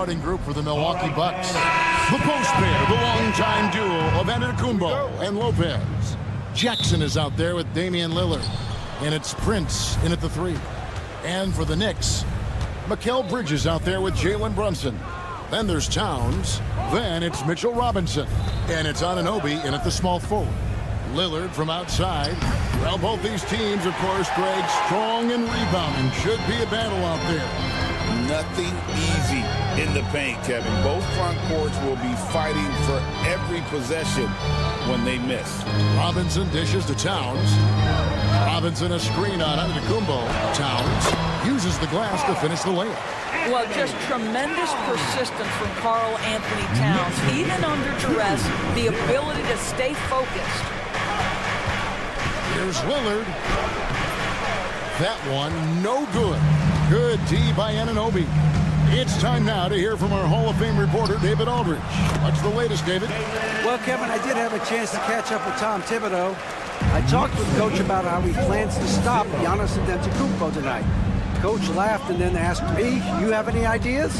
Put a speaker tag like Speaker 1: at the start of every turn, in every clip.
Speaker 1: starting group for the Milwaukee Bucks. The post pair, the longtime duo of Antetokounmpo and Lopez. Jackson is out there with Damian Lillard. And it's Prince in at the 3. And for the Knicks, Mikal Bridges out there with Jalen Brunson. Then there's Towns. Then it's Mitchell Robinson. And it's Anunoby in at the small forward. Lillard from outside. Well, both these teams, of course, Greg, strong and rebounding. Should be a battle out there.
Speaker 2: Nothing easy in the paint, Kevin. Both front courts will be fighting for every possession when they miss.
Speaker 1: Robinson dishes to Towns. Robinson a screen on Antetokounmpo. Towns uses the glass to finish the layup.
Speaker 3: Well, just tremendous persistence from Karl Anthony Towns. Even under duress, the ability to stay focused.
Speaker 1: Here's Lillard. That one, no good. Good D by Anunoby. It's time now to hear from our Hall of Fame reporter, David Aldridge. What's the latest, David?
Speaker 4: Well, Kevin, I did have a chance to catch up with Tom Thibodeau. I talked with Coach about how he plans to stop Giannis Antetokounmpo tonight. Coach laughed and then asked me, you have any ideas?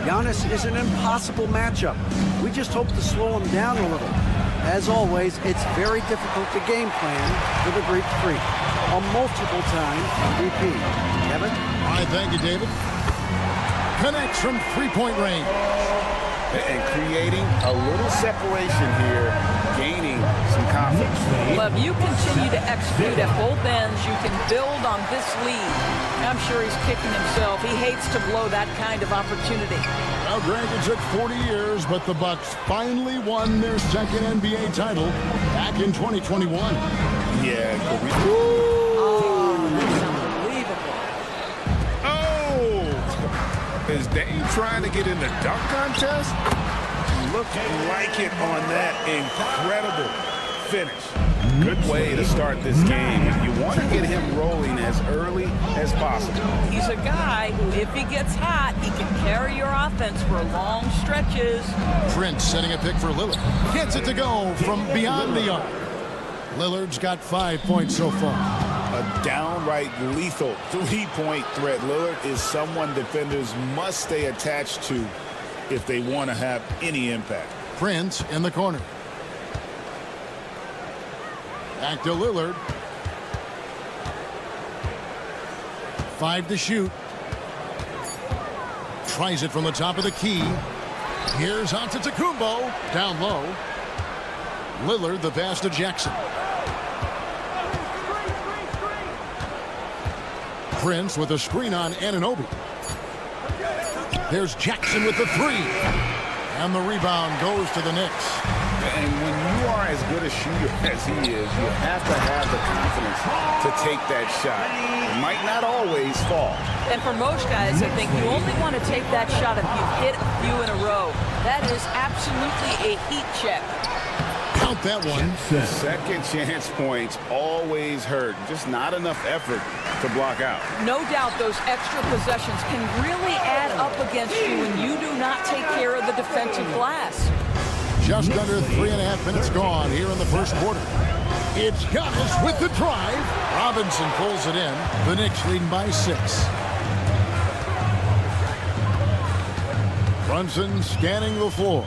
Speaker 4: Giannis is an impossible matchup. We just hope to slow him down a little. As always, it's very difficult to game plan for the Greek Freak. A multiple-time MVP. Kevin?
Speaker 1: All right, thank you, David. Connects from three-point range.
Speaker 2: And creating a little separation here, gaining some confidence.
Speaker 3: Well, if you continue to execute at both ends, you can build on this lead. I'm sure he's kicking himself. He hates to blow that kind of opportunity.
Speaker 1: Well, Greg, it took 40 years, but the Bucks finally won their second NBA title back in 2021.
Speaker 2: Yeah.
Speaker 3: Oh, that's unbelievable.
Speaker 2: Oh! Is Dame trying to get in the dunk contest? Looking like it on that incredible finish. Good way to start this game. You want to get him rolling as early as possible.
Speaker 3: He's a guy who, if he gets hot, he can carry your offense for long stretches.
Speaker 1: Prince setting a pick for Lillard. Gets it to go from beyond the arc. Lillard's got 5 points so far.
Speaker 2: A downright lethal three-point threat. Lillard is someone defenders must stay attached to if they want to have any impact.
Speaker 1: Prince in the corner. Back to Lillard. 5 to shoot. Tries it from the top of the key. Here's Antetokounmpo. Down low. Lillard the pass to Jackson. Prince with a screen on Anunoby. There's Jackson with the 3. And the rebound goes to the Knicks.
Speaker 2: And when you are as good a shooter as he is, you have to have the confidence to take that shot. It might not always fall.
Speaker 3: And for most guys, I think you only want to take that shot if you've hit a few in a row. That is absolutely a heat check.
Speaker 1: Count that one.
Speaker 2: Second chance points always hurt. Just not enough effort to block out.
Speaker 3: No doubt those extra possessions can really add up against you when you do not take care of the defensive glass.
Speaker 1: Just under 3.5 minutes gone here in the first quarter. It's Giannis with the drive. Robinson pulls it in. The Knicks leading by 6. Brunson scanning the floor.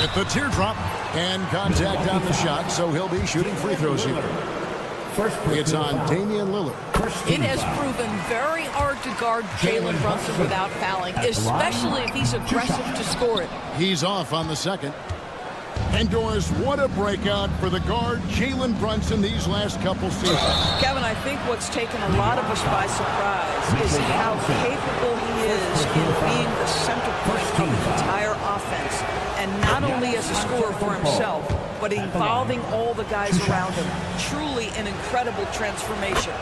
Speaker 1: With the teardrop and contact on the shot, so he'll be shooting free throws here. It's on Damian Lillard.
Speaker 3: It has proven very hard to guard Jalen Brunson without fouling, especially if he's aggressive to score it.
Speaker 1: He's off on the second. And Doris, what a breakout for the guard Jalen Brunson these last couple seasons.
Speaker 3: Kevin, I think what's taken a lot of us by surprise is how capable he is in being the center point of the entire offense. And not only as a scorer for himself, but involving all the guys around him. Truly an incredible transformation.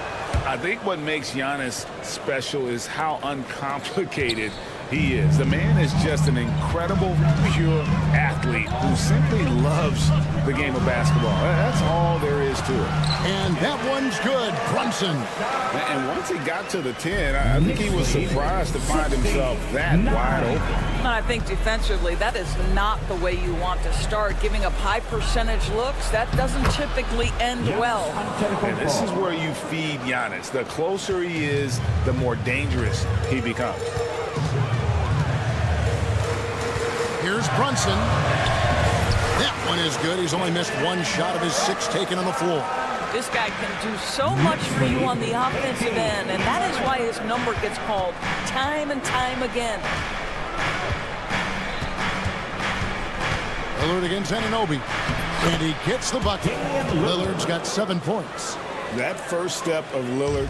Speaker 2: I think what makes Giannis special is how uncomplicated he is. The man is just an incredible, pure athlete who simply loves the game of basketball. That's all there is to it.
Speaker 1: And that one's good. Brunson.
Speaker 2: And once he got to the 10, I think he was surprised to find himself that wide open.
Speaker 3: I think defensively, that is not the way you want to start. Giving up high percentage looks, that doesn't typically end well.
Speaker 2: And this is where you feed Giannis. The closer he is, the more dangerous he becomes.
Speaker 1: Here's Brunson. That one is good. He's only missed one shot of his 6 taken on the floor.
Speaker 3: This guy can do so much for you on the offensive end, and that is why his number gets called time and time again.
Speaker 1: Lillard against Anunoby. And he gets the bucket. Lillard's got 7 points.
Speaker 2: That first step of Lillard,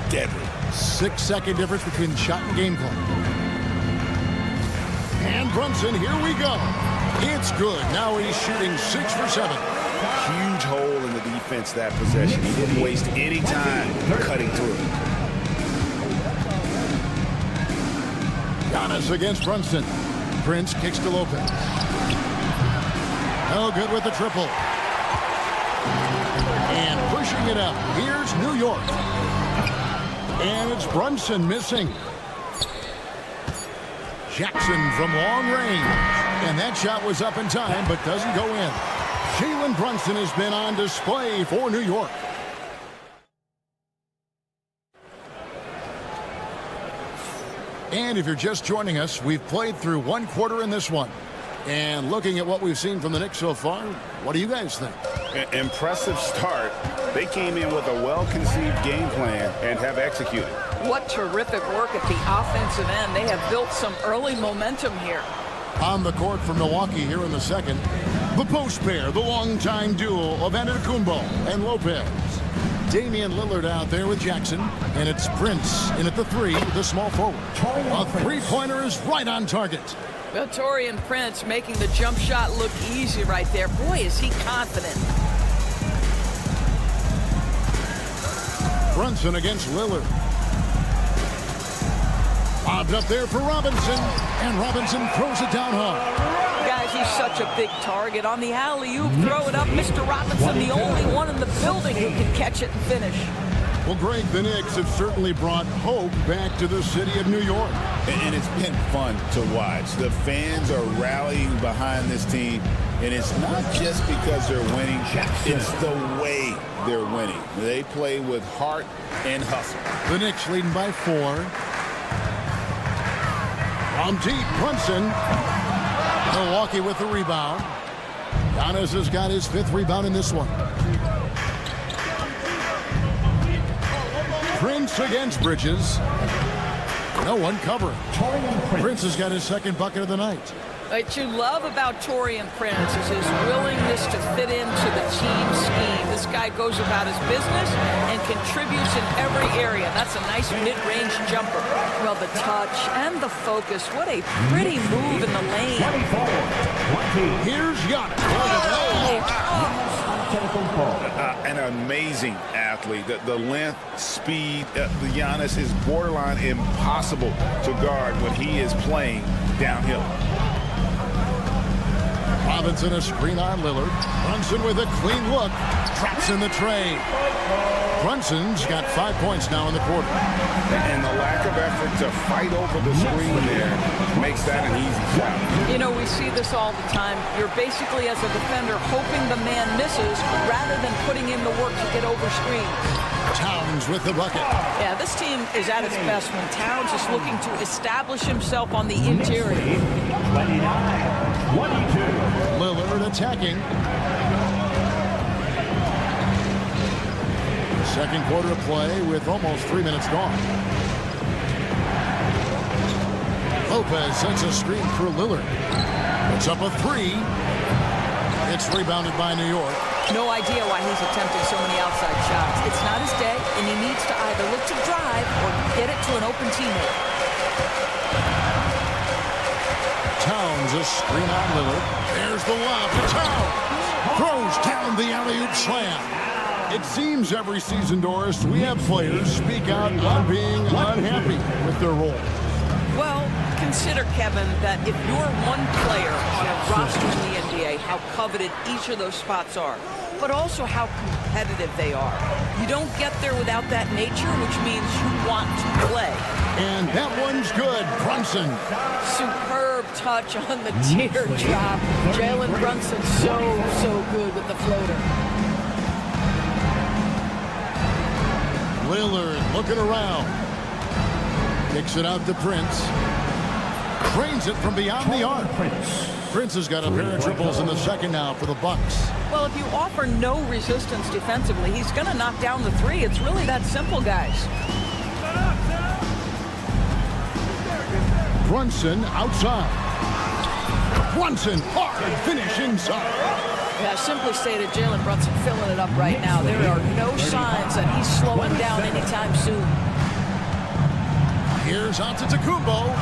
Speaker 2: deadly.
Speaker 1: 6-second difference between shot and game clock. And Brunson, here we go. It's good. Now he's shooting 6 for 7.
Speaker 2: Huge hole in the defense that possession. He didn't waste any time cutting through.
Speaker 1: Giannis against Brunson. Prince kicks to Lopez. No good with the triple. And pushing it up. Here's New York. And it's Brunson missing. Jackson from long range. And that shot was up in time, but doesn't go in. Jalen Brunson has been on display for New York. And if you're just joining us, we've played through 1 quarter in this one. And looking at what we've seen from the Knicks so far, what do you guys think?
Speaker 2: Impressive start. They came in with a well-conceived game plan and have executed.
Speaker 3: What terrific work at the offensive end. They have built some early momentum here.
Speaker 1: On the court for Milwaukee here in the second, the post pair, the longtime duo of Antetokounmpo and Lopez. Damian Lillard out there with Jackson, and it's Prince in at the 3, the small forward. A three-pointer is right on target.
Speaker 3: Well, Taurean Prince making the jump shot look easy right there. Boy, is he confident.
Speaker 1: Brunson against Lillard. Bobbed up there for Robinson, and Robinson throws it down hard.
Speaker 3: Guys, he's such a big target. On the alley-oop, throw it up. Mr. Robinson, the only one in the building who can catch it and finish.
Speaker 1: Well, Greg, the Knicks have certainly brought hope back to the city of New York.
Speaker 2: And it's been fun to watch. The fans are rallying behind this team, and it's not just because they're winning. It's the way they're winning. They play with heart and hustle.
Speaker 1: The Knicks leading by 4. From deep, Brunson. Milwaukee with the rebound. Giannis has got his 5th rebound in this one. Prince against Bridges. No one covering. Prince has got his 2nd bucket of the night.
Speaker 3: What you love about Taurean Prince is his willingness to fit into the team scheme. This guy goes about his business and contributes in every area. That's a nice mid-range jumper. Well, the touch and the focus. What a pretty move in the lane.
Speaker 1: Here's Giannis.
Speaker 2: An amazing athlete. The length, speed, the Giannis is borderline impossible to guard when he is playing downhill.
Speaker 1: Robinson a screen on Lillard. Brunson with a clean look. Traps in the trade. Brunson's got 5 points now in the quarter.
Speaker 2: And the lack of effort to fight over the screen there makes that an easy shot.
Speaker 3: You know, we see this all the time. You're basically, as a defender, hoping the man misses rather than putting in the work to get over screens.
Speaker 1: Towns with the bucket.
Speaker 3: Yeah, this team is at its best when Towns is looking to establish himself on the interior.
Speaker 5: 22.
Speaker 1: Lillard attacking. Second quarter of play with almost 3 minutes gone. Lopez sends a screen for Lillard. It's up a 3. It's rebounded by New York.
Speaker 3: No idea why he's attempting so many outside shots. It's not his day, and he needs to either look to drive or get it to an open teammate.
Speaker 1: Towns a screen on Lillard. There's the lob to Towns. Throws down the alley-oop slam. It seems every season, Doris, we have players speak out on being unhappy with their role.
Speaker 3: Well, consider, Kevin, that if you're one player on a roster in the NBA, how coveted each of those spots are, but also how competitive they are. You don't get there without that nature, which means you want to play.
Speaker 1: And that one's good. Brunson.
Speaker 3: Superb touch on the teardrop. Jalen Brunson so good with the floater.
Speaker 1: Lillard looking around. Kicks it out to Prince. Drains it from beyond the arc. Prince has got a pair of triples in the second now for the Bucks.
Speaker 3: Well, if you offer no resistance defensively, he's going to knock down the three. It's really that simple, guys.
Speaker 1: Brunson outside. Brunson, hard finish inside.
Speaker 3: Yeah, simply stated, Jalen Brunson filling it up right now. There are no signs that he's slowing down anytime soon.
Speaker 1: Here's Antetokounmpo.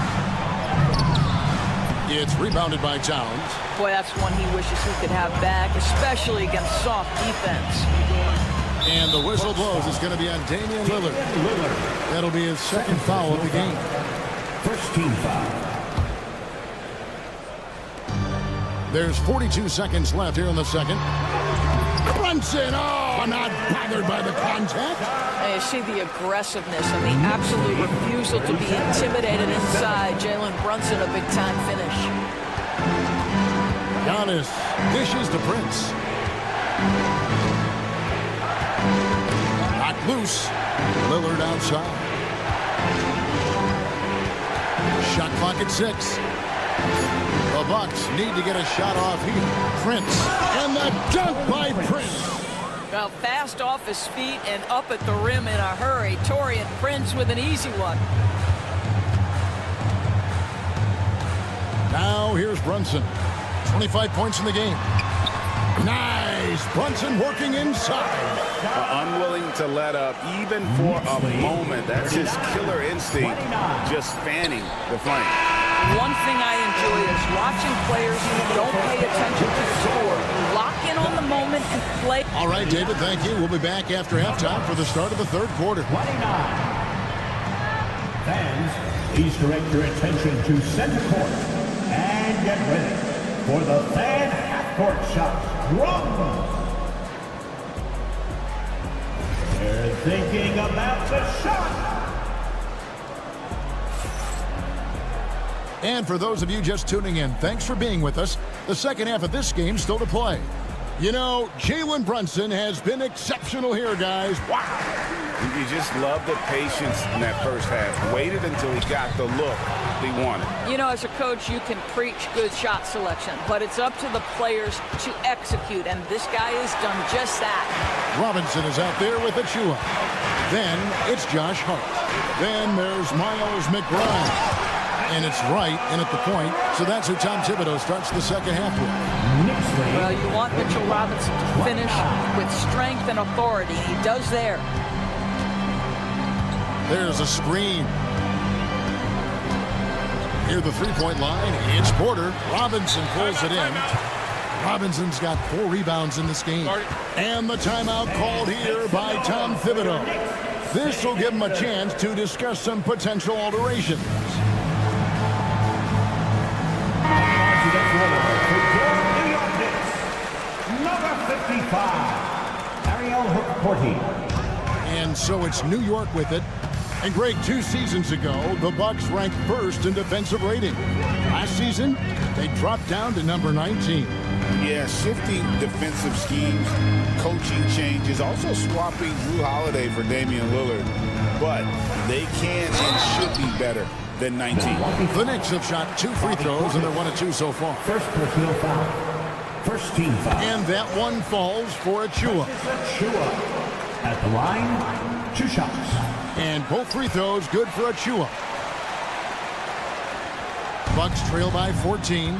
Speaker 1: It's rebounded by Towns.
Speaker 3: Boy, that's one he wishes he could have back, especially against soft defense.
Speaker 1: And the whistle blows. It's going to be on Damian Lillard. That'll be his second foul of the game.
Speaker 5: First team foul.
Speaker 1: There's 42 seconds left here in the second. Brunson, oh, not bothered by the contact.
Speaker 3: And you see the aggressiveness and the absolute refusal to be intimidated inside. Jalen Brunson, a big-time finish.
Speaker 1: Giannis dishes to Prince. Not loose. Lillard outside. Shot clock at 6. The Bucks need to get a shot off here. Prince, and the dunk by Prince.
Speaker 3: Well, fast off his feet and up at the rim in a hurry. Taurean Prince with an easy one.
Speaker 1: Now here's Brunson. 25 points in the game. Nice. Brunson working inside.
Speaker 2: Unwilling to let up even for a moment. That's his killer instinct, just fanning the flame.
Speaker 3: One thing I enjoy is watching players who don't pay attention to the score. Lock in on the moment and play.
Speaker 1: All right, David, thank you. We'll be back after halftime for the start of the third quarter.
Speaker 5: 29. Fans, please direct your attention to center court and get ready for the fan half-court shot. Drum. They're thinking about the shot.
Speaker 1: And for those of you just tuning in, thanks for being with us. The second half of this game still to play. You know, Jalen Brunson has been exceptional here, guys. Wow.
Speaker 2: You just love the patience in that first half. Waited until he got the look he wanted.
Speaker 3: You know, as a coach, you can preach good shot selection, but it's up to the players to execute, and this guy has done just that.
Speaker 1: Robinson is out there with Achua. Then it's Josh Hart. Then there's Miles McBride. And it's right in at the point, so that's who Tom Thibodeau starts the second half with.
Speaker 3: Well, you want Mitchell Robinson to finish with strength and authority. He does there.
Speaker 1: There's a screen. Near the three-point line, it's Porter. Robinson pulls it in. Robinson's got 4 rebounds in this game. And the timeout called here by Tom Thibodeau. This will give him a chance to discuss some potential alterations.
Speaker 5: Number 55, Ariel Hook-Porty.
Speaker 1: And so it's New York with it. And Greg, 2 seasons ago, the Bucks ranked first in defensive rating. Last season, they dropped down to number 19.
Speaker 2: Yeah, shifting defensive schemes, coaching changes, also swapping Drew Holiday for Damian Lillard. But they can and should be better than 19.
Speaker 1: The Knicks have shot 2 free throws, and they're 1 of 2 so far.
Speaker 5: First personal foul. First team foul.
Speaker 1: And that one falls for Achua.
Speaker 5: Achua at the line, 2 shots.
Speaker 1: And both free throws good for Achua. Bucks trail by 14.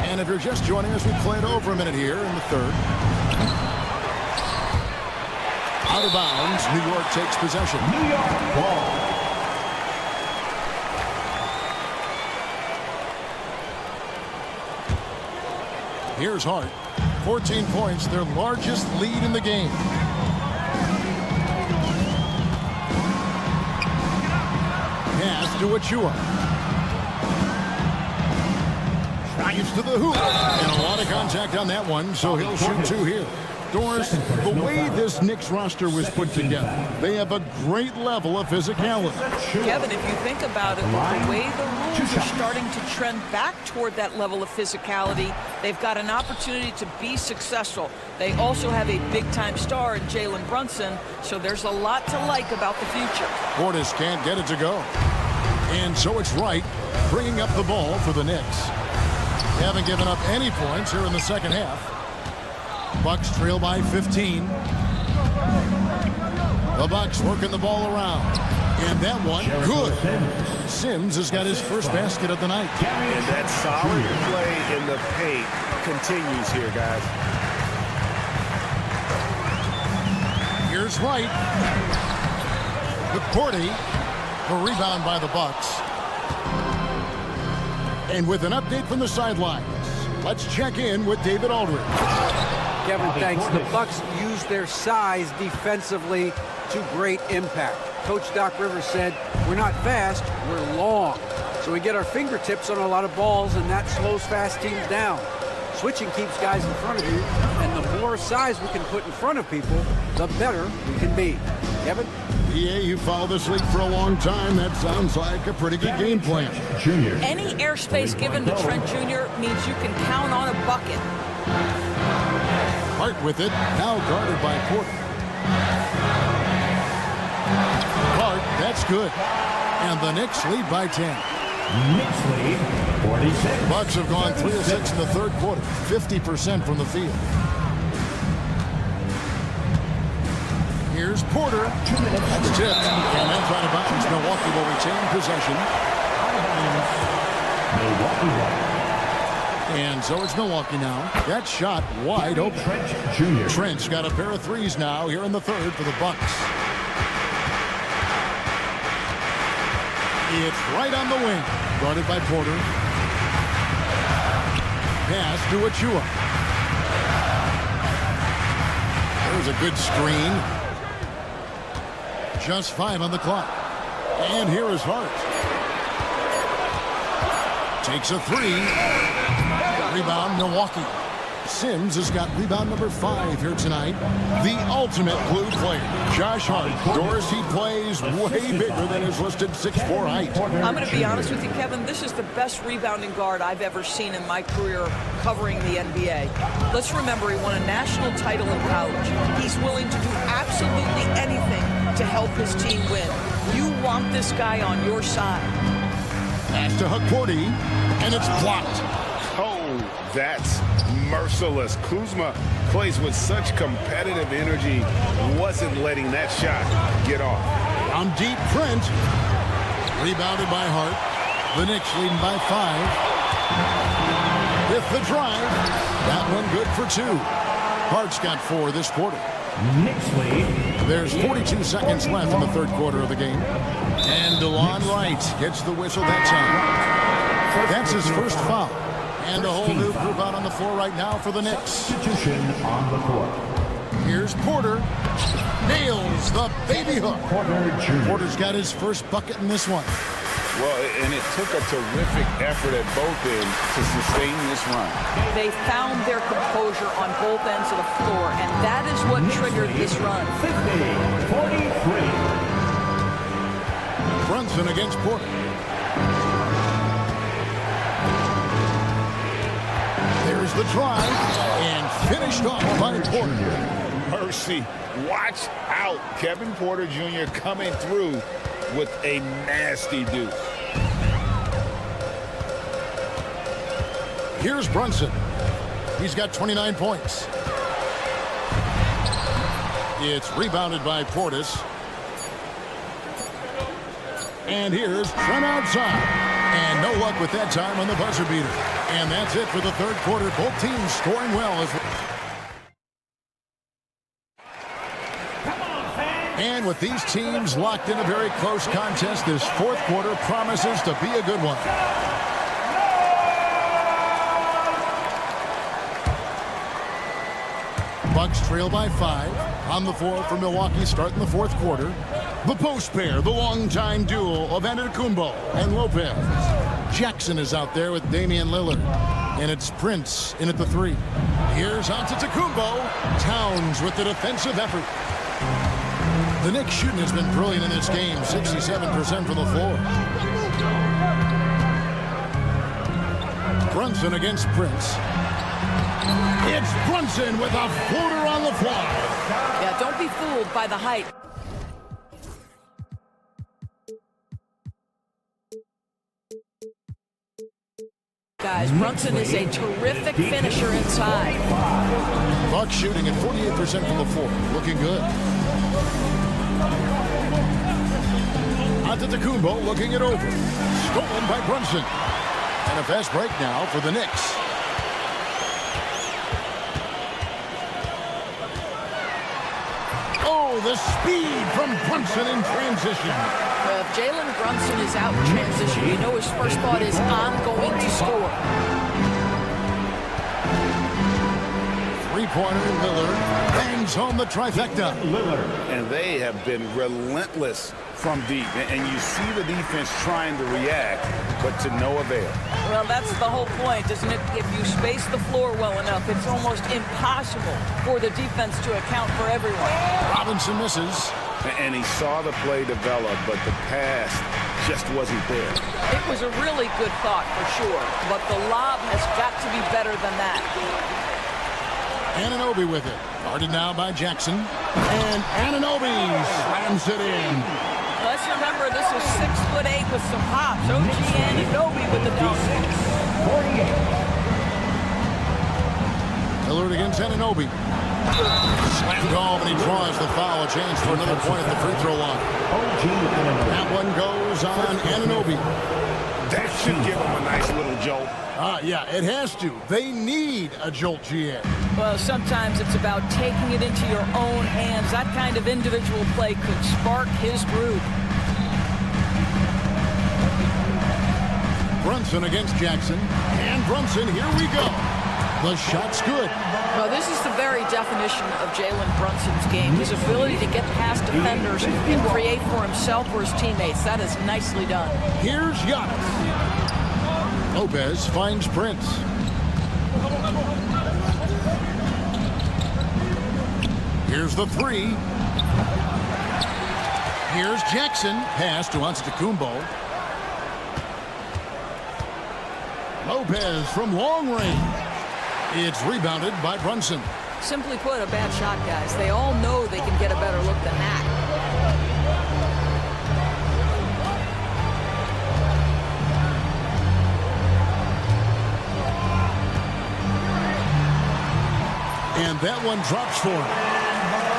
Speaker 1: And if you're just joining us, we played over a minute here in the third. Out of bounds, New York takes possession.
Speaker 5: New York ball.
Speaker 1: Here's Hart. 14 points, their largest lead in the game. Pass to Achua. Drives to the hoop. And a lot of contact on that one, so he'll shoot 2 here. Doris, the way this Knicks roster was put together, they have a great level of physicality.
Speaker 3: Kevin, if you think about it, with the way the rules are starting to trend back toward that level of physicality, they've got an opportunity to be successful. They also have a big-time star in Jalen Brunson, so there's a lot to like about the future.
Speaker 1: Portis can't get it to go. And so it's Wright bringing up the ball for the Knicks. They haven't given up any points here in the second half. Bucks trail by 15. The Bucks working the ball around. And that one, good. Sims has got his first basket of the night.
Speaker 2: And that solid play in the paint continues here, guys.
Speaker 1: Here's Wright. McCourty, a rebound by the Bucks. And with an update from the sidelines, let's check in with David Aldridge.
Speaker 4: Kevin, thanks. The Bucks use their size defensively to great impact. Coach Doc Rivers said, we're not fast, we're long. So we get our fingertips on a lot of balls, and that slows fast teams down. Switching keeps guys in front of you, and the more size we can put in front of people, the better we can be. Kevin?
Speaker 1: Yeah, you followed this league for a long time. That sounds like a pretty good game plan.
Speaker 3: Any airspace given to Trent Jr. means you can count on a bucket.
Speaker 1: Hart with it, now guarded by Porter. Hart, that's good. And the Knicks lead by 10.
Speaker 5: Knicks lead 46.
Speaker 1: Bucks have gone 3 of 6 in the third quarter, 50% from the field. Here's Porter. That's tipped. And that's out of bounds. Milwaukee will retain possession.
Speaker 5: Milwaukee.
Speaker 1: And so it's Milwaukee now. That shot wide open. Trent's got a pair of threes now here in the third for the Bucks. It's right on the wing. Guarded by Porter. Pass to Achua. There's a good screen. Just 5 on the clock. And here is Hart. Takes a 3. Rebound, Milwaukee. Sims has got rebound number 5 here tonight. The ultimate blue player, Josh Hart. Doris, he plays way bigger than his listed 6'4" height.
Speaker 3: I'm going to be honest with you, Kevin. This is the best rebounding guard I've ever seen in my career covering the NBA. Let's remember, he won a national title in college. He's willing to do absolutely anything to help his team win. You want this guy on your side.
Speaker 1: Pass to Hakordi, and it's blocked.
Speaker 2: Oh, that's merciless. Kuzma plays with such competitive energy, wasn't letting that shot get off.
Speaker 1: On deep, Trent. Rebounded by Hart. The Knicks leading by 5. With the drive. That one good for 2. Hart's got 4 this quarter.
Speaker 5: Knicks lead.
Speaker 1: There's 42 seconds left in the third quarter of the game. And DeLon Wright gets the whistle that time. That's his first foul. And a whole new group out on the floor right now for the Knicks.
Speaker 5: Substitution on the court.
Speaker 1: Here's Porter. Nails the baby hook.
Speaker 5: Porter Jr.
Speaker 1: Porter's got his first bucket in this one.
Speaker 2: Well, and it took a terrific effort at both ends to sustain this run.
Speaker 3: They found their composure on both ends of the floor, and that is what triggered this run.
Speaker 5: 50-43.
Speaker 1: Brunson against Porter. There's the drive, and finished off by Porter.
Speaker 2: Mercy. Watch out. Kevin Porter Jr. coming through with a nasty deuce.
Speaker 1: Here's Brunson. He's got 29 points. It's rebounded by Portis. And here's Trent outside. And no luck with that time on the buzzer beater. And that's it for the third quarter. Both teams scoring well. And with these teams locked in a very close contest, this fourth quarter promises to be a good one. Bucks trail by 5. On the floor for Milwaukee starting the fourth quarter. The post pair, the longtime duo of Antetokounmpo and Lopez. Jackson is out there with Damian Lillard. And it's Prince in at the 3. Here's Antetokounmpo. Towns with the defensive effort. The Knicks shooting has been brilliant in this game, 67% from the floor. Brunson against Prince. It's Brunson with a floater on the fly.
Speaker 3: Yeah, don't be fooled by the height. Guys, Brunson is a terrific finisher inside.
Speaker 1: Bucks shooting at 48% from the floor. Looking good. Antetokounmpo looking it over. Stolen by Brunson. And a fast break now for the Knicks. Oh, the speed from Brunson in transition.
Speaker 3: Well, if Jalen Brunson is out in transition, you know his first thought is, I'm going to score.
Speaker 1: Three-pointer, Lillard bangs home the trifecta.
Speaker 5: Lillard.
Speaker 2: And they have been relentless from deep. And you see the defense trying to react, but to no avail.
Speaker 3: Well, that's the whole point, isn't it? If you space the floor well enough, it's almost impossible for the defense to account for everyone.
Speaker 1: Robinson misses.
Speaker 2: And he saw the play develop, but the pass just wasn't there.
Speaker 3: It was a really good thought for sure, but the lob has got to be better than that.
Speaker 1: Anunoby with it. Guarded now by Jackson. And Anunoby slams it in.
Speaker 3: Let's remember this is 6'8" with some hops. OG Anunoby with the dunk.
Speaker 5: 48.
Speaker 1: Lillard against Anunoby. Slammed home, and he draws the foul. A chance for another point at the free throw line. That one goes on Anunoby.
Speaker 2: That should give him a nice little jolt.
Speaker 1: Yeah, it has to. They need a jolt, GM.
Speaker 3: Well, sometimes it's about taking it into your own hands. That kind of individual play could spark his groove.
Speaker 1: Brunson against Jackson. And Brunson, here we go. The shot's good.
Speaker 3: Well, this is the very definition of Jalen Brunson's game. His ability to get past defenders and create for himself or his teammates. That is nicely done.
Speaker 1: Here's Giannis. Lopez finds Prince. Here's the 3. Here's Jackson. Pass to Antetokounmpo. Lopez from long range. It's rebounded by Brunson.
Speaker 3: Simply put, a bad shot, guys. They all know they can get a better look than that.
Speaker 1: And that one drops for him.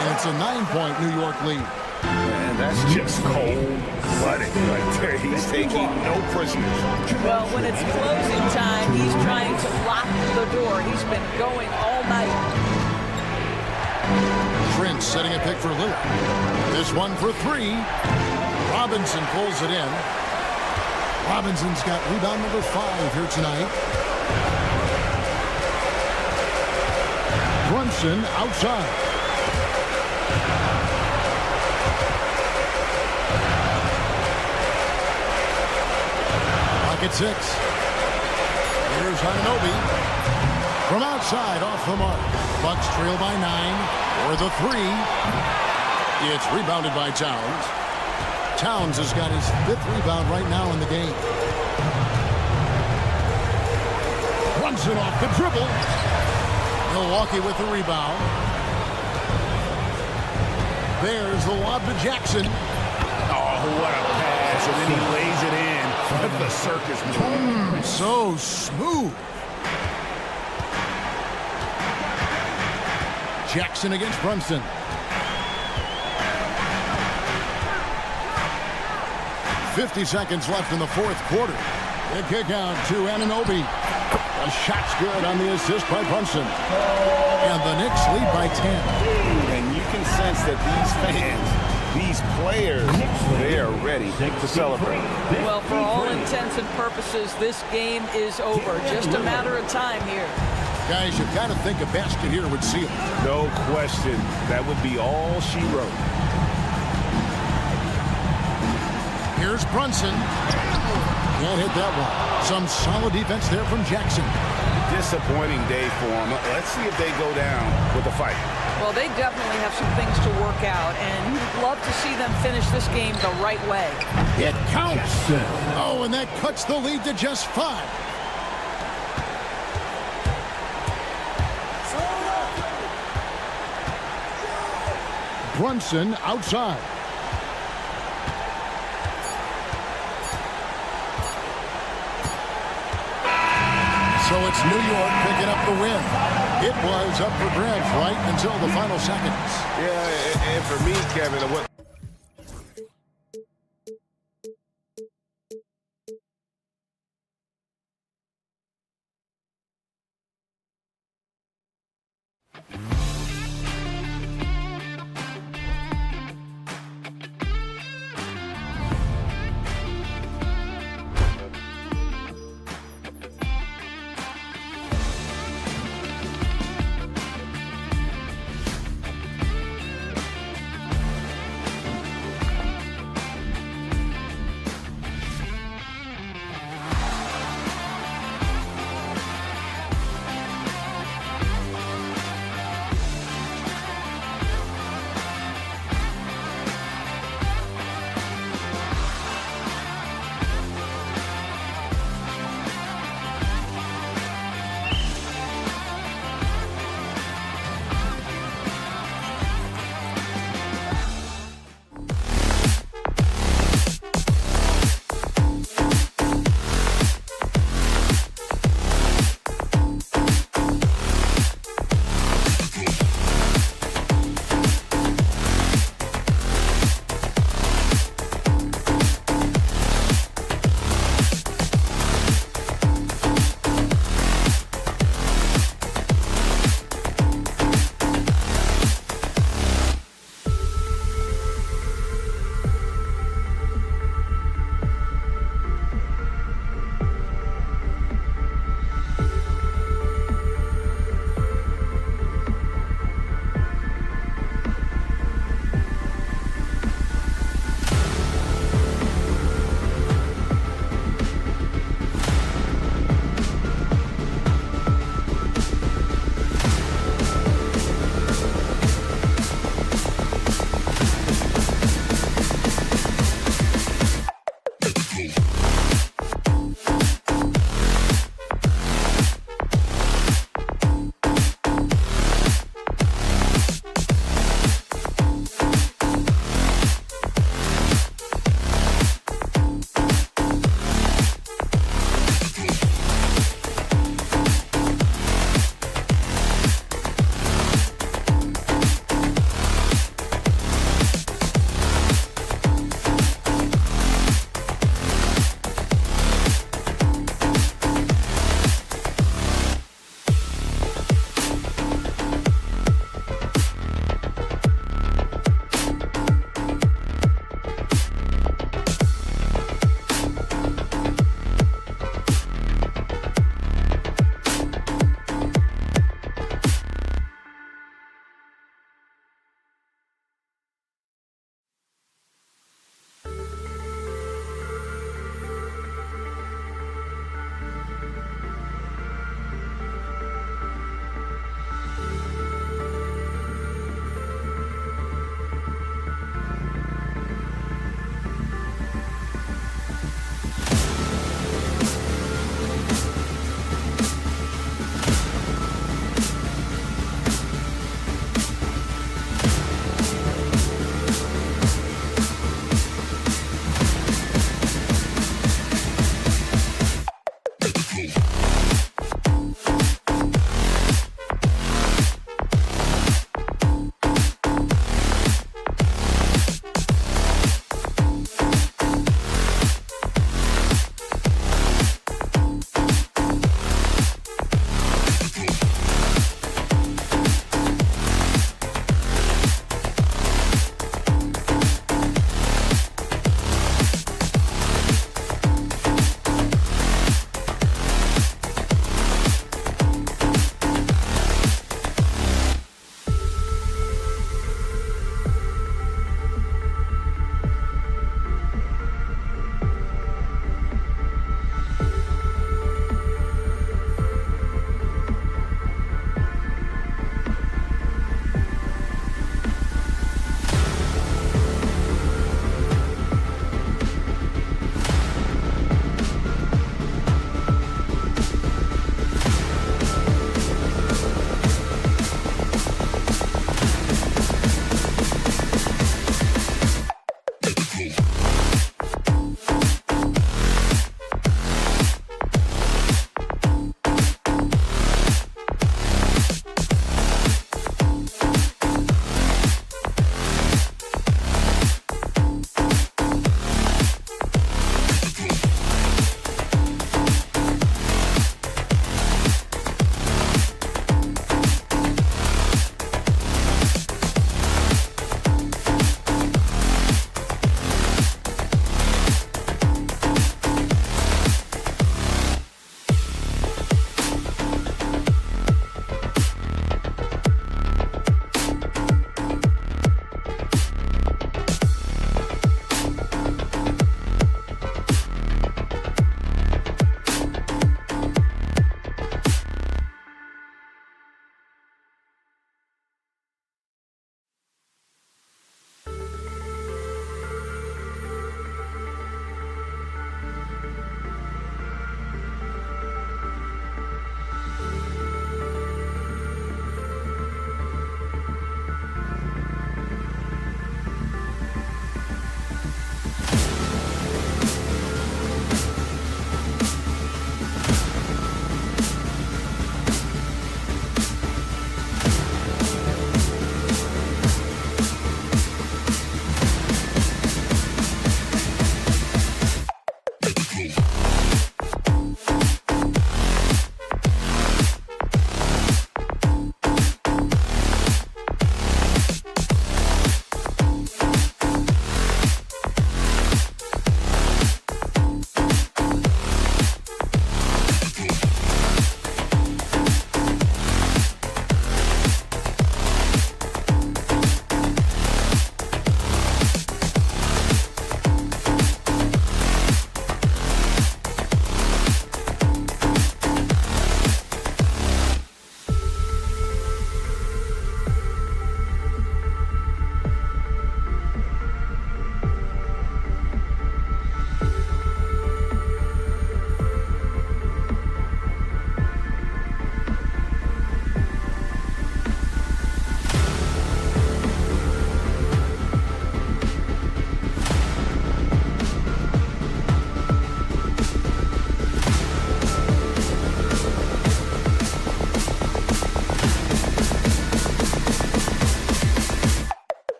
Speaker 1: And it's a 9-point New York lead.
Speaker 2: And that's just cold-blooded right there. He's taking no prisoners.
Speaker 3: Well, when it's closing time, he's trying to lock the door. He's been going all night.
Speaker 1: Prince setting a pick for Lillard. This one for 3. Robinson pulls it in. Robinson's got rebound number 5 here tonight. Brunson outside. At 6. Here's Anunoby. From outside, off the mark. Bucks trail by 9. Or the 3. It's rebounded by Towns. Towns has got his 5th rebound right now in the game. Brunson off the dribble. Milwaukee with the rebound. There's the lob to Jackson.
Speaker 2: Oh, what a pass. And then he lays it in. The circus move.
Speaker 1: So smooth. Jackson against Brunson. .50 seconds left in the 4th quarter. The kick out to Anunoby. The shot's good on the assist by Brunson. And the Knicks lead by 10.
Speaker 2: And you can sense that these fans, these players, they are ready to celebrate.
Speaker 3: Well, for all intents and purposes, this game is over. Just a matter of time here.
Speaker 1: Guys, you've got to think a basket here would seal it.
Speaker 2: No question. That would be all she wrote.
Speaker 1: Here's Brunson. Can't hit that one. Some solid defense there from Jackson.
Speaker 2: Disappointing day for them. Let's see if they go down with a fight.
Speaker 3: Well, they definitely have some things to work out, and you'd love to see them finish this game the right way.
Speaker 1: It counts. Oh, and that cuts the lead to just 5. Brunson outside. So it's New York picking up the win. It was up for grabs right until the final seconds.
Speaker 2: Yeah, and for me, Kevin, what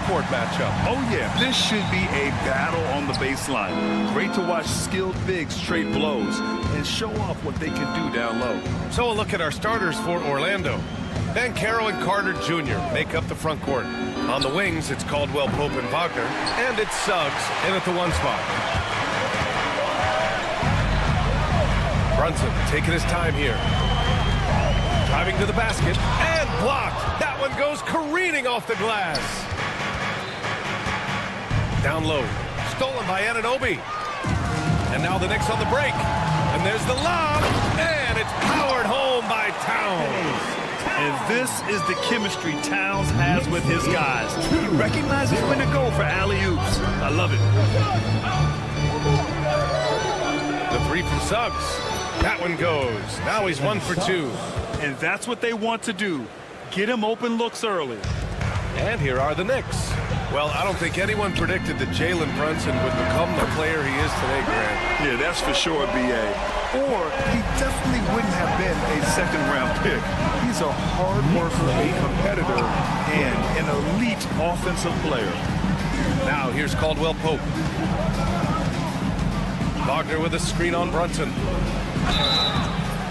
Speaker 2: court matchup.
Speaker 6: Oh, yeah, this should be a battle on the baseline. Great to watch skilled bigs trade blows and show off what they can do down low.
Speaker 2: So a look at our starters for Orlando. Banchero and Carter Jr. make up the front court. On the wings, it's Caldwell Pope and Wagner, and it's Suggs in at the 1 spot. Brunson taking his time here. Driving to the basket, and blocked. That one goes careening off the glass. Down low, stolen by Anunoby. And now the Knicks on the break. And there's the lob, and it's powered home by Towns.
Speaker 6: And this is the chemistry Towns has with his guys. He recognizes when to go for alley-oops. I love it.
Speaker 2: The 3 from Suggs. That one goes. Now he's 1 for 2.
Speaker 6: And that's what they want to do. Get him open looks early.
Speaker 2: And here are the Knicks. Well, I don't think anyone predicted that Jalen Brunson would become the player he is today, Grant.
Speaker 6: Yeah, that's for sure, B.A. Or he definitely wouldn't have been a second-round pick. He's a hard worker, a competitor, and an elite offensive player.
Speaker 2: Now here's Caldwell Pope. Wagner with a screen on Brunson.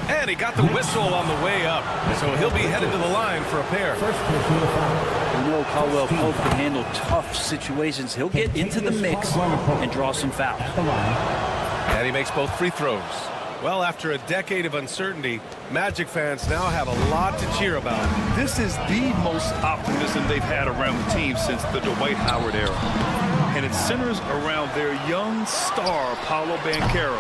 Speaker 2: And he got the whistle on the way up. So he'll be headed to the line for a pair.
Speaker 7: We know Caldwell Pope can handle tough situations. He'll get into the mix and draw some fouls.
Speaker 2: And he makes both free throws. Well, after a decade of uncertainty, Magic fans now have a lot to cheer about.
Speaker 6: This is the most optimism they've had around the team since the Dwight Howard era. And it centers around their young star, Paolo Banchero.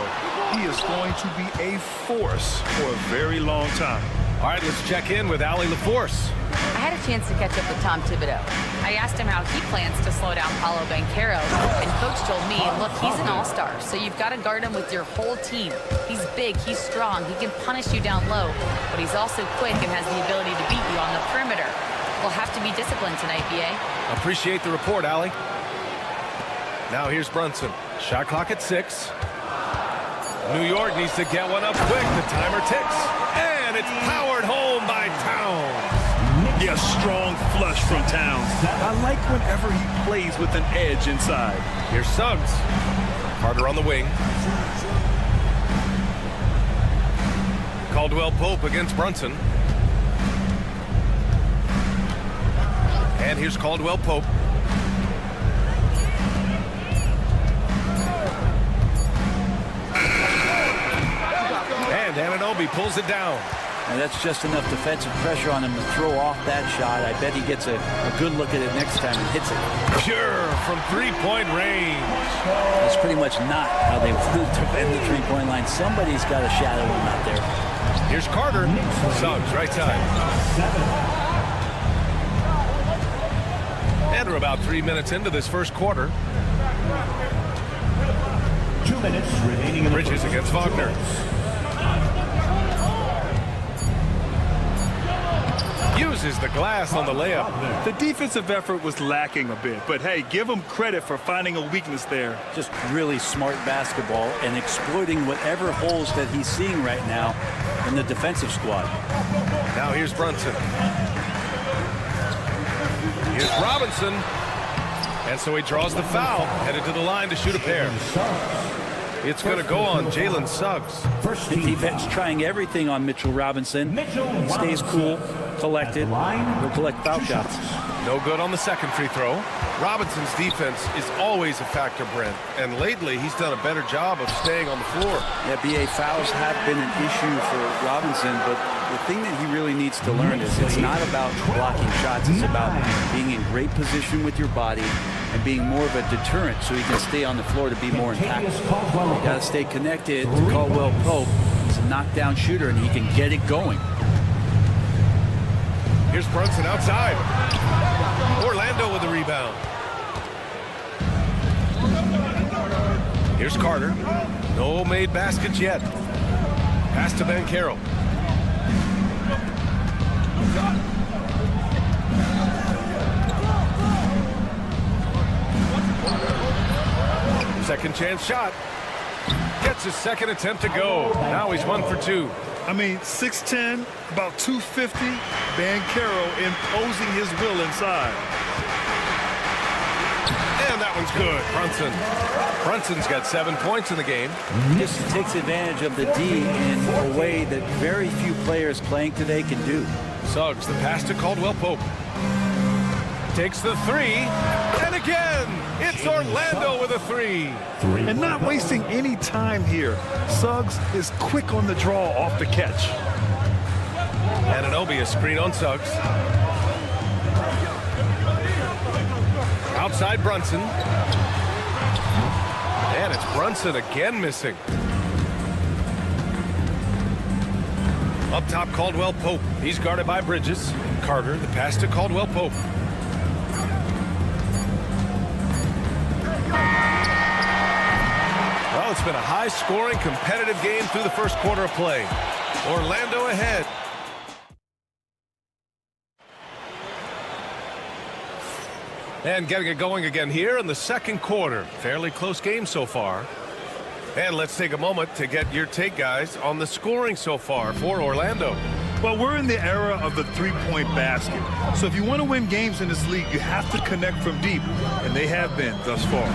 Speaker 6: He is going to be a force for a very long time.
Speaker 2: All right, let's check in with Allie LaForce.
Speaker 8: I had a chance to catch up with Tom Thibodeau. I asked him how he plans to slow down Paolo Banchero, and Coach told me, look, he's an all-star, so you've got to guard him with your whole team. He's big, he's strong, he can punish you down low, but he's also quick and has the ability to beat you on the perimeter. We'll have to be disciplined tonight, B.A.
Speaker 2: Appreciate the report, Allie. Now here's Brunson. Shot clock at 6. New York needs to get one up quick. The timer ticks. And it's powered home by Towns.
Speaker 6: Yeah, strong flush from Towns. I like whenever he plays with an edge inside.
Speaker 2: Here's Suggs. Carter on the wing. Caldwell Pope against Brunson. And here's Caldwell Pope. And Anunoby pulls it down.
Speaker 7: And that's just enough defensive pressure on him to throw off that shot. I bet he gets a good look at it next time and hits it.
Speaker 2: Pure from three-point range.
Speaker 7: That's pretty much not how they want to defend the three-point line. Somebody's got to shadow him out there.
Speaker 2: Here's Carter. Suggs, right side. And we're about 3 minutes into this first quarter.
Speaker 5: 2 minutes remaining in the
Speaker 2: Bridges
Speaker 5: first.
Speaker 2: against Wagner. Uses the glass on the layup.
Speaker 6: The defensive effort was lacking a bit, but hey, give him credit for finding a weakness there.
Speaker 7: Just really smart basketball and exploiting whatever holes that he's seeing right now in the defensive squad.
Speaker 2: Now here's Brunson. Here's Robinson. And so he draws the foul, headed to the line to shoot a pair. It's going to go on Jalen Suggs.
Speaker 7: The defense trying everything on Mitchell Robinson. Stays cool, collected. He'll collect foul shots.
Speaker 2: No good on the second free throw. Robinson's defense is always a factor, Brent. And lately, he's done a better job of staying on the floor.
Speaker 7: Yeah, BA, fouls have been an issue for Robinson, but the thing that he really needs to learn is it's not about blocking shots. It's about being in great position with your body and being more of a deterrent so he can stay on the floor to be more impactful. You got to stay connected to Caldwell Pope. He's a knockdown shooter, and he can get it going.
Speaker 2: Here's Brunson outside. Orlando with the rebound. Here's Carter. No made baskets yet. Pass to Banchero. Second chance shot. Gets his second attempt to go. Now he's 1 for 2.
Speaker 6: I mean, 6'10", about 250, Banchero imposing his will inside.
Speaker 9: one's good. Brunson's got 7 points in the game.
Speaker 7: Just takes advantage of the D in a way that very few players playing today can do.
Speaker 9: Suggs, the pass to Caldwell Pope. Takes the three, and again, it's Orlando with a three.
Speaker 6: And not wasting any time here. Suggs is quick on the draw off the catch.
Speaker 9: Anunoby, a screen on Suggs. Outside Brunson. And it's Brunson again missing. Up top, Caldwell Pope. He's guarded by Bridges. Carter, the pass to Caldwell Pope. Well, it's been a high-scoring, competitive game through the first quarter of play. Orlando ahead. And getting it going again here in the second quarter. Fairly close game so far. And let's take a moment to get your take, guys, on the scoring so far for Orlando.
Speaker 6: Well, we're in the era of the three-point basket. So if you want to win games in this league, you have to connect from deep. And they have been thus far.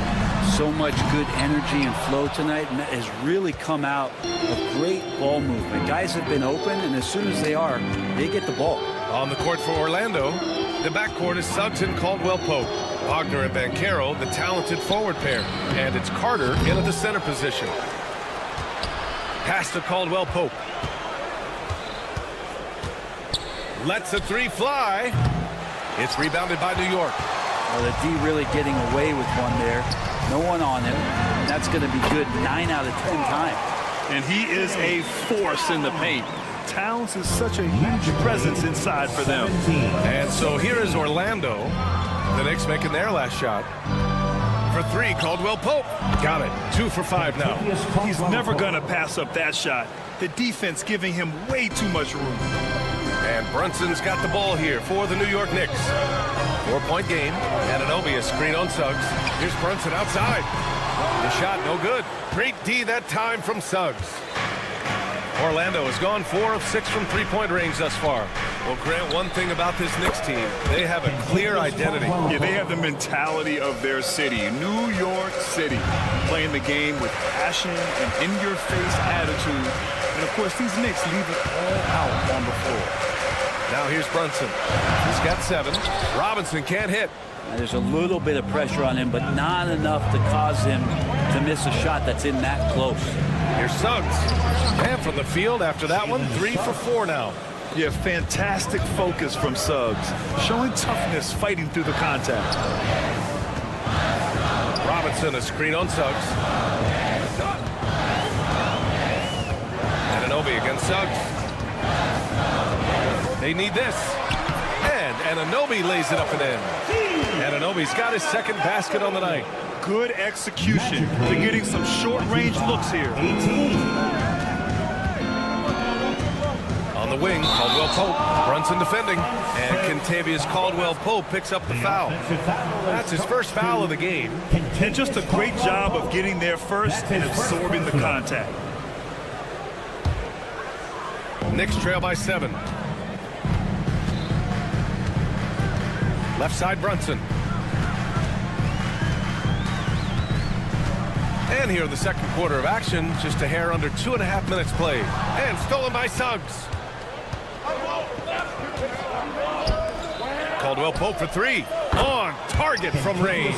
Speaker 7: So much good energy and flow tonight, and that has really come out of great ball movement. Guys have been open, and as soon as they are, they get the ball.
Speaker 9: On the court for Orlando, the backcourt is Suggs and Caldwell Pope. Wagner and Banchero, the talented forward pair. And it's Carter in at the center position. Pass to Caldwell Pope. Lets a three fly. It's rebounded by New York.
Speaker 7: Well, the D really getting away with one there. No one on him. That's going to be good 9 out of 10 times.
Speaker 6: And he is a force in the paint. Towns is such a huge presence inside for them.
Speaker 9: And so here is Orlando. The Knicks making their last shot. For three, Caldwell Pope. Got it. 2 for 5 now.
Speaker 6: He's never going to pass up that shot. The defense giving him way too much room.
Speaker 9: And Brunson's got the ball here for the New York Knicks. 4-point game. Anunoby, a screen on Suggs. Here's Brunson outside. The shot no good. Great D that time from Suggs. Orlando has gone 4 of 6 from three-point range thus far. Well, Grant, one thing about this Knicks team, they have a clear identity.
Speaker 6: Yeah, they have the mentality of their city, New York City, playing the game with passion and in-your-face attitude. And, of course, these Knicks leave it all out on the floor.
Speaker 9: Now here's Brunson. He's got 7. Robinson can't hit.
Speaker 7: There's a little bit of pressure on him, but not enough to cause him to miss a shot that's in that close.
Speaker 9: Here's Suggs. And from the field after that one, 3 for 4 now.
Speaker 6: Yeah, fantastic focus from Suggs, showing toughness fighting through the contact.
Speaker 9: Robinson, a screen on Suggs. Anunoby against Suggs. They need this. And Anunoby lays it up and in. Anunoby's got his second basket on the night.
Speaker 6: Good execution. They're getting some short-range looks here.
Speaker 9: On the wing, Caldwell Pope. Brunson defending. And Kentavious Caldwell Pope picks up the foul. That's his first foul of the game.
Speaker 6: And just a great job of getting there first and absorbing the contact.
Speaker 9: Knicks trail by 7. Left side, Brunson. And here in the second quarter of action, just a hair under 2.5 minutes played. And stolen by Suggs. Caldwell Pope for 3. On target from range.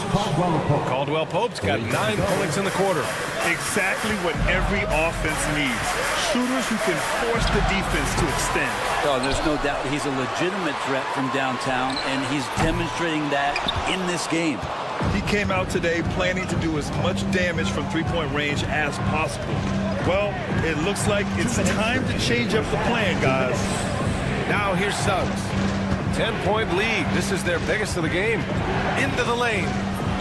Speaker 9: Caldwell Pope's got 9 points in the quarter.
Speaker 6: Exactly what every offense needs. Shooters who can force the defense to extend.
Speaker 7: Oh, there's no doubt he's a legitimate threat from downtown, and he's demonstrating that in this game.
Speaker 6: He came out today planning to do as much damage from three-point range as possible. Well, it looks like it's time to change up the plan, guys.
Speaker 9: Now here's Suggs. 10-point lead. This is their biggest of the game. Into the lane.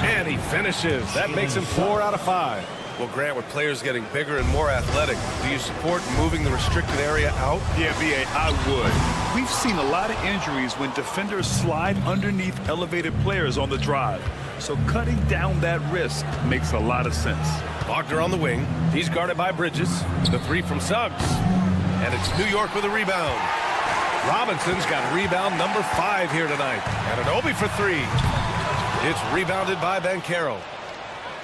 Speaker 9: And he finishes. That makes him 4 out of 5. Well, Grant, with players getting bigger and more athletic, do you support moving the restricted area out?
Speaker 6: Yeah, B.A., I would. We've seen a lot of injuries when defenders slide underneath elevated players on the drive. So cutting down that risk makes a lot of sense.
Speaker 9: Wagner on the wing. He's guarded by Bridges. The 3 from Suggs. And it's New York with a rebound. Robinson's got rebound number 5 here tonight. Anunoby for 3. It's rebounded by Banchero.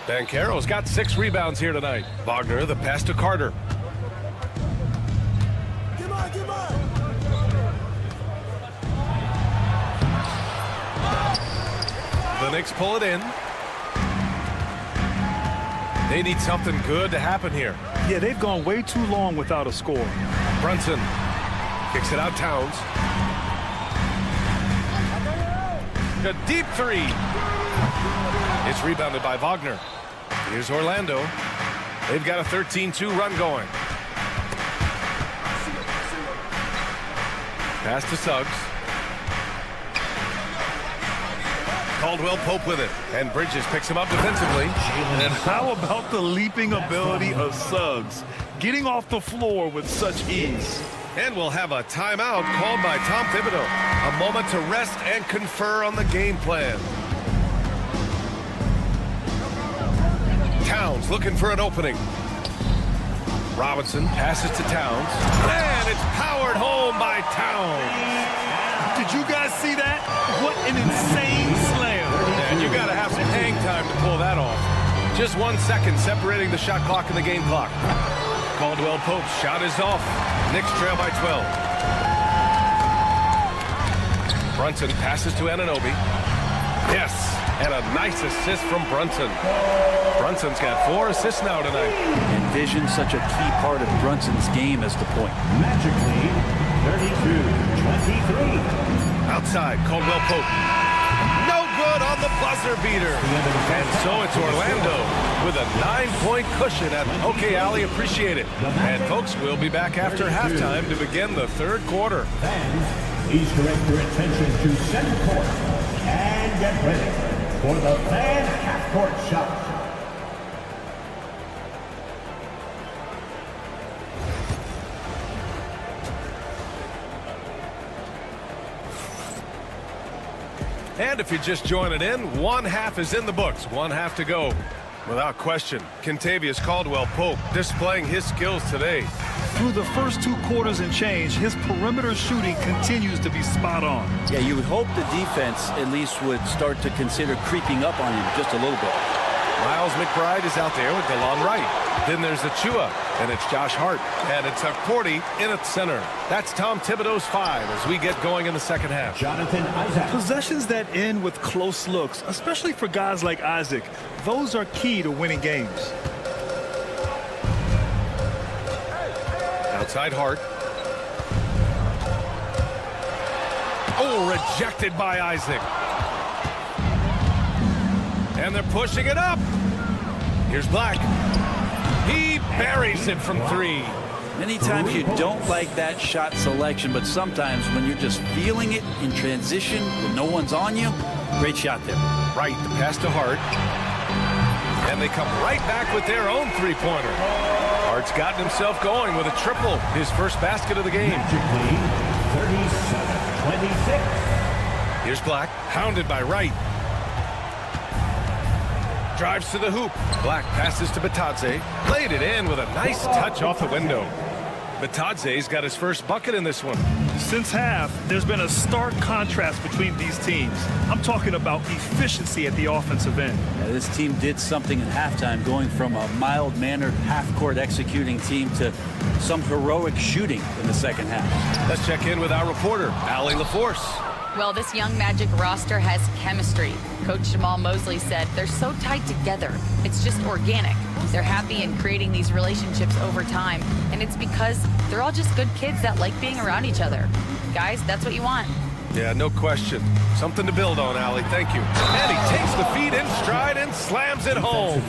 Speaker 9: Banchero's got 6 rebounds here tonight. Wagner, the pass to Carter. The Knicks pull it in. They need something good to happen here.
Speaker 6: Yeah, they've gone way too long without a score.
Speaker 9: Brunson kicks it out. Towns. A deep 3. It's rebounded by Wagner. Here's Orlando. They've got a 13-2 run going. Pass to Suggs. Caldwell Pope with it. And Bridges picks him up defensively.
Speaker 6: And how about the leaping ability of Suggs? Getting off the floor with such ease.
Speaker 9: And we'll have a timeout called by Tom Thibodeau. A moment to rest and confer on the game plan. Towns looking for an opening. Robinson passes to Towns. And it's powered home by Towns.
Speaker 6: Did you guys see that? What an insane slam.
Speaker 9: And you got to have some hang time to pull that off. Just 1 second separating the shot clock and the game clock. Caldwell Pope's shot is off. Knicks trail by 12. Brunson passes to Anunoby. Yes, and a nice assist from Brunson. Brunson's got 4 assists now tonight.
Speaker 7: Envision such a key part of Brunson's game as the point.
Speaker 5: Magic lead, 32-23.
Speaker 9: Outside, Caldwell Pope. No good on the buzzer beater. And so it's Orlando with a 9-point cushion at OK Alley. Appreciate it. And folks, we'll be back after halftime to begin the 3rd quarter.
Speaker 5: Fans, please direct your attention to center court and get ready for the fan half-court shot.
Speaker 9: And if you're just joining in, 1 half is in the books. 1 half to go. Without question, Kentavious Caldwell-Pope displaying his skills today.
Speaker 6: Through the first 2 quarters and change, his perimeter shooting continues to be spot on.
Speaker 7: Yeah, you would hope the defense at least would start to consider creeping up on him just a little bit.
Speaker 9: Miles McBride is out there with DeLon Wright. Then there's Achua, and it's Josh Hart. And it's a 40 in at center. That's Tom Thibodeau's 5 as we get going in the second half.
Speaker 5: Jonathan Isaac.
Speaker 6: Possessions that end with close looks, especially for guys like Isaac, those are key to winning games.
Speaker 9: Outside Hart. Oh, rejected by Isaac. And they're pushing it up. Here's Black. He buries it from 3.
Speaker 7: Many times you don't like that shot selection, but sometimes when you're just feeling it in transition when no one's on you, great shot there.
Speaker 9: Right, the pass to Hart. And they come right back with their own 3-pointer. Hart's gotten himself going with a triple, his first basket of the game.
Speaker 5: Magic lead, 37-26.
Speaker 9: Here's Black, hounded by Wright. Drives to the hoop. Black passes to Batadze. Laid it in with a nice touch off the window. Batadze's got his first bucket in this one.
Speaker 6: Since half, there's been a stark contrast between these teams. I'm talking about efficiency at the offensive end.
Speaker 7: Yeah, this team did something at halftime, going from a mild-mannered half-court executing team to some heroic shooting in the second half.
Speaker 9: Let's check in with our reporter, Allie LaForce.
Speaker 8: Well, this young Magic roster has chemistry. Coach Jamal Mosley said they're so tied together. It's just organic. They're happy in creating these relationships over time, and it's because they're all just good kids that like being around each other. Guys, that's what you want.
Speaker 9: Yeah, no question. Something to build on, Allie. Thank you. And he takes the feed in stride and slams it home.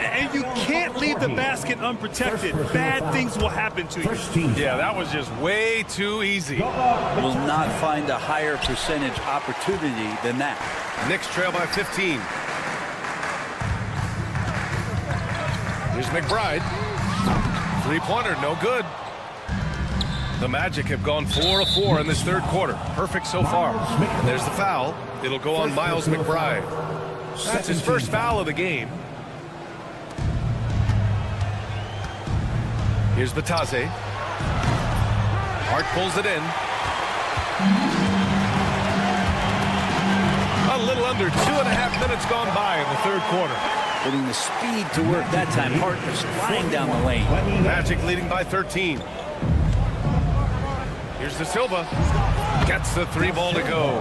Speaker 6: And you can't leave the basket unprotected. Bad things will happen to you.
Speaker 9: Yeah, that was just way too easy.
Speaker 7: Will not find a higher percentage opportunity than that.
Speaker 9: Knicks trail by 15. Here's McBride. 3-pointer, no good. The Magic have gone 4 of 4 in this 3rd quarter. Perfect so far. And there's the foul. It'll go on Miles McBride. That's his first foul of the game. Here's Batadze. Hart pulls it in. A little under 2.5 minutes gone by in the third quarter.
Speaker 7: Putting the speed to work that time. Hartner's flying down the lane.
Speaker 9: Magic leading by 13. Here's De Silva. Gets the 3 ball to go.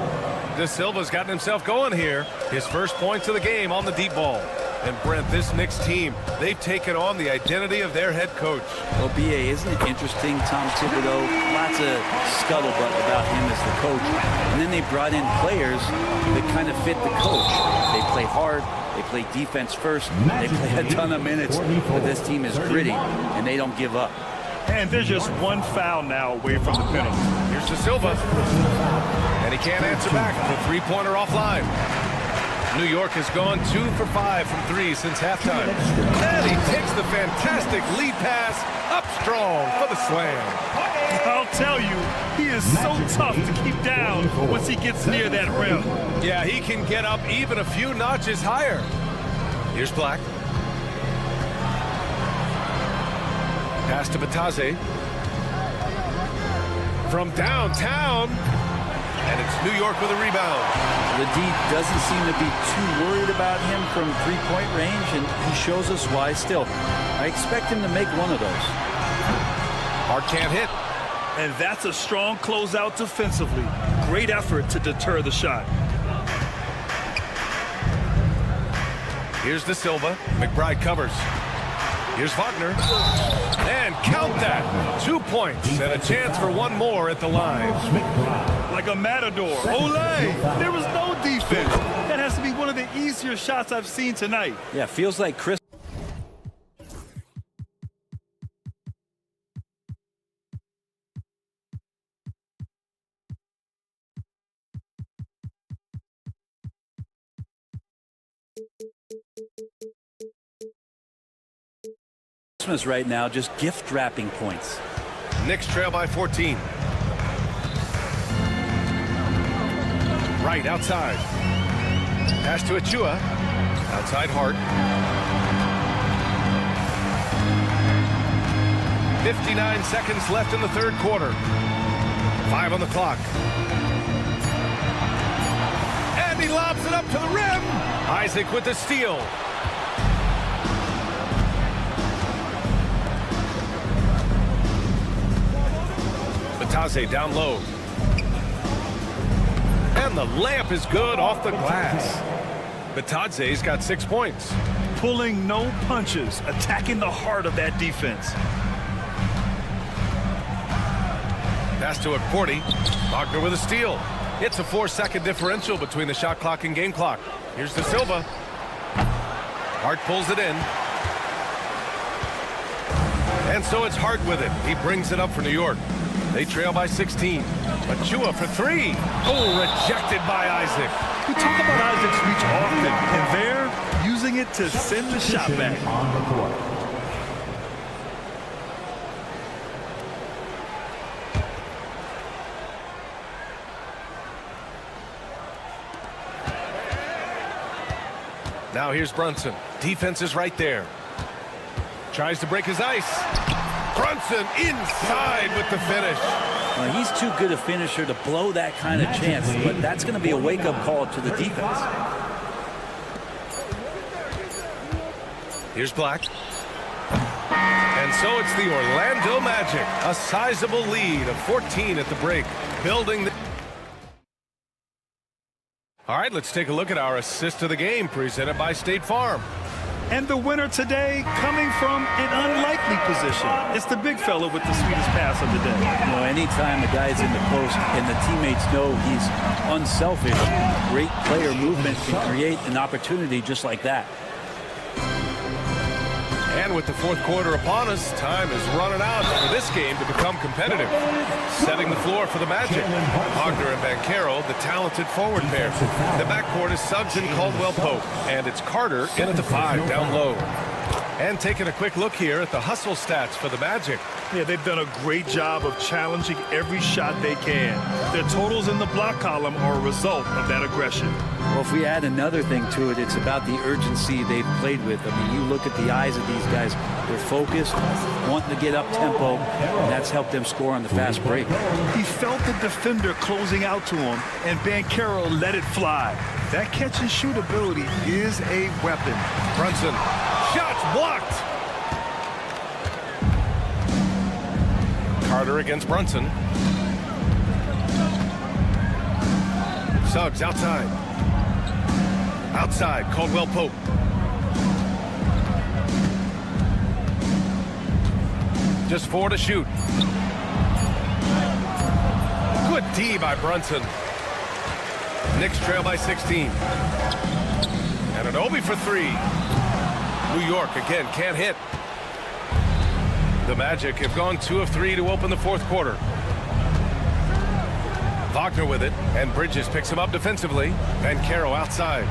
Speaker 9: De Silva's gotten himself going here. His first points of the game on the deep ball. And Brent, this Knicks team, they've taken on the identity of their head coach.
Speaker 7: Well, B.A., isn't it interesting? Tom Thibodeau, lots of scuttlebutt about him as the coach. And then they brought in players that kind of fit the coach. They play hard. They play defense first. They play a ton of minutes. But this team is gritty, and they don't give up.
Speaker 6: And there's just one foul now away from the penalty.
Speaker 9: Here's De Silva. And he can't answer back. The three-pointer offline. New York has gone 2 for 5 from 3 since halftime. And he takes the fantastic lead pass up strong for the slam.
Speaker 6: I'll tell you, he is so tough to keep down once he gets near that rim.
Speaker 9: Yeah, he can get up even a few notches higher. Here's Black. Pass to Batadze. From downtown. And it's New York with a rebound.
Speaker 7: The D doesn't seem to be too worried about him from three-point range, and he shows us why still. I expect him to make one of those.
Speaker 9: Hart can't hit.
Speaker 6: And that's a strong closeout defensively. Great effort to deter the shot.
Speaker 9: Here's De Silva. McBride covers. Here's Wagner. And count that. 2 points and a chance for one more at the line.
Speaker 6: Like a matador. Olay! There was no defense. That has to be one of the easier shots I've seen tonight.
Speaker 7: Yeah, feels like Chris. Right now, just gift wrapping points.
Speaker 9: Knicks trail by 14. Right outside. Pass to Achua. Outside Hart. 59 seconds left in the third quarter. 5 on the clock. And he lobs it up to the rim. Isaac with the steal. Batadze down low. And the layup is good off the glass. Batadze's got 6 points.
Speaker 6: Pulling no punches, attacking the heart of that defense.
Speaker 9: Pass to Akporti. Wagner with a steal. It's a 4-second differential between the shot clock and game clock. Here's De Silva. Hart pulls it in. And so it's Hart with it. He brings it up for New York. They trail by 16. Achua for 3. Oh, rejected by Isaac.
Speaker 6: We talk about Isaac's reach often, and they're using it to send the shot back.
Speaker 5: On the court.
Speaker 9: Now here's Brunson. Defense is right there. Tries to break his ice. Brunson inside with the finish.
Speaker 7: Well, he's too good a finisher to blow that kind of chance, but that's going to be a wake-up call to the defense.
Speaker 9: Here's Black. And so it's the Orlando Magic. A sizable lead of 14 at the break. Building the... All right, let's take a look at our assist of the game presented by State Farm.
Speaker 6: And the winner today coming from an unlikely position. It's the big fella with the sweetest pass of the day.
Speaker 7: You know, anytime the guy's in the post and the teammates know he's unselfish, great player movement can create an opportunity just like that.
Speaker 9: And with the fourth quarter upon us, time is running out for this game to become competitive. Setting the floor for the Magic. Wagner and Banchero, the talented forward pair. The backcourt is Suggs and Caldwell Pope. And it's Carter in at the 5 down low. And taking a quick look here at the hustle stats for the Magic.
Speaker 6: Yeah, they've done a great job of challenging every shot they can. Their totals in the block column are a result of that aggression.
Speaker 7: Well, if we add another thing to it, it's about the urgency they've played with. I mean, you look at the eyes of these guys. They're focused, wanting to get up tempo, and that's helped them score on the fast break.
Speaker 6: He felt the defender closing out to him, and Banchero let it fly. That catch and shoot ability is a weapon.
Speaker 9: Brunson, shots blocked. Carter against Brunson. Suggs outside. Outside, Caldwell Pope. Just 4 to shoot. Good D by Brunson. Knicks trail by 16. And an Obi for 3. New York again can't hit. The Magic have gone 2 of 3 to open the fourth quarter. Wagner with it, and Bridges picks him up defensively. Banchero outside.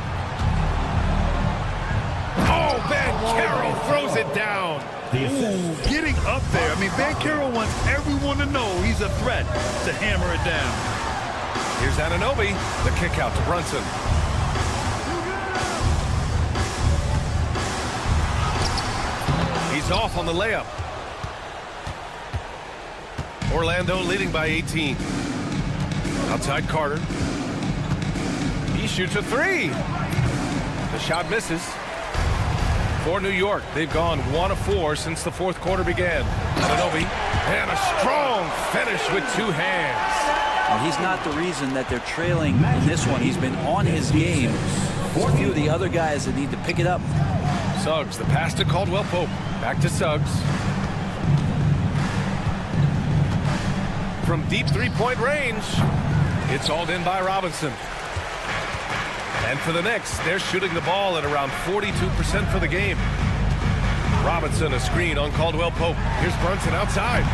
Speaker 9: Oh, Banchero throws it down.
Speaker 6: Ooh, getting up there. I mean, Banchero wants everyone to know he's a threat to hammer it down.
Speaker 9: Here's Anunoby, the kick out to Brunson. He's off on the layup. Orlando leading by 18. Outside Carter. He shoots a 3. The shot misses. For New York, they've gone 1 of 4 since the fourth quarter began. Anunoby, and a strong finish with 2 hands.
Speaker 7: And he's not the reason that they're trailing in this one. He's been on his game. There's a few of the other guys that need to pick it up.
Speaker 9: Suggs, the pass to Caldwell Pope. Back to Suggs. From deep three-point range, it's hauled in by Robinson. And for the Knicks, they're shooting the ball at around 42% for the game. Robinson, a screen on Caldwell Pope. Here's Brunson outside.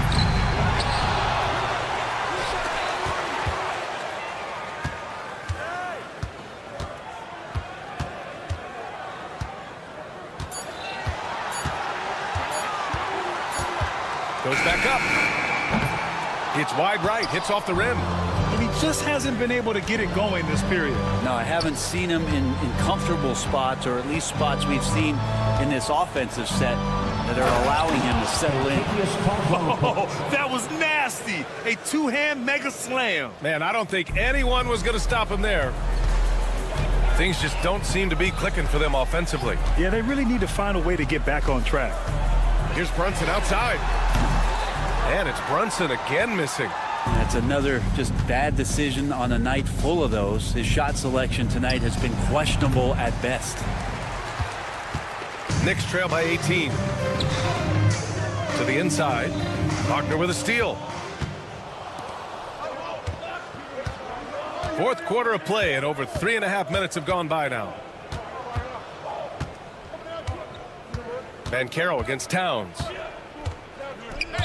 Speaker 9: Goes back up. It's wide right, hits off the rim.
Speaker 6: And he just hasn't been able to get it going this period.
Speaker 7: No, I haven't seen him in comfortable spots, or at least spots we've seen in this offensive set that are allowing him to settle in.
Speaker 6: Oh, that was nasty. A two-hand mega slam.
Speaker 9: Man, I don't think anyone was going to stop him there. Things just don't seem to be clicking for them offensively.
Speaker 6: Yeah, they really need to find a way to get back on track.
Speaker 9: Here's Brunson outside. And it's Brunson again missing.
Speaker 7: That's another just bad decision on a night full of those. His shot selection tonight has been questionable at best.
Speaker 9: Knicks trail by 18. To the inside. Wagner with a steal. Fourth quarter of play, and over 3.5 minutes have gone by now. Banchero against Towns.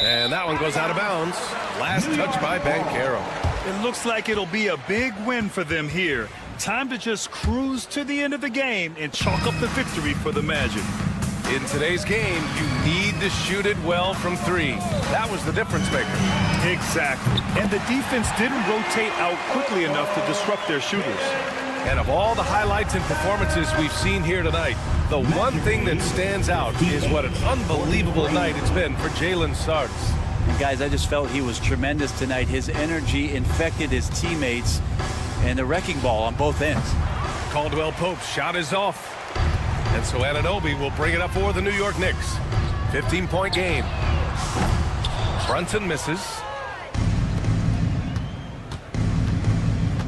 Speaker 9: And that one goes out of bounds. Last touch by Banchero.
Speaker 6: It looks like it'll be a big win for them here. Time to just cruise to the end of the game and chalk up the victory for the Magic.
Speaker 9: In today's game, you need to shoot it well from 3. That was the difference maker.
Speaker 6: Exactly. And the defense didn't rotate out quickly enough to disrupt their shooters.
Speaker 9: And of all the highlights and performances we've seen here tonight, the one thing that stands out is what an unbelievable night it's been for Jalen Suggs.
Speaker 7: And guys, I just felt he was tremendous tonight. His energy infected his teammates, and the wrecking ball on both ends.
Speaker 9: Caldwell Pope's shot is off. And so Anunoby will bring it up for the New York Knicks. 15-point game. Brunson misses.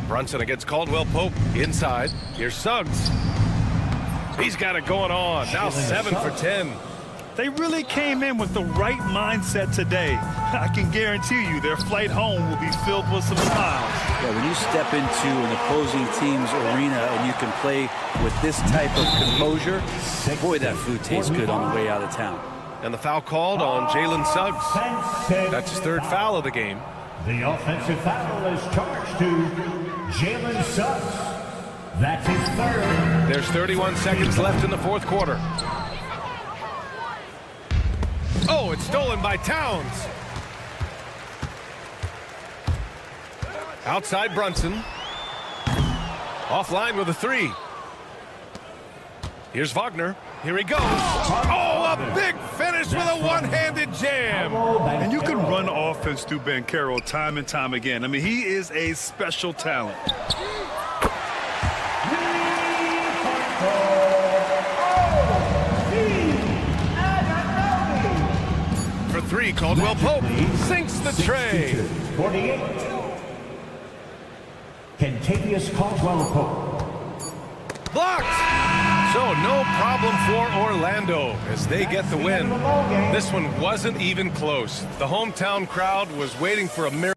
Speaker 9: Brunson against Caldwell Pope inside. Here's Suggs. He's got it going on. Now 7 for 10.
Speaker 6: They really came in with the right mindset today. I can guarantee you their flight home will be filled with some smiles.
Speaker 7: Yeah, when you step into an opposing team's arena and you can play with this type of composure, boy, that food tastes good on the way out of town.
Speaker 9: And the foul called on Jalen Suggs. That's his 3rd foul of the game.
Speaker 5: The offensive foul is charged to Jalen Suggs. That's his 3rd.
Speaker 9: There's 31 seconds left in the fourth quarter. Oh, it's stolen by Towns. Outside Brunson. Offline with a three. Here's Wagner. Here he goes. Oh, a big finish with a one-handed jam.
Speaker 6: And you can run offense through Banchero time and time again. I mean, he is a special talent.
Speaker 9: For three, Caldwell Pope sinks the tray.
Speaker 5: 48. Kentavious Caldwell Pope.
Speaker 9: Blocked. So no problem for Orlando as they get the win. This one wasn't even close. The hometown crowd was waiting for a miracle.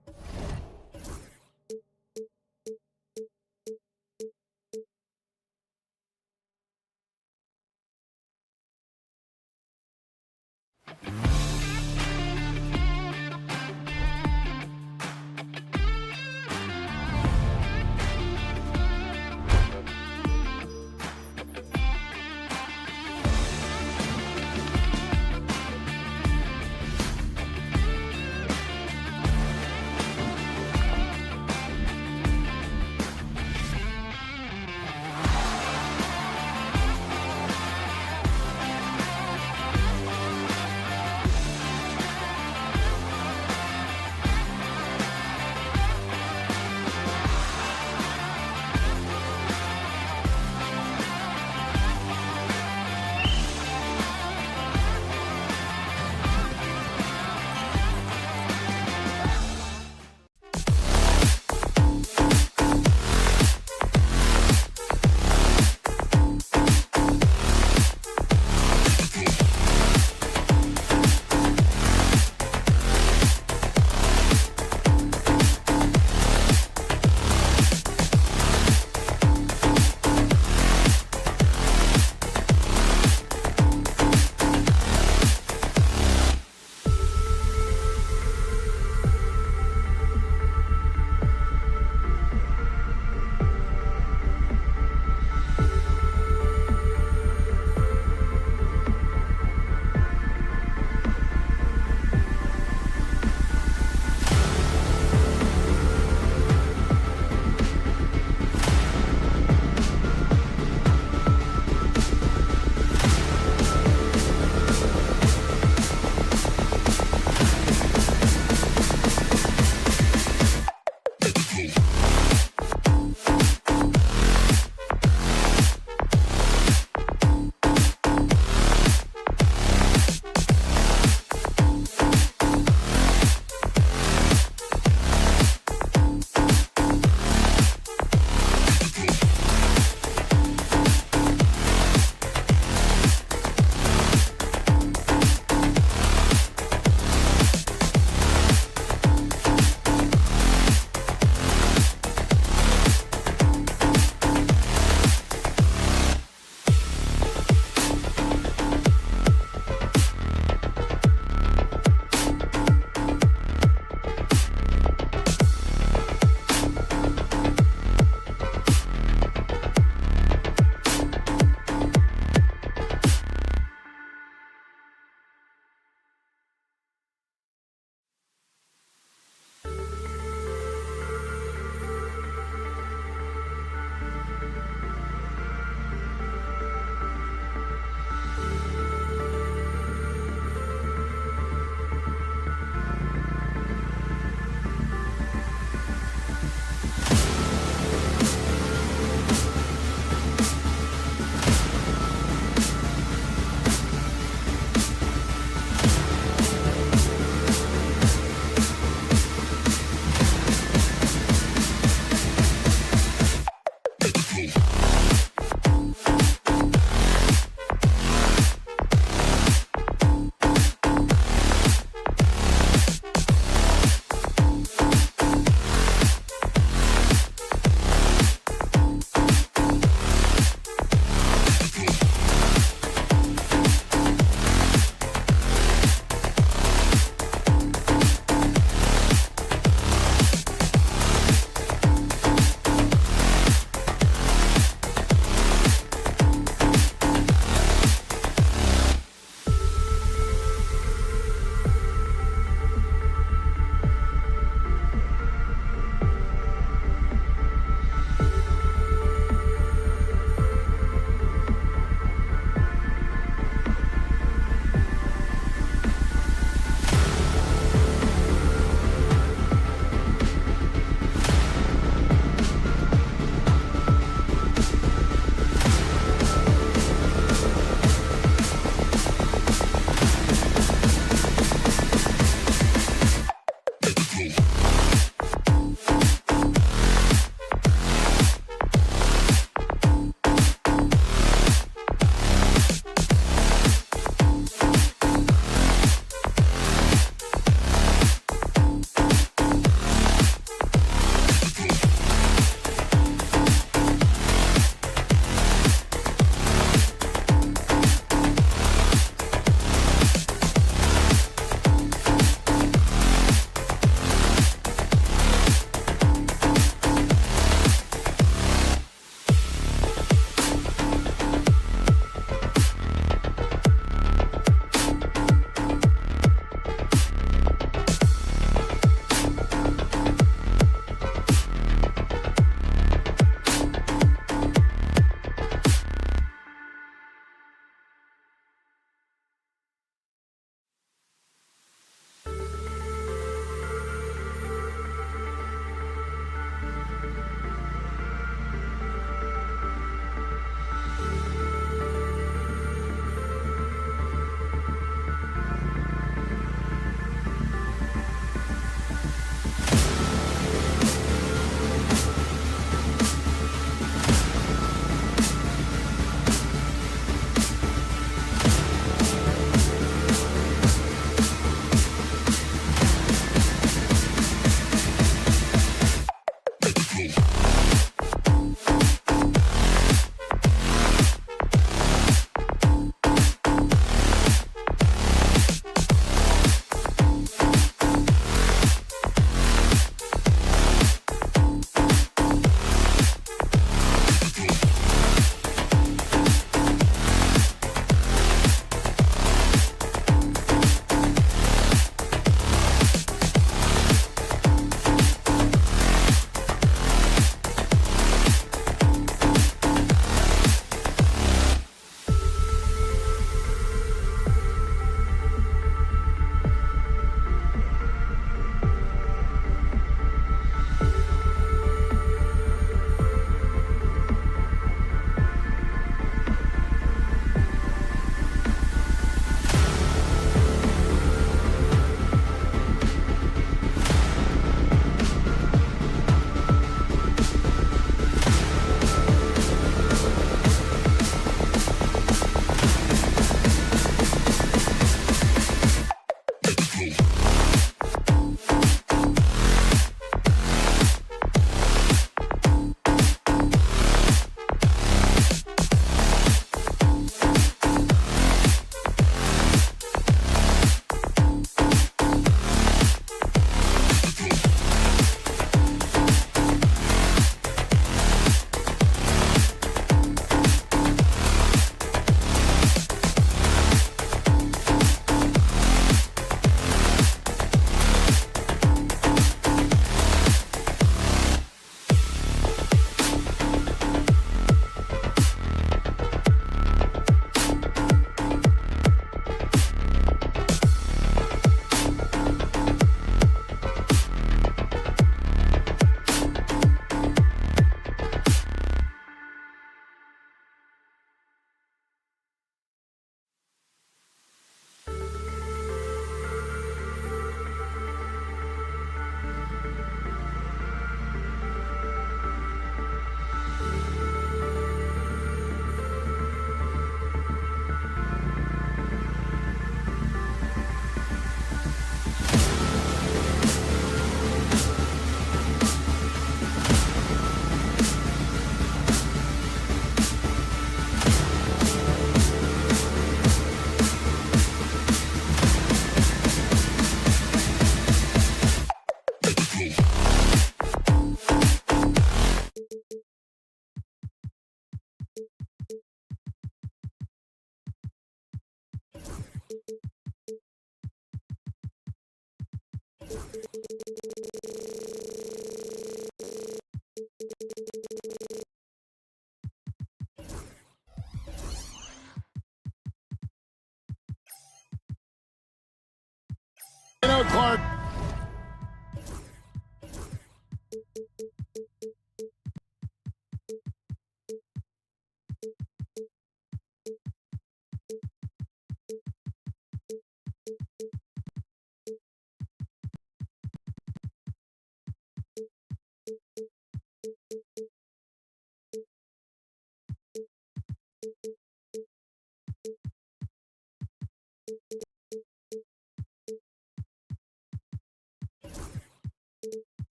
Speaker 1: Clark.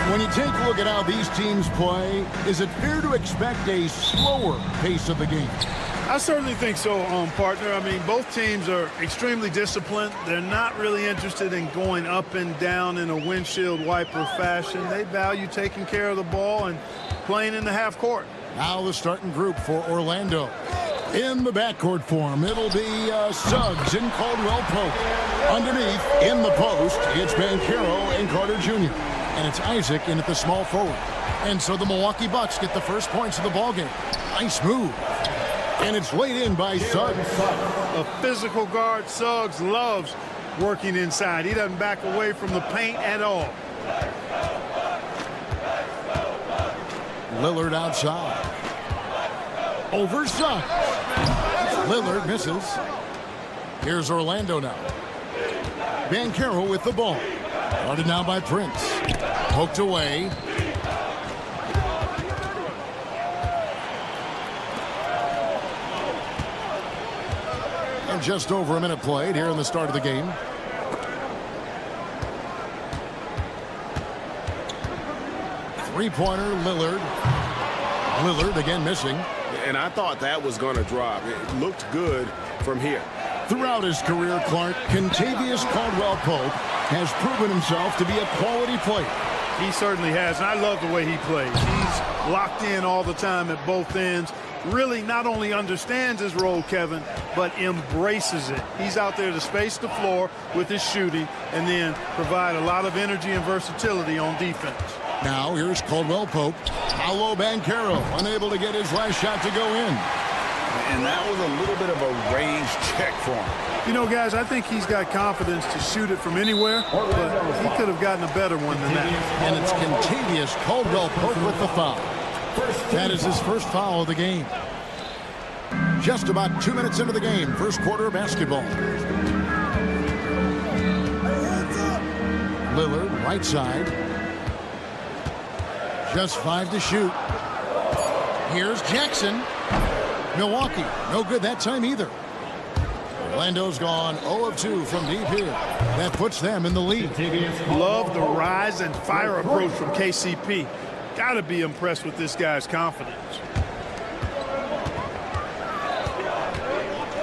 Speaker 1: When you take a look at how these teams play, is it fair to expect a slower pace of the game?
Speaker 10: I certainly think so, partner. I mean, both teams are extremely disciplined. They're not really interested in going up and down in a windshield wiper fashion. They value taking care of the ball and playing in the half court.
Speaker 1: Now the starting group for Orlando. In the backcourt form, it'll be Suggs and Caldwell Pope. Underneath, in the post, it's Banchero and Carter Jr. And it's Isaac in at the small forward. And so the Milwaukee Bucks get the first points of the ballgame. Nice move. And it's laid in by Suggs.
Speaker 10: A physical guard, Suggs loves working inside. He doesn't back away from the paint at all.
Speaker 1: Lillard outside. Over Suggs. Lillard misses. Here's Orlando now. Banchero with the ball. Guarded now by Prince. Poked away. And just over a minute played here in the start of the game. Three-pointer, Lillard. Lillard again missing.
Speaker 2: And I thought that was going to drop. It looked good from here.
Speaker 1: Throughout his career, Clark, Kentavious Caldwell-Pope has proven himself to be a quality player.
Speaker 10: He certainly has, and I love the way he plays. He's locked in all the time at both ends. Really not only understands his role, Kevin, but embraces it. He's out there to space the floor with his shooting and then provide a lot of energy and versatility on defense.
Speaker 1: Now here's Caldwell-Pope. Paolo Banchero unable to get his last shot to go in.
Speaker 2: And that was a little bit of a range check for him.
Speaker 10: You know, guys, I think he's got confidence to shoot it from anywhere, but he could have gotten a better one than that.
Speaker 1: And it's Kentavious Caldwell-Pope with the foul. That is his first foul of the game. Just about 2 minutes into the game, first quarter basketball. Lillard, right side. Just 5 to shoot. Here's Jackson. Milwaukee, no good that time either. Orlando's gone 0 of 2 from deep here. That puts them in the lead.
Speaker 10: Love the rise and fire approach from KCP. Got to be impressed with this guy's confidence.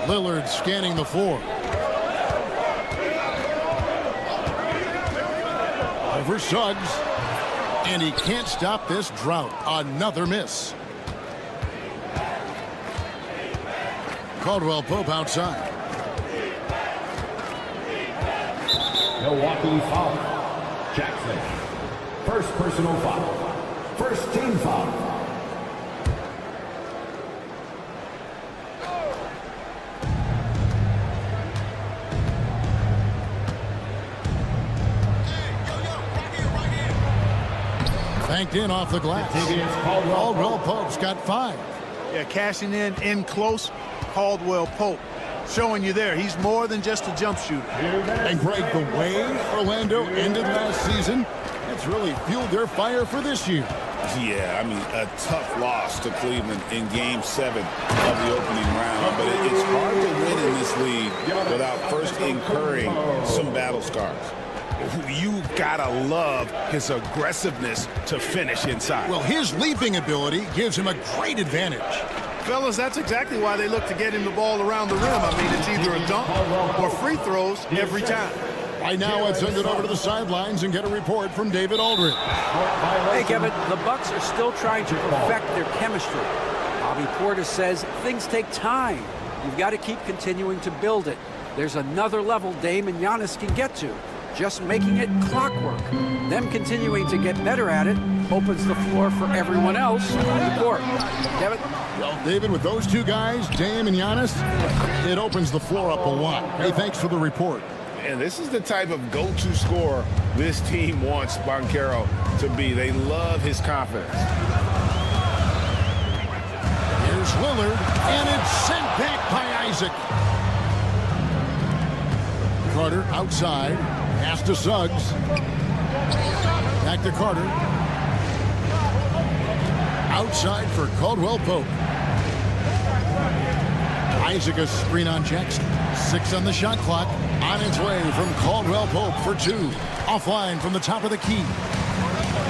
Speaker 1: Lillard scanning the floor. Over Suggs. And he can't stop this drought. Another miss. Caldwell-Pope outside.
Speaker 5: Milwaukee foul. Jackson. First personal foul. First team foul.
Speaker 1: Banked in off the glass. Caldwell-Pope's got 5.
Speaker 10: Yeah, cashing in close. Caldwell-Pope showing you there. He's more than just a jump shooter.
Speaker 1: And Greg, the way Orlando ended last season, it's really fueled their fire for this year.
Speaker 2: Yeah, I mean, a tough loss to Cleveland in Game 7 of the opening round. But it's hard to win in this league without first incurring some battle scars. You gotta love his aggressiveness to finish inside.
Speaker 1: Well, his leaping ability gives him a great advantage.
Speaker 10: Fellas, that's exactly why they look to get him the ball around the rim. I mean, it's either a dunk or free throws every time.
Speaker 1: Right now, let's send it over to the sidelines and get a report from David Aldridge.
Speaker 4: Hey, Kevin, the Bucks are still trying to perfect their chemistry. Bobby Portis says things take time. You've got to keep continuing to build it. There's another level Dame and Giannis can get to. Just making it clockwork. Them continuing to get better at it opens the floor for everyone else on the court. Kevin?
Speaker 1: Well, David, with those two guys, Dame and Giannis, it opens the floor up a lot. Hey, thanks for the report.
Speaker 2: And this is the type of go-to scorer this team wants Banchero to be. They love his confidence.
Speaker 1: Here's Lillard, and it's sent back by Isaac. Carter outside, pass to Suggs. Back to Carter. Outside for Caldwell Pope. Isaac a screen on Jackson. 6 on the shot clock. On its way from Caldwell Pope for 2. Offline from the top of the key.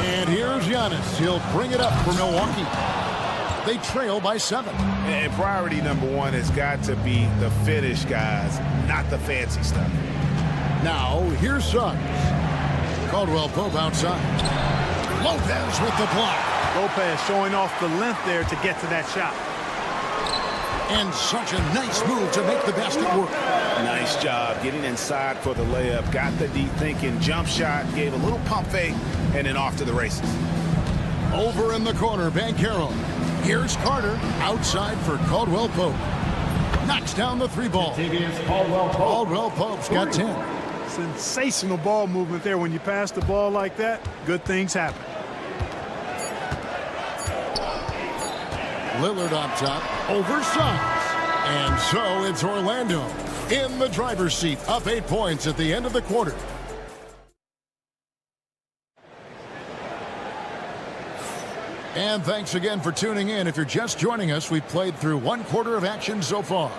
Speaker 1: And here's Giannis. He'll bring it up for Milwaukee. They trail by 7.
Speaker 2: And priority number 1 has got to be the finish, guys, not the fancy stuff.
Speaker 1: Now, here's Suggs. Caldwell Pope outside. Lopez with the block.
Speaker 10: Lopez showing off the length there to get to that shot.
Speaker 1: And such a nice move to make the basket work.
Speaker 2: Nice job getting inside for the layup. Got the deep thinking jump shot. Gave a little pump fake. And then off to the races.
Speaker 1: Over in the corner, Banchero. Here's Carter. Outside for Caldwell Pope. Knocks down the 3 ball. Caldwell Pope's got 10.
Speaker 10: Sensational ball movement there. When you pass the ball like that, good things happen.
Speaker 1: Lillard up top, over Suggs. And so it's Orlando in the driver's seat, up 8 points at the end of the quarter. And thanks again for tuning in. If you're just joining us, we've played through 1 quarter of action so far.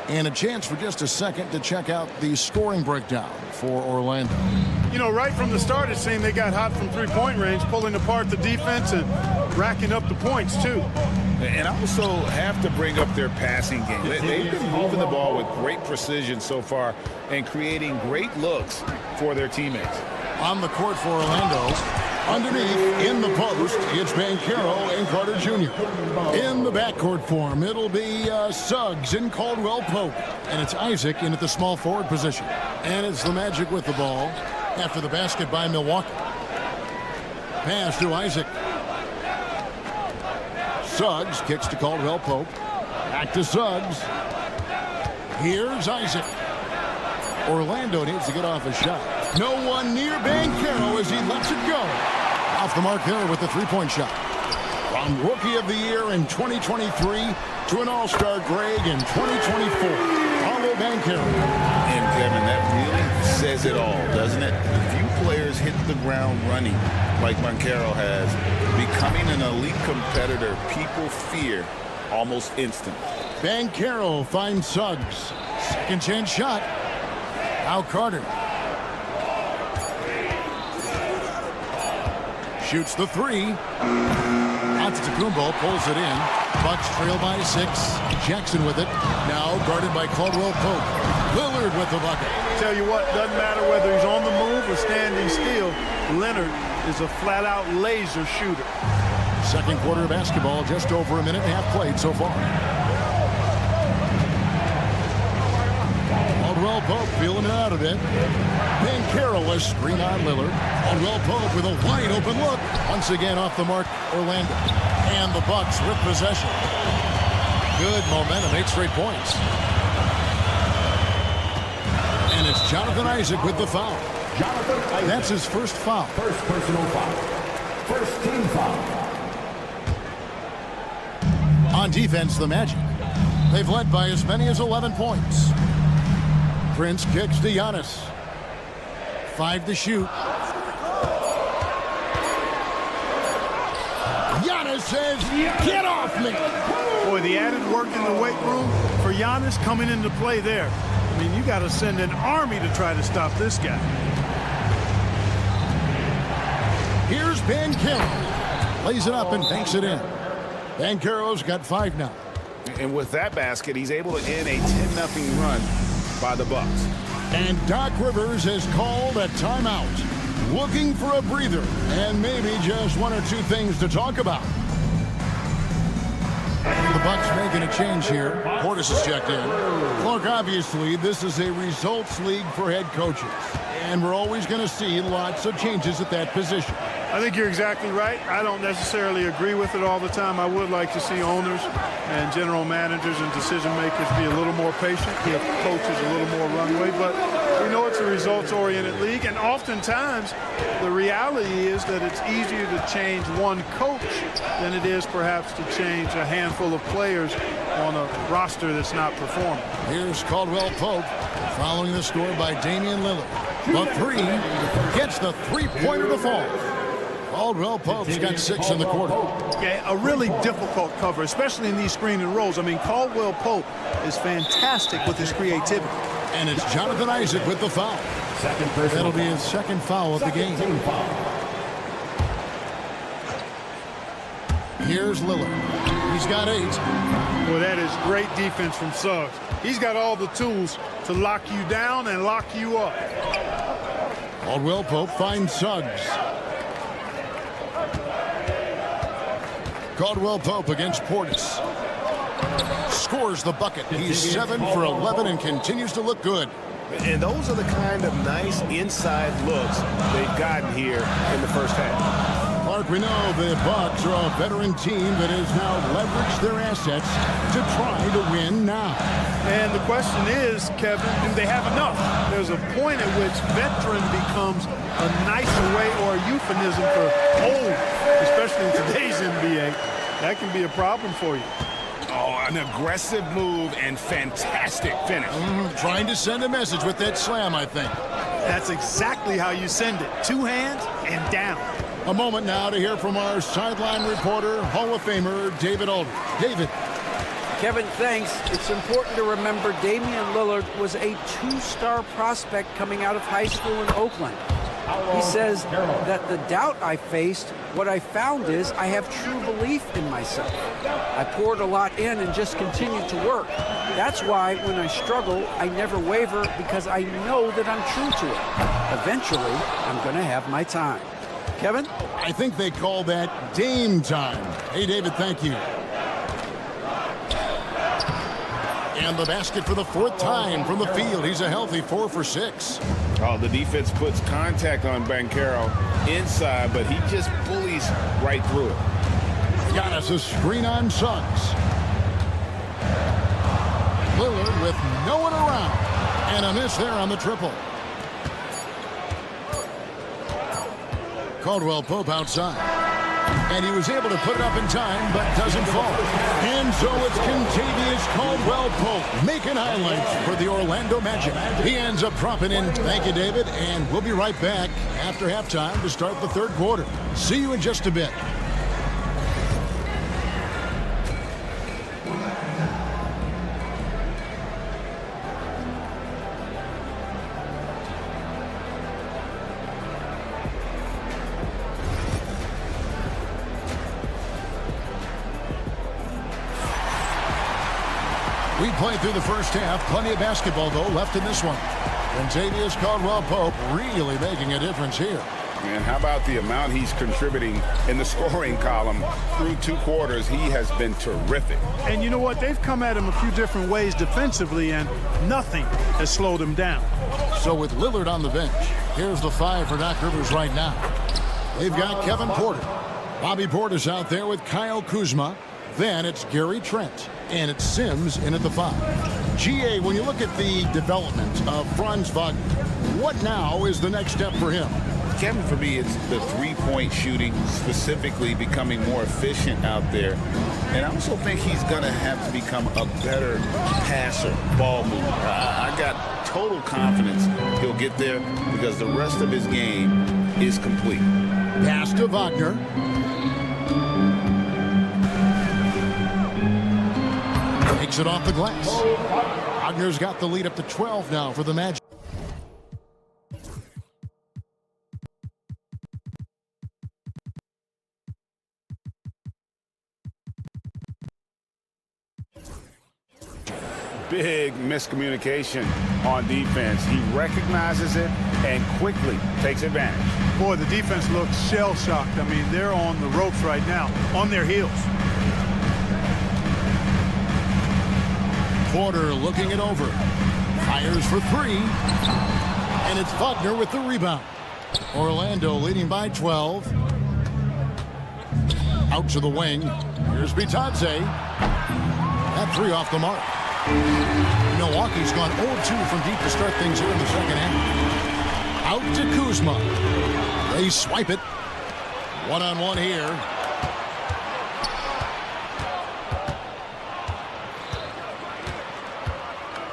Speaker 1: And a chance for just a second to check out the scoring breakdown for Orlando.
Speaker 10: You know, right from the start, it seemed they got hot from 3-point range, pulling apart the defense and racking up the points, too.
Speaker 2: And I also have to bring up their passing game. They've been moving the ball with great precision so far and creating great looks for their teammates.
Speaker 1: On the court for Orlando, underneath, in the post, it's Banchero and Carter Jr. In the backcourt form, it'll be Suggs and Caldwell Pope. And it's Isaac in at the small forward position. And it's the Magic with the ball after the basket by Milwaukee. Pass to Isaac. Suggs kicks to Caldwell Pope. Back to Suggs. Here's Isaac. Orlando needs to get off a shot. No one near Banchero as he lets it go. Off the mark there with the 3-point shot. From Rookie of the Year in 2023 to an All-Star Greg in 2024. Paulo Banchero.
Speaker 2: And Kevin, that really says it all, doesn't it? Few players hit the ground running like Banchero has. Becoming an elite competitor, people fear almost instant.
Speaker 1: Banchero finds Suggs. Second chance shot. Now Carter. Shoots the 3. Antetokounmpo pulls it in. Bucks trail by 6. Jackson with it. Now guarded by Caldwell Pope. Lillard with the bucket.
Speaker 10: Tell you what, doesn't matter whether he's on the move or standing still, Leonard is a flat-out laser shooter.
Speaker 1: Second quarter of basketball, just over a minute and a half played so far. Caldwell Pope feeling it out a bit. Banchero a screen on Lillard. Caldwell Pope with a wide open look. Once again off the mark, Orlando. And the Bucks with possession. Good momentum, 8 straight points. And it's Jonathan Isaac with the foul. That's his first foul.
Speaker 5: First personal foul. First team foul.
Speaker 1: On defense, the Magic. They've led by as many as 11 points. Prince kicks to Giannis. 5 to shoot. Giannis says, get off me.
Speaker 10: Boy, the added work in the weight room for Giannis coming into play there. I mean, you got to send an army to try to stop this guy.
Speaker 1: Here's Banchero. Lays it up and banks it in. Banchero's got 5 now.
Speaker 2: And with that basket, he's able to end a 10-0 run by the Bucks.
Speaker 1: And Doc Rivers has called a timeout, looking for a breather and maybe just one or two things to talk about. The Bucks making a change here. Portis is checked in. Look, obviously, this is a results league for head coaches, and we're always going to see lots of changes at that position.
Speaker 10: I think you're exactly right. I don't necessarily agree with it all the time. I would like to see owners and general managers and decision makers be a little more patient, give coaches a little more runway. But we know it's a results-oriented league, and oftentimes the reality is that it's easier to change one coach than it is perhaps to change a handful of players on a roster that's not performing.
Speaker 1: Here's Caldwell Pope following the score by Damian Lillard. The three gets the three-pointer to fall. Caldwell Pope's got 6 in the quarter.
Speaker 10: Yeah, a really difficult cover, especially in these screen and rolls. I mean, Caldwell Pope is fantastic with his creativity.
Speaker 1: And it's Jonathan Isaac with the foul. That'll be his second foul of the game. Here's Lillard. He's got 8.
Speaker 10: Well, that is great defense from Suggs. He's got all the tools to lock you down and lock you up.
Speaker 1: Caldwell Pope finds Suggs. Caldwell Pope against Portis. Scores the bucket. He's 7 for 11 and continues to look good.
Speaker 2: And those are the kind of nice inside looks they've gotten here in the first half.
Speaker 1: Mark, we know the Bucks are a veteran team that has now leveraged their assets to try to win now.
Speaker 10: And the question is, Kevin, do they have enough? There's a point at which veteran becomes a nicer way or a euphemism for old, especially in today's NBA. That can be a problem for you.
Speaker 2: Oh, an aggressive move and fantastic finish.
Speaker 1: Trying to send a message with that slam, I think.
Speaker 10: That's exactly how you send it. 2 hands and down.
Speaker 1: A moment now to hear from our sideline reporter, Hall of Famer David Aldridge. David.
Speaker 4: Kevin, thanks. It's important to remember Damian Lillard was a 2-star prospect coming out of high school in Oakland. He says that the doubt I faced, what I found is I have true belief in myself. I poured a lot in and just continued to work. That's why when I struggle, I never waver because I know that I'm true to it. Eventually, I'm going to have my time. Kevin?
Speaker 1: I think they call that Dame time. Hey, David, thank you. And the basket for the 4th time from the field. He's a healthy 4 for 6.
Speaker 2: Oh, the defense puts contact on Banchero inside, but he just bullies right through it.
Speaker 1: Got us a screen on Suggs. Lillard with no one around. And a miss there on the triple. Caldwell Pope outside. And he was able to put it up in time, but doesn't fall. And so it's Contavious Caldwell Pope making highlights for the Orlando Magic. He ends up dropping in. Thank you, David. And we'll be right back after halftime to start the 3rd quarter. See you in just a bit. We played through the first half. Plenty of basketball, though, left in this one. Contavious Caldwell Pope really making a difference here.
Speaker 2: And how about the amount he's contributing in the scoring column through 2 quarters? He has been terrific.
Speaker 10: And you know what? They've come at him a few different ways defensively, and nothing has slowed him down.
Speaker 1: So with Lillard on the bench, here's the 5 for Doc Rivers right now. They've got Kevin Porter. Bobby Portis out there with Kyle Kuzma. Then it's Gary Trent. And it's Sims in at the 5. GA, when you look at the development of Franz Wagner, what now is the next step for him?
Speaker 2: Kevin, for me, it's the three-point shooting, specifically becoming more efficient out there. And I also think he's going to have to become a better passer, ball mover. I got total confidence he'll get there because the rest of his game is complete.
Speaker 1: Pass to Wagner. Takes it off the glass. Wagner's got the lead up to 12 now for the Magic.
Speaker 2: big miscommunication on defense. He recognizes it and quickly takes advantage.
Speaker 10: Boy, the defense looks shell-shocked. I mean, they're on the ropes right now, on their heels.
Speaker 1: Porter looking it over. Fires for three. And it's Wagner with the rebound. Orlando leading by 12. Out to the wing. Here's Bitadze. That three off the mark. Milwaukee's gone 0-2 from deep to start things here in the second half. Out to Kuzma. They swipe it. One-on-one here.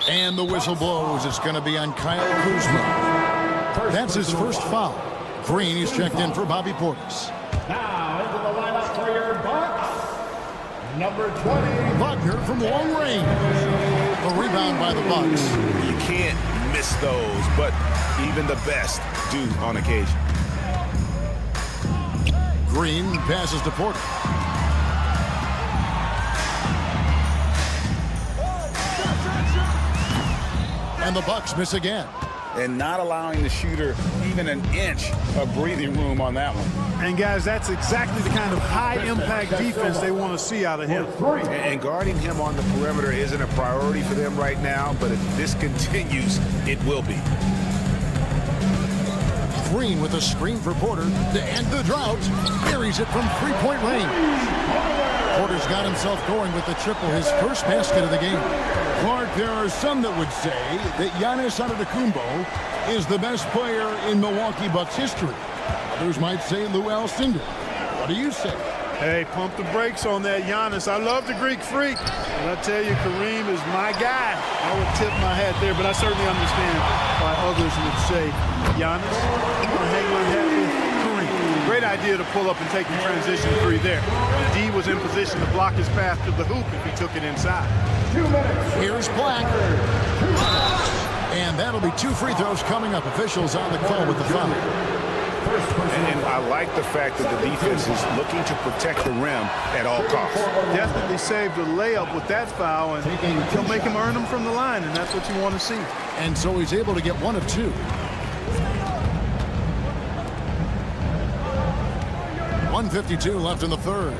Speaker 1: And the whistle blows. It's going to be on Kyle Kuzma. That's his first foul. Green, he's checked in for Bobby Portis.
Speaker 5: Now into the lineup for your Bucks, number 20.
Speaker 1: Wagner from long range. A rebound by the Bucks.
Speaker 2: You can't miss those, but even the best do on occasion.
Speaker 1: Green passes to Porter. And the Bucks miss again.
Speaker 2: And not allowing the shooter even an inch of breathing room on that one.
Speaker 10: And, guys, that's exactly the kind of high-impact defense they want to see out of him.
Speaker 2: And guarding him on the perimeter isn't a priority for them right now, but if this continues, it will be.
Speaker 1: Green with a screen for Porter to end the drought. Buries it from three-point range. Porter's got himself going with the triple, his first basket of the game. Clark, there are some that would say that Giannis Antetokounmpo is the best player in Milwaukee Bucks history. Others might say Lou Alcindor. What do you say?
Speaker 10: Hey, pump the brakes on that Giannis. I love the Greek freak. And I tell you, Kareem is my guy. I would tip my hat there, but I certainly understand why others would say, Giannis, I'm going to hang my hat with Kareem. Great idea to pull up and take the transition three there. D was in position to block his path to the hoop if he took it inside.
Speaker 5: 2 minutes.
Speaker 1: Here's Black. And that'll be 2 free throws coming up. Officials on the call with the foul.
Speaker 2: And I like the fact that the defense is looking to protect the rim at all costs.
Speaker 10: Definitely saved a layup with that foul, and he'll make him earn them from the line, and that's what you want to see.
Speaker 1: And so he's able to get 1 of 2. 1:52 left in the third.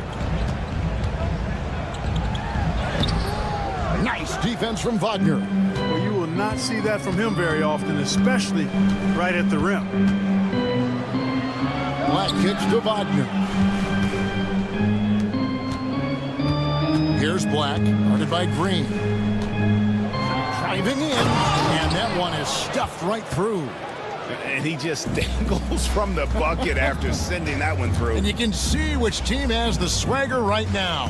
Speaker 1: Nice defense from Wagner.
Speaker 10: Well, you will not see that from him very often, especially right at the rim.
Speaker 1: Black kicks to Wagner. Here's Black, guarded by Green. Driving in, and that one is stuffed right through.
Speaker 2: And he just dangles from the bucket after sending that one through.
Speaker 1: And you can see which team has the swagger right now.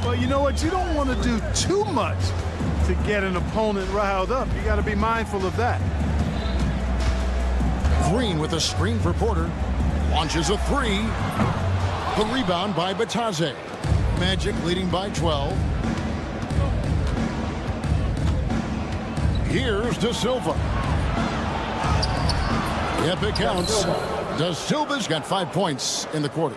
Speaker 10: Well, you know what? You don't want to do too much to get an opponent riled up. You got to be mindful of that.
Speaker 1: Green with a screen for Porter. Launches a three. The rebound by Bitadze. Magic leading by 12. Here's De Silva. Yep, it counts. De Silva's got 5 points in the quarter.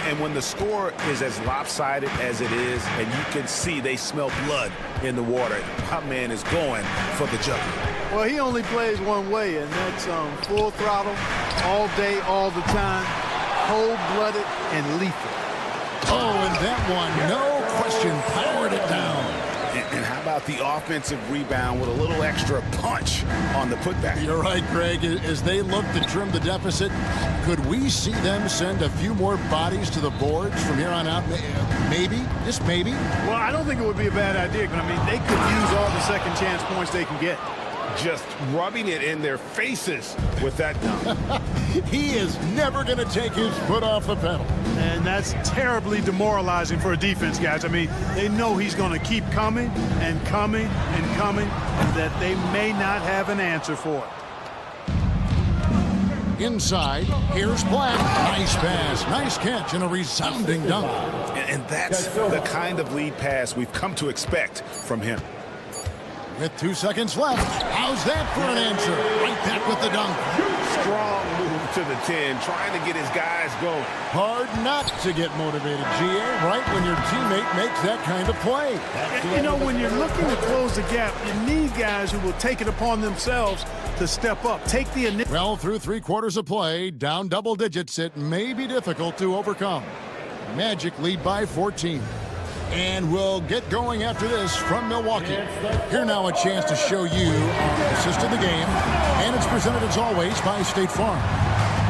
Speaker 2: And when the score is as lopsided as it is, and you can see they smell blood in the water, my man is going for the jumper.
Speaker 10: Well, he only plays one way, and that's full throttle, all day, all the time, cold-blooded and lethal.
Speaker 1: Oh, and that one, no question, powered it down.
Speaker 2: And how about the offensive rebound with a little extra punch on the putback?
Speaker 1: You're right, Greg. As they look to trim the deficit, could we see them send a few more bodies to the boards from here on out? Maybe, just maybe.
Speaker 10: Well, I don't think it would be a bad idea. I mean, they could use all the second chance points they can get.
Speaker 2: Just rubbing it in their faces with that dunk.
Speaker 1: He is never going to take his foot off the pedal.
Speaker 10: And that's terribly demoralizing for a defense, guys. I mean, they know he's going to keep coming and coming and coming, and that they may not have an answer for it.
Speaker 1: Inside, here's Black. Nice pass, nice catch, and a resounding dunk.
Speaker 2: And that's the kind of lead pass we've come to expect from him.
Speaker 1: With 2 seconds left, how's that for an answer? Right back with the dunk.
Speaker 2: Strong move to the 10, trying to get his guys going.
Speaker 1: Hard not to get motivated, GA, right when your teammate makes that kind of play.
Speaker 10: You know, when you're looking to close the gap, you need guys who will take it upon themselves to step up. Take the initiative.
Speaker 1: Well, through 3 quarters of play, down double digits, it may be difficult to overcome. Magic lead by 14. And we'll get going after this from Milwaukee. Here now a chance to show you our assist of the game. And it's presented as always by State Farm.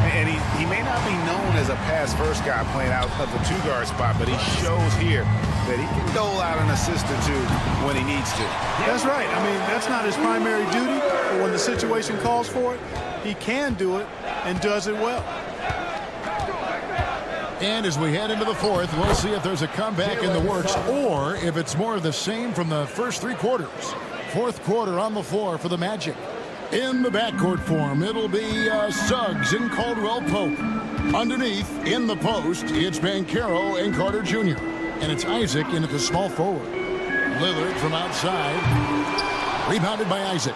Speaker 2: And he may not be known as a pass-first guy playing out of the 2-guard spot, but he shows here that he can dole out an assist or two when he needs to.
Speaker 10: That's right. I mean, that's not his primary duty, but when the situation calls for it, he can do it and does it well.
Speaker 1: And as we head into the 4th, we'll see if there's a comeback in the works or if it's more of the same from the first 3 quarters. 4th quarter on the floor for the Magic. In the backcourt form, it'll be Suggs and Caldwell Pope. Underneath, in the post, it's Banchero and Carter Jr. And it's Isaac in at the small forward. Lillard from outside. Rebounded by Isaac.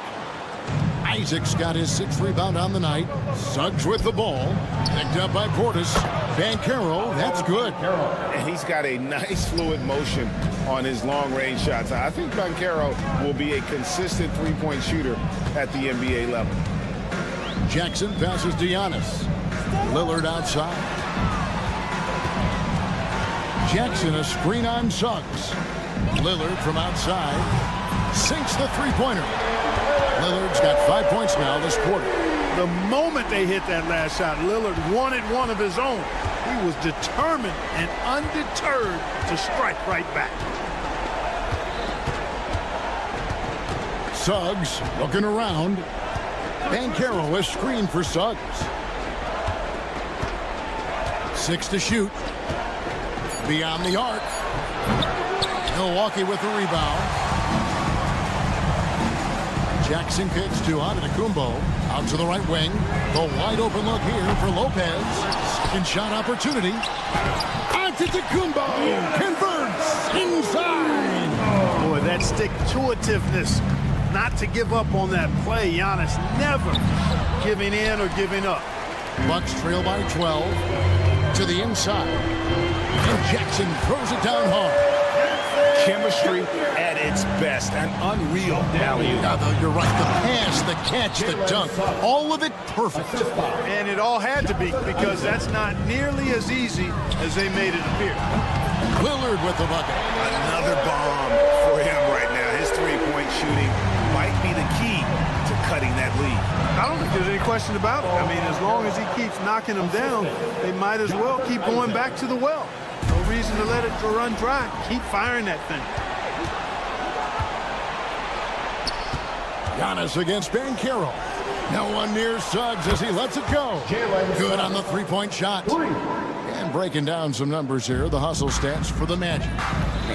Speaker 1: Isaac's got his 6th rebound on the night. Suggs with the ball. Picked up by Portis. Banchero, that's good.
Speaker 2: And he's got a nice fluid motion on his long-range shots. I think Banchero will be a consistent three-point shooter at the NBA level.
Speaker 1: Jackson passes to Giannis. Lillard outside. Jackson a screen on Suggs. Lillard from outside. Sinks the three-pointer. Lillard's got 5 points now this quarter.
Speaker 10: The moment they hit that last shot, Lillard wanted one of his own. He was determined and undeterred to strike right back.
Speaker 1: Suggs looking around. Banchero a screen for Suggs. 6 to shoot. Beyond the arc. Milwaukee with the rebound. Jackson kicks to Antetokounmpo. Out to the right wing. The wide open look here for Lopez. Second shot opportunity. Antetokounmpo converts inside.
Speaker 10: Boy, that stick-to-itiveness, not to give up on that play. Giannis never giving in or giving up.
Speaker 1: Bucks trail by 12 to the inside. And Jackson throws it down hard.
Speaker 2: Chemistry at its best, an unreal alley-oop.
Speaker 1: You're right, the pass, the catch, the dunk, all of it perfect.
Speaker 10: And it all had to be, because that's not nearly as easy as they made it appear.
Speaker 1: Lillard with the bucket.
Speaker 2: Another bomb for him right now. His three-point shooting might be the key to cutting that lead.
Speaker 10: I don't think there's any question about it. I mean, as long as he keeps knocking them down, they might as well keep going back to the well. No reason to let it run dry. Keep firing that thing.
Speaker 1: Giannis against Banchero. No one near Suggs as he lets it go. Good on the three-point shot. And breaking down some numbers here, the hustle stats for the Magic.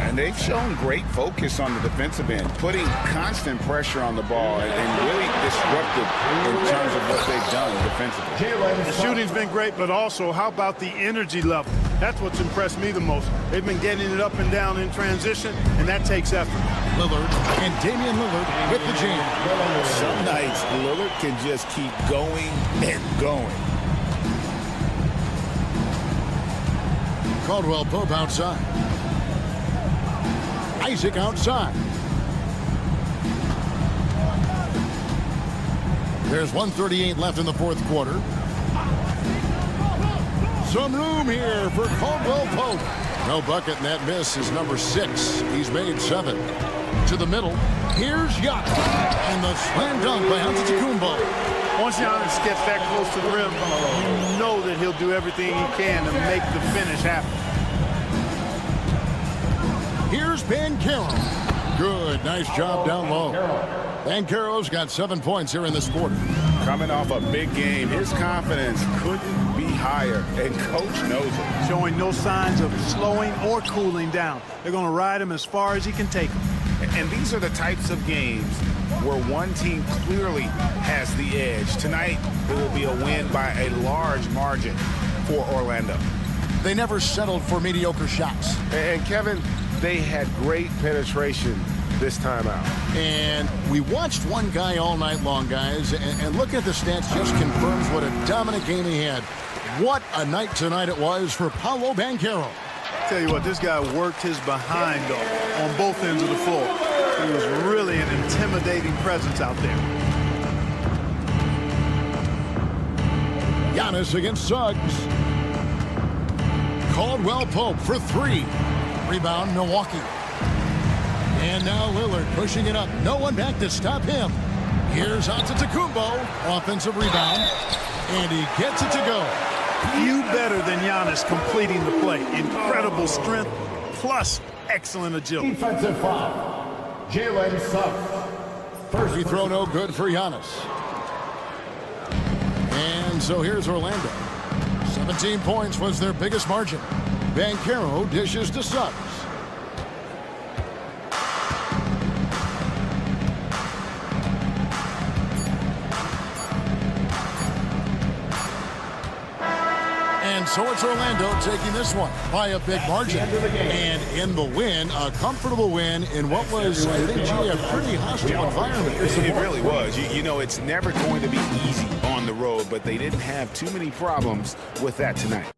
Speaker 2: And they've shown great focus on the defensive end, putting constant pressure on the ball and really disruptive in terms of what they've done defensively.
Speaker 10: The shooting's been great, but also how about the energy level? That's what's impressed me the most. They've been getting it up and down in transition, and that takes effort.
Speaker 1: Lillard and Damian Lillard with the jam.
Speaker 2: Some nights Lillard can just keep going and going.
Speaker 1: Caldwell Pope outside. Isaac outside. There's 1:38 left in the 4th quarter. Some room here for Caldwell Pope. No bucket, and that miss is number 6. He's made 7. To the middle. Here's Giannis. And the slam dunk by Antetokounmpo.
Speaker 10: Once Giannis gets that close to the rim, you know that he'll do everything he can to make the finish happen.
Speaker 1: Here's Banchero. Good, nice job down low. Banchero's got 7 points here in this quarter.
Speaker 2: Coming off a big game, his confidence couldn't be higher, and coach knows it.
Speaker 10: Showing no signs of slowing or cooling down. They're going to ride him as far as he can take him.
Speaker 2: And these are the types of games where one team clearly has the edge. Tonight, it will be a win by a large margin for Orlando.
Speaker 1: They never settled for mediocre shots.
Speaker 2: And Kevin, they had great penetration this timeout.
Speaker 1: And we watched one guy all night long, guys, and looking at the stats just confirms what a dominant game he had. What a night tonight it was for Paolo Banchero.
Speaker 10: Tell you what, this guy worked his behind off on both ends of the floor. He was really an intimidating presence out there.
Speaker 1: Giannis against Suggs. Caldwell Pope for three. Rebound, Milwaukee. And now Lillard pushing it up. No one back to stop him. Here's Antetokounmpo. Offensive rebound. And he gets it to go.
Speaker 10: Few better than Giannis completing the play. Incredible strength plus excellent agility.
Speaker 5: Defensive foul. Jalen Suggs.
Speaker 1: First free throw no good for Giannis. And so here's Orlando. 17 points was their biggest margin. Banchero dishes to Suggs. And so it's Orlando taking this one by a big margin. And in the win, a comfortable win in what was, I think, a pretty hostile environment.
Speaker 2: It really was. You know, it's never going to be easy on the road, but they didn't have too many problems with that tonight.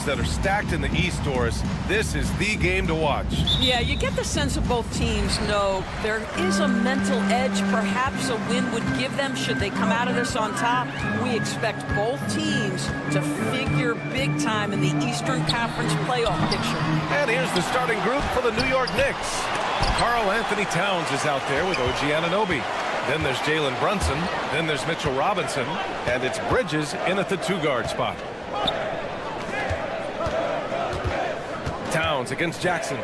Speaker 9: teams that are stacked in the East, Doris. This is the game to watch.
Speaker 3: Yeah, you get the sense of both teams know there is a mental edge perhaps a win would give them should they come out of this on top. We expect both teams to figure big time in the Eastern Conference playoff picture.
Speaker 9: And here's the starting group for the New York Knicks. Karl Anthony Towns is out there with OG Anunoby. Then there's Jalen Brunson. Then there's Mitchell Robinson. And it's Bridges in at the 2-guard spot. Towns against Jackson.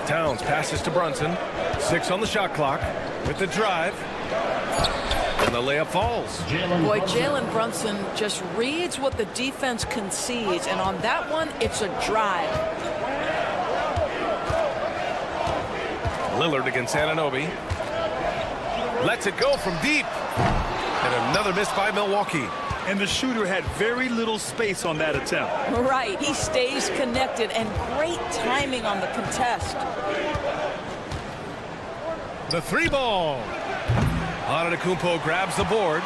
Speaker 9: Towns passes to Brunson. 6 on the shot clock with the drive. And the layup falls.
Speaker 3: Boy, Jalen Brunson just reads what the defense concedes. And on that one, it's a drive.
Speaker 9: Lillard against Anunoby. Lets it go from deep. And another miss by Milwaukee.
Speaker 6: And the shooter had very little space on that attempt.
Speaker 3: Right, he stays connected and great timing on the contest.
Speaker 9: The 3-ball. Antetokounmpo grabs the board.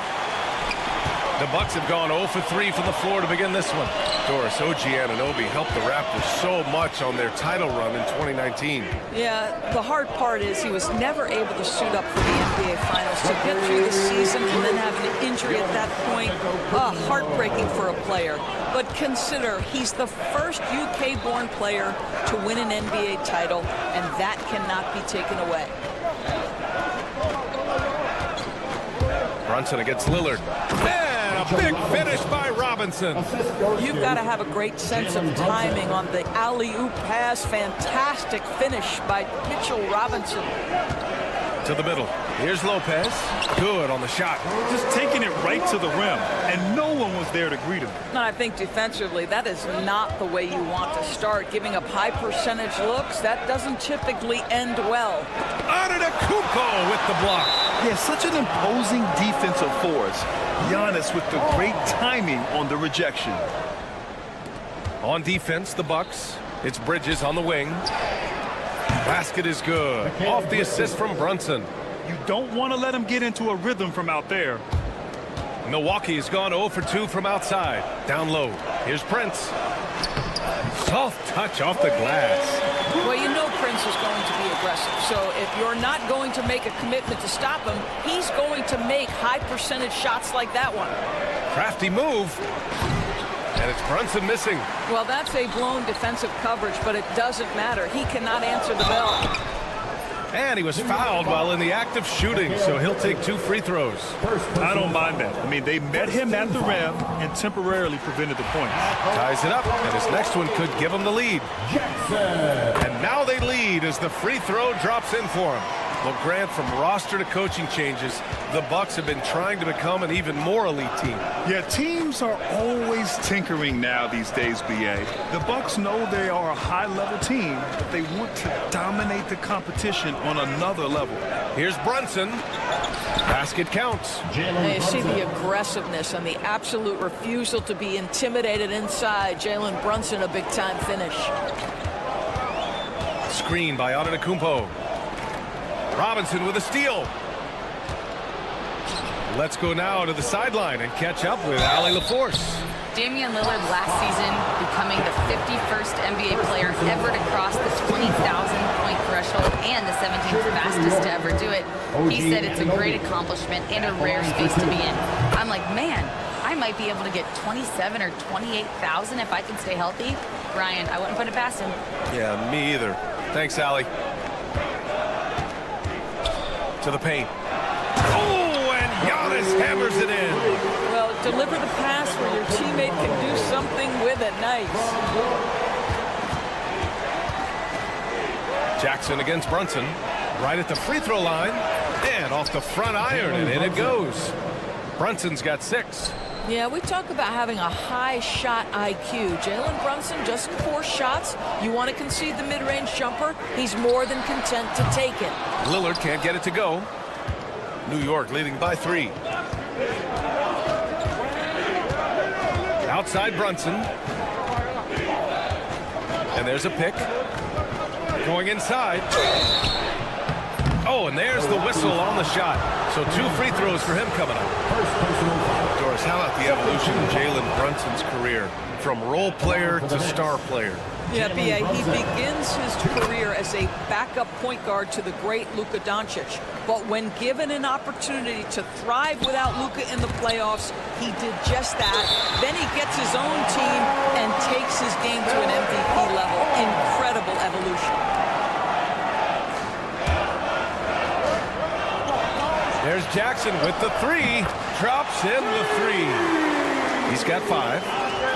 Speaker 9: The Bucks have gone 0 for 3 from the floor to begin this one. Doris, OG Anunoby helped the Raptors so much on their title run in 2019.
Speaker 3: Yeah, the hard part is he was never able to suit up for the NBA Finals. To get through the season and then have an injury at that point, heartbreaking for a player. But consider, he's the first UK-born player to win an NBA title, and that cannot be taken away.
Speaker 9: Brunson against Lillard. And a big finish by Robinson.
Speaker 3: You've got to have a great sense of timing on the alley-oop pass. Fantastic finish by Mitchell Robinson.
Speaker 9: To the middle. Here's Lopez. Good on the shot.
Speaker 6: Just taking it right to the rim, and no one was there to greet him.
Speaker 3: And I think defensively, that is not the way you want to start. Giving up high percentage looks, that doesn't typically end well.
Speaker 9: Antetokounmpo with the block.
Speaker 6: Yeah, such an imposing defensive force. Giannis with the great timing on the rejection.
Speaker 9: On defense, the Bucks. It's Bridges on the wing. Basket is good. Off the assist from Brunson.
Speaker 6: You don't want to let him get into a rhythm from out there.
Speaker 9: Milwaukee's gone 0 for 2 from outside. Down low. Here's Prince. Soft touch off the glass.
Speaker 3: Well, you know Prince is going to be aggressive. So if you're not going to make a commitment to stop him, he's going to make high percentage shots like that one.
Speaker 9: Crafty move. And it's Brunson missing.
Speaker 3: Well, that's a blown defensive coverage, but it doesn't matter. He cannot answer the bell.
Speaker 9: And he was fouled while in the act of shooting, so he'll take 2 free throws.
Speaker 6: I don't mind that. I mean, they met him at the rim and temporarily prevented the points.
Speaker 9: Ties it up, and his next one could give him the lead. And now they lead as the free throw drops in for him. Well, Grant, from roster to coaching changes, the Bucks have been trying to become an even more elite team.
Speaker 6: Yeah, teams are always tinkering now these days, BA. The Bucks know they are a high-level team, but they want to dominate the competition on another level.
Speaker 9: Here's Brunson. Basket counts.
Speaker 3: You see the aggressiveness and the absolute refusal to be intimidated inside. Jalen Brunson, a big-time finish.
Speaker 9: Screen by Antetokounmpo. Robinson with a steal. Let's go now to the sideline and catch up with Allie LaForce.
Speaker 8: Damian Lillard last season becoming the 51st NBA player ever to cross the 20,000-point threshold and the 17th fastest to ever do it. He said it's a great accomplishment and a rare space to be in. I'm like, man, I might be able to get 27 or 28,000 if I can stay healthy. Brian, I wouldn't put it past him.
Speaker 9: Yeah, me either. Thanks, Allie. To the paint. Oh, and Giannis hammers it in.
Speaker 3: Well, deliver the pass where your teammate can do something with it. Nice.
Speaker 9: Jackson against Brunson. Right at the free throw line. And off the front iron, and in it goes. Brunson's got 6.
Speaker 3: Yeah, we talk about having a high shot IQ. Jalen Brunson, just 4 shots. You want to concede the mid-range jumper, he's more than content to take it.
Speaker 9: Lillard can't get it to go. New York leading by 3. Outside Brunson. And there's a pick. Going inside. Oh, and there's the whistle on the shot. So 2 free throws for him coming up.
Speaker 5: First personal foul.
Speaker 9: Doris, how about the evolution of Jalen Brunson's career from role player to star player?
Speaker 3: Yeah, B.A., he begins his career as a backup point guard to the great Luka Doncic. But when given an opportunity to thrive without Luka in the playoffs, he did just that. Then he gets his own team and takes his game to an MVP level. Incredible evolution.
Speaker 9: There's Jackson with the 3. Drops in the 3. He's got 5.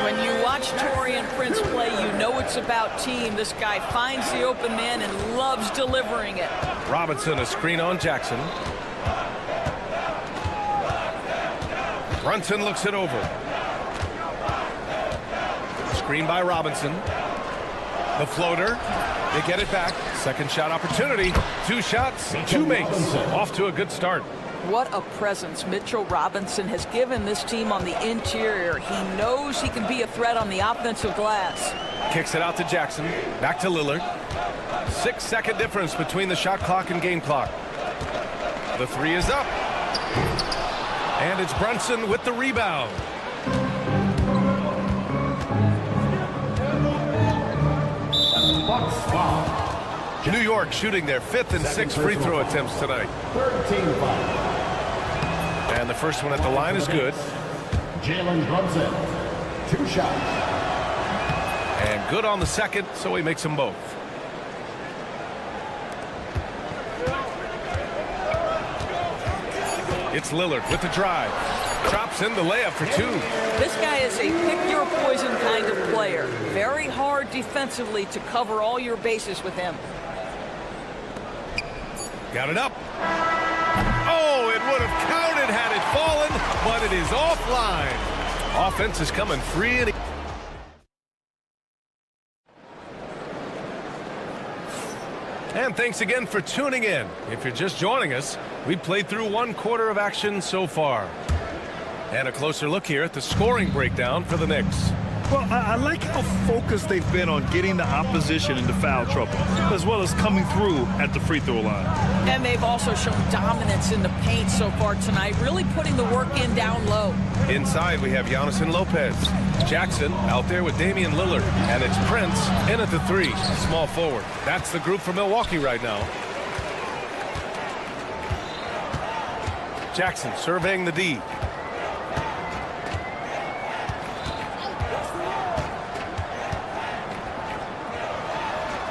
Speaker 3: When you watch Taurean Prince play, you know it's about team. This guy finds the open man and loves delivering it.
Speaker 9: Robinson, a screen on Jackson. Brunson looks it over. Screen by Robinson. The floater. They get it back. Second shot opportunity. 2 shots, 2 makes. Off to a good start.
Speaker 3: What a presence Mitchell Robinson has given this team on the interior. He knows he can be a threat on the offensive glass.
Speaker 9: Kicks it out to Jackson. Back to Lillard. 6-second difference between the shot clock and game clock. The 3 is up. And it's Brunson with the rebound.
Speaker 5: Bucks foul.
Speaker 9: New York shooting their 5th and 6th free throw attempts tonight.
Speaker 5: 13 foul.
Speaker 9: And the first one at the line is good.
Speaker 5: Jalen Brunson. 2 shots.
Speaker 9: And good on the second, so he makes them both. It's Lillard with the drive. Drops in the layup for 2.
Speaker 3: This guy is a pick-your-poison kind of player. Very hard defensively to cover all your bases with him.
Speaker 9: Got it up. Oh, it would have counted had it fallen, but it is offline. Offense is coming free. And thanks again for tuning in. If you're just joining us, we played through 1 quarter of action so far. And a closer look here at the scoring breakdown for the Knicks.
Speaker 6: Well, I like how focused they've been on getting the opposition into foul trouble, as well as coming through at the free throw line.
Speaker 3: And they've also shown dominance in the paint so far tonight, really putting the work in down low.
Speaker 9: Inside, we have Giannis and Lopez. Jackson out there with Damian Lillard. And it's Prince in at the 3, small forward. That's the group for Milwaukee right now. Jackson surveying the D.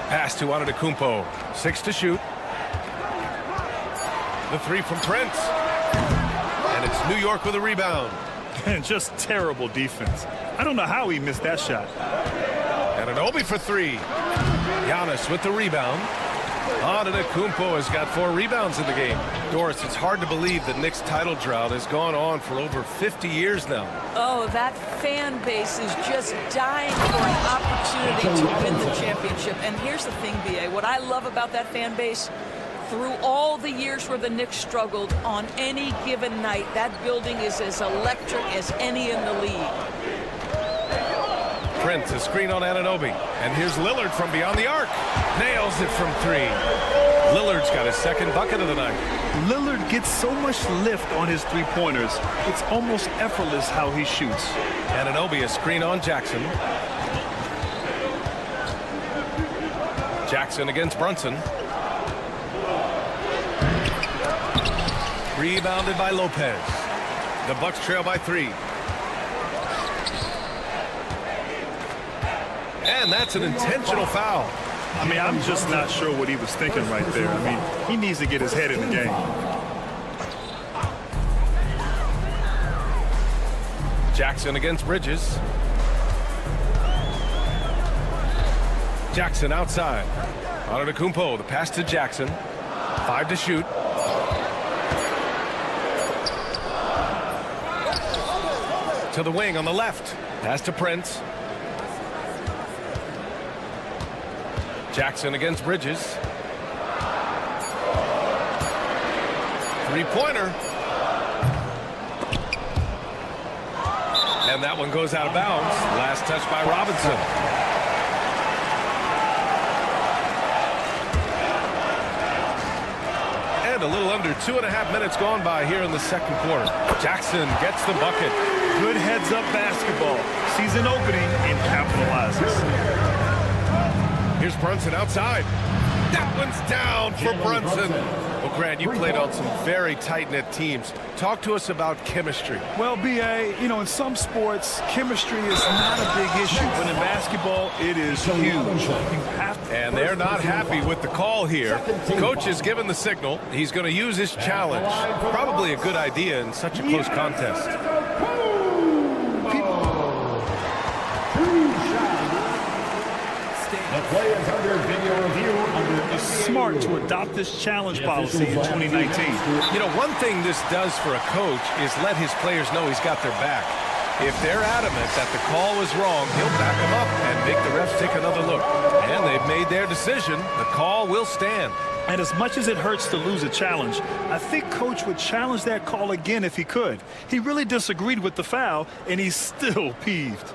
Speaker 9: Pass to Antetokounmpo. 6 to shoot. The 3 from Prince. And it's New York with a rebound.
Speaker 6: And just terrible defense. I don't know how he missed that shot.
Speaker 9: And an Obi for 3. Giannis with the rebound. Antetokounmpo has got 4 rebounds in the game. Doris, it's hard to believe the Knicks title drought has gone on for over 50 years now.
Speaker 3: Oh, that fan base is just dying for an opportunity to win the championship. And here's the thing, B.A., what I love about that fan base, through all the years where the Knicks struggled, on any given night, that building is as electric as any in the league.
Speaker 9: Prince, a screen on Anunoby. And here's Lillard from beyond the arc. Nails it from 3. Lillard's got his 2nd bucket of the night.
Speaker 6: Lillard gets so much lift on his 3-pointers, it's almost effortless how he shoots.
Speaker 9: Anunoby, a screen on Jackson. Jackson against Brunson. Rebounded by Lopez. The Bucks trail by 3. And that's an intentional foul.
Speaker 6: I mean, I'm just not sure what he was thinking right there. I mean, he needs to get his head in the game.
Speaker 9: Jackson against Bridges. Jackson outside. Antetokounmpo, the pass to Jackson. 5 to shoot. To the wing on the left. Pass to Prince. Jackson against Bridges. 3-pointer. And that one goes out of bounds. Last touch by Robinson. And And a little under 2.5 minutes gone by here in the second quarter. Jackson gets the bucket.
Speaker 6: Good heads-up basketball. Sees an opening and capitalizes.
Speaker 9: Here's Brunson outside. That one's down for Brunson. Well, Grant, you played on some very tight-knit teams. Talk to us about chemistry.
Speaker 6: Well, B.A., you know, in some sports, chemistry is not a big issue, but in basketball, it is huge. You have to.
Speaker 9: And they're not happy with the call here. Coach has given the signal. He's going to use his challenge. Probably a good idea in such a close contest.
Speaker 5: The play is under video review.
Speaker 6: It's smart to adopt this challenge policy in 2019.
Speaker 9: You know, one thing this does for a coach is let his players know he's got their back. If they're adamant that the call was wrong, he'll back them up and make the refs take another look. And they've made their decision. The call will stand.
Speaker 6: And as much as it hurts to lose a challenge, I think Coach would challenge that call again if he could. He really disagreed with the foul, and he's still peeved.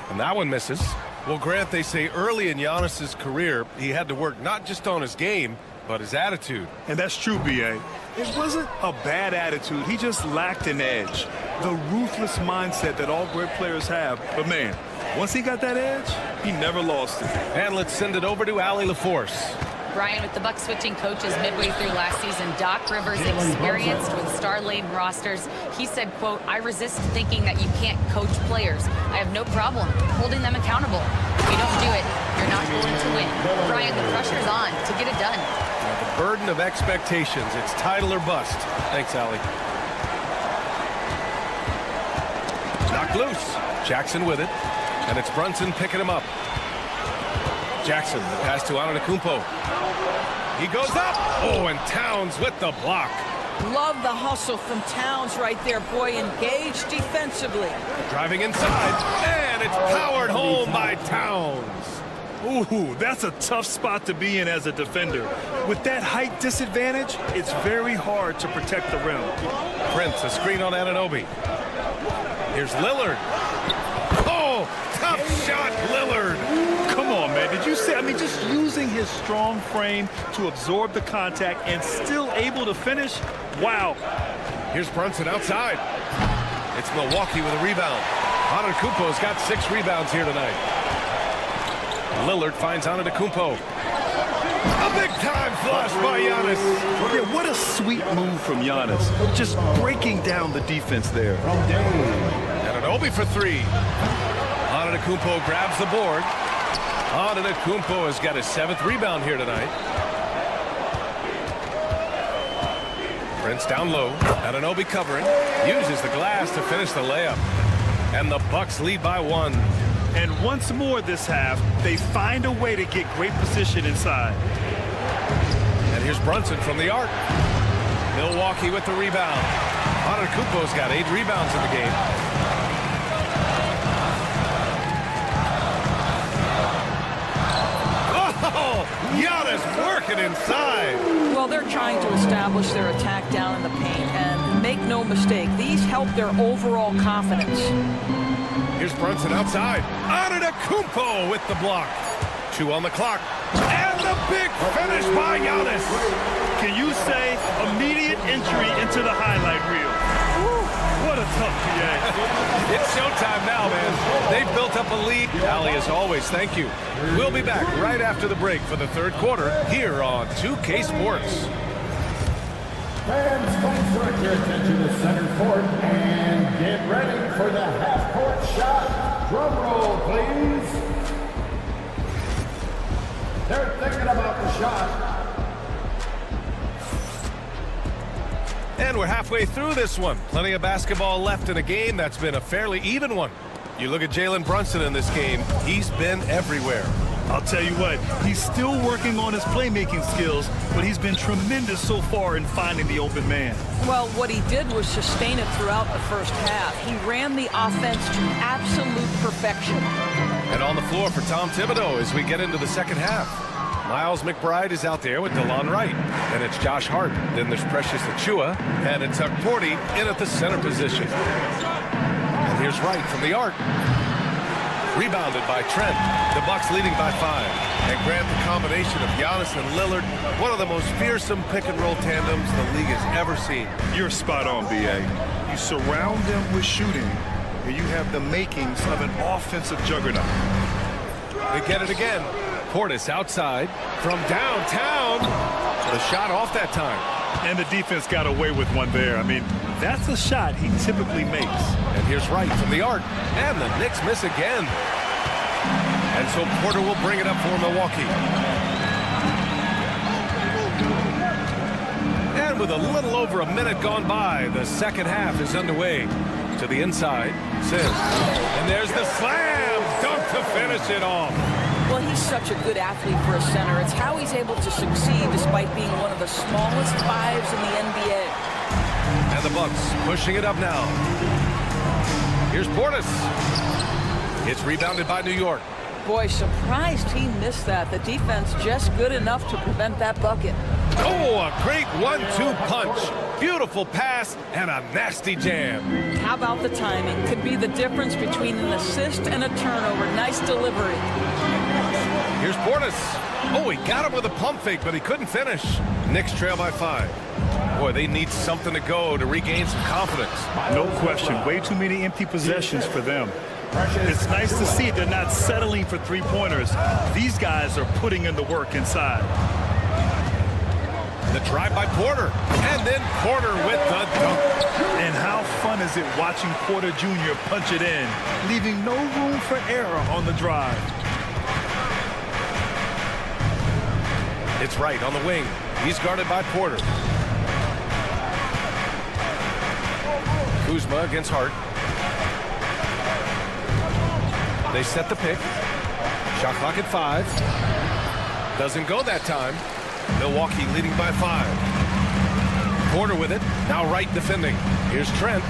Speaker 9: And that one misses. Well, Grant, they say early in Giannis's career, he had to work not just on his game, but his attitude.
Speaker 6: And that's true, B.A. It wasn't a bad attitude. He just lacked an edge. The ruthless mindset that all great players have. But, man, once he got that edge, he never lost it.
Speaker 9: And let's send it over to Allie LaForce.
Speaker 8: Brian, with the Bucks switching coaches midway through last season, Doc Rivers experienced with star-laden rosters. He said, quote, "I resist thinking that you can't coach players. I have no problem holding them accountable. If you don't do it, you're not going to win." Brian, the pressure's on to get it done.
Speaker 9: Now, the burden of expectations. It's title or bust. Thanks, Allie. Knocked loose. Jackson with it. And it's Brunson picking him up. Jackson, the pass to Antetokounmpo. He goes up. Oh, and Towns with the block.
Speaker 3: Love the hustle from Towns right there. Boy, engaged defensively.
Speaker 9: Driving inside, and it's powered home by Towns.
Speaker 6: Ooh, that's a tough spot to be in as a defender. With that height disadvantage, it's very hard to protect the rim.
Speaker 9: Prince, a screen on Anunoby. Here's Lillard. Oh, tough shot, Lillard.
Speaker 6: Come on, man. Did you see? I mean, just using his strong frame to absorb the contact and still able to finish. Wow.
Speaker 9: Here's Brunson outside. It's Milwaukee with a rebound. Antetokounmpo's got 6 rebounds here tonight. Lillard finds Antetokounmpo. A big-time flush by Giannis.
Speaker 6: Yeah, what a sweet move from Giannis. Just breaking down the defense there.
Speaker 9: Anunoby for 3. Antetokounmpo grabs the board. Antetokounmpo has got his 7th rebound here tonight. Prince down low. Anunoby covering. Uses the glass to finish the layup. And the Bucks lead by 1.
Speaker 6: And once more this half, they find a way to get great position inside.
Speaker 9: And here's Brunson from the arc. Milwaukee with the rebound. Antetokounmpo's got 8 rebounds in the game. Oh, Giannis working inside.
Speaker 3: Well, they're trying to establish their attack down in the paint, and make no mistake, these help their overall confidence.
Speaker 9: Here's Brunson outside. Antetokounmpo with the block. 2 on the clock. And the big finish by Giannis.
Speaker 6: Can you say immediate entry into the highlight reel? Woo, what a tough PA.
Speaker 9: It's showtime now, man. They've built up a lead. Allie, as always, thank you. We'll be back right after the break for the 3rd quarter here on 2K Sports.
Speaker 5: Fans, please direct your attention to center court and get ready for the half-court shot. Drum roll, please. They're thinking about the shot.
Speaker 9: And we're halfway through this one. Plenty of basketball left in a game that's been a fairly even one. You look at Jalen Brunson in this game, he's been everywhere.
Speaker 6: I'll tell you what, he's still working on his playmaking skills, but he's been tremendous so far in finding the open man.
Speaker 3: Well, what he did was sustain it throughout the first half. He ran the offense to absolute perfection.
Speaker 9: And on the floor for Tom Thibodeau as we get into the second half. Miles McBride is out there with DeLon Wright. Then it's Josh Hart. Then there's Precious Achiuwa. And it's Porty in at the center position. And here's Wright from the arc. Rebounded by Trent. The Bucks leading by 5. And Grant, the combination of Giannis and Lillard, one of the most fearsome pick-and-roll tandems the league has ever seen.
Speaker 6: You're spot on, B.A. You surround them with shooting, and you have the makings of an offensive juggernaut.
Speaker 9: They get it again. Portis outside from downtown. The shot off that time.
Speaker 6: And the defense got away with one there. I mean, that's a shot he typically makes.
Speaker 9: And here's Wright from the arc. And the Knicks miss again. And so Porter will bring it up for Milwaukee. And with a little over a minute gone by, the second half is underway. To the inside, Sims. And there's the slam dunk to finish it off.
Speaker 3: Well, he's such a good athlete for a center. It's how he's able to succeed despite being one of the smallest 5s in the NBA.
Speaker 9: And the Bucks pushing it up now. Here's Portis. It's rebounded by New York.
Speaker 3: Boy, surprised he missed that. The defense just good enough to prevent that bucket.
Speaker 9: Oh, a great 1-2 punch. Beautiful pass and a nasty jam.
Speaker 3: How about the timing? Could be the difference between an assist and a turnover. Nice delivery.
Speaker 9: Here's Portis. Oh, he got him with a pump fake, but he couldn't finish. Knicks trail by 5. Boy, they need something to go to regain some confidence.
Speaker 6: No question. Way too many empty possessions for them. It's nice to see they're not settling for three-pointers. These guys are putting in the work inside.
Speaker 9: The drive by Porter. And then Porter with the dunk.
Speaker 6: And how fun is it watching Porter Jr. punch it in, leaving no room for error on the drive.
Speaker 9: It's Wright on the wing. He's guarded by Porter. Kuzma against Hart. They set the pick. Shot clock at 5. Doesn't go that time. Milwaukee leading by 5. Porter with it. Now Wright defending. Here's Trent.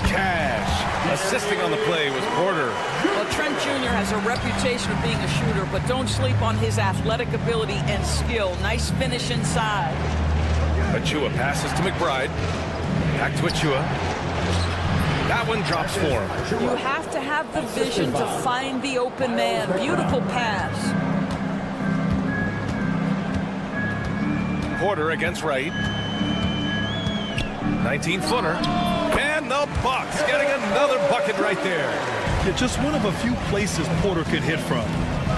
Speaker 9: Cash. Assisting on the play was Porter.
Speaker 3: Well, Trent Jr. has a reputation of being a shooter, but don't sleep on his athletic ability and skill. Nice finish inside.
Speaker 9: Achiuwa passes to McBride. Back to Achiuwa. That one drops for him.
Speaker 3: You have to have the vision to find the open man. Beautiful pass.
Speaker 9: Porter against Wright. 19-footer. And the Bucks getting another bucket right there.
Speaker 6: Yeah, just one of a few places Porter could hit from.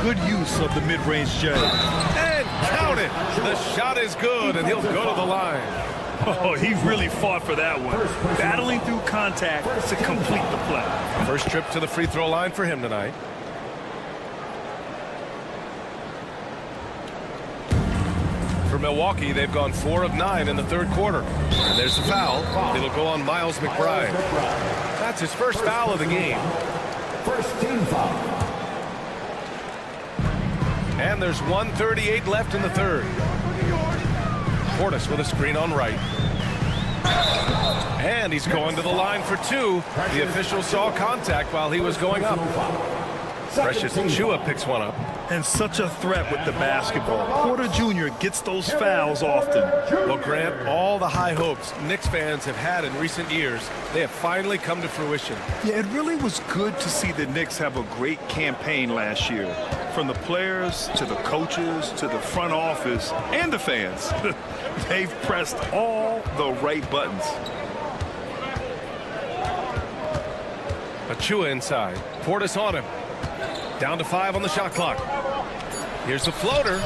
Speaker 6: Good use of the mid-range J.
Speaker 9: And count it. The shot is good, and he'll go to the line.
Speaker 6: Oh, he really fought for that one. Battling through contact to complete the play.
Speaker 9: First trip to the free throw line for him tonight. For Milwaukee, they've gone 4 of 9 in the third quarter. And there's the foul. It'll go on Miles McBride. That's his first foul of the game.
Speaker 5: First team foul.
Speaker 9: And there's 1:38 left in the third. Portis with a screen on Wright. And he's going to the line for 2. The official saw contact while he was going up. Precious Achiuwa picks one up.
Speaker 6: And such a threat with the basketball. Porter Jr. gets those fouls often.
Speaker 9: Well, Grant, all the high hopes Knicks fans have had in recent years, they have finally come to fruition.
Speaker 6: Yeah, it really was good to see the Knicks have a great campaign last year. From the players to the coaches to the front office and the fans. They've pressed all the right buttons.
Speaker 9: Achiuwa inside. Portis on him. Down to 5 on the shot clock. Here's the floater.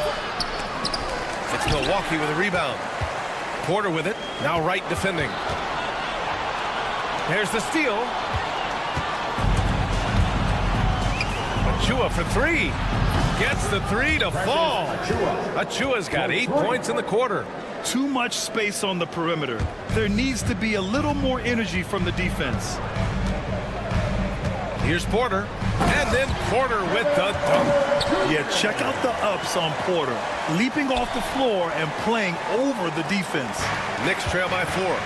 Speaker 9: It's Milwaukee with a rebound. Porter with it. Now Wright defending. There's the steal. Achiuwa for 3. Gets the 3 to fall. Achiuwa's got 8 points in the quarter.
Speaker 6: Too much space on the perimeter. There needs to be a little more energy from the defense.
Speaker 9: Here's Porter. And then Porter with the dunk.
Speaker 6: Yeah, check out the ups on Porter. Leaping off the floor and playing over the defense.
Speaker 9: Knicks trail by 4.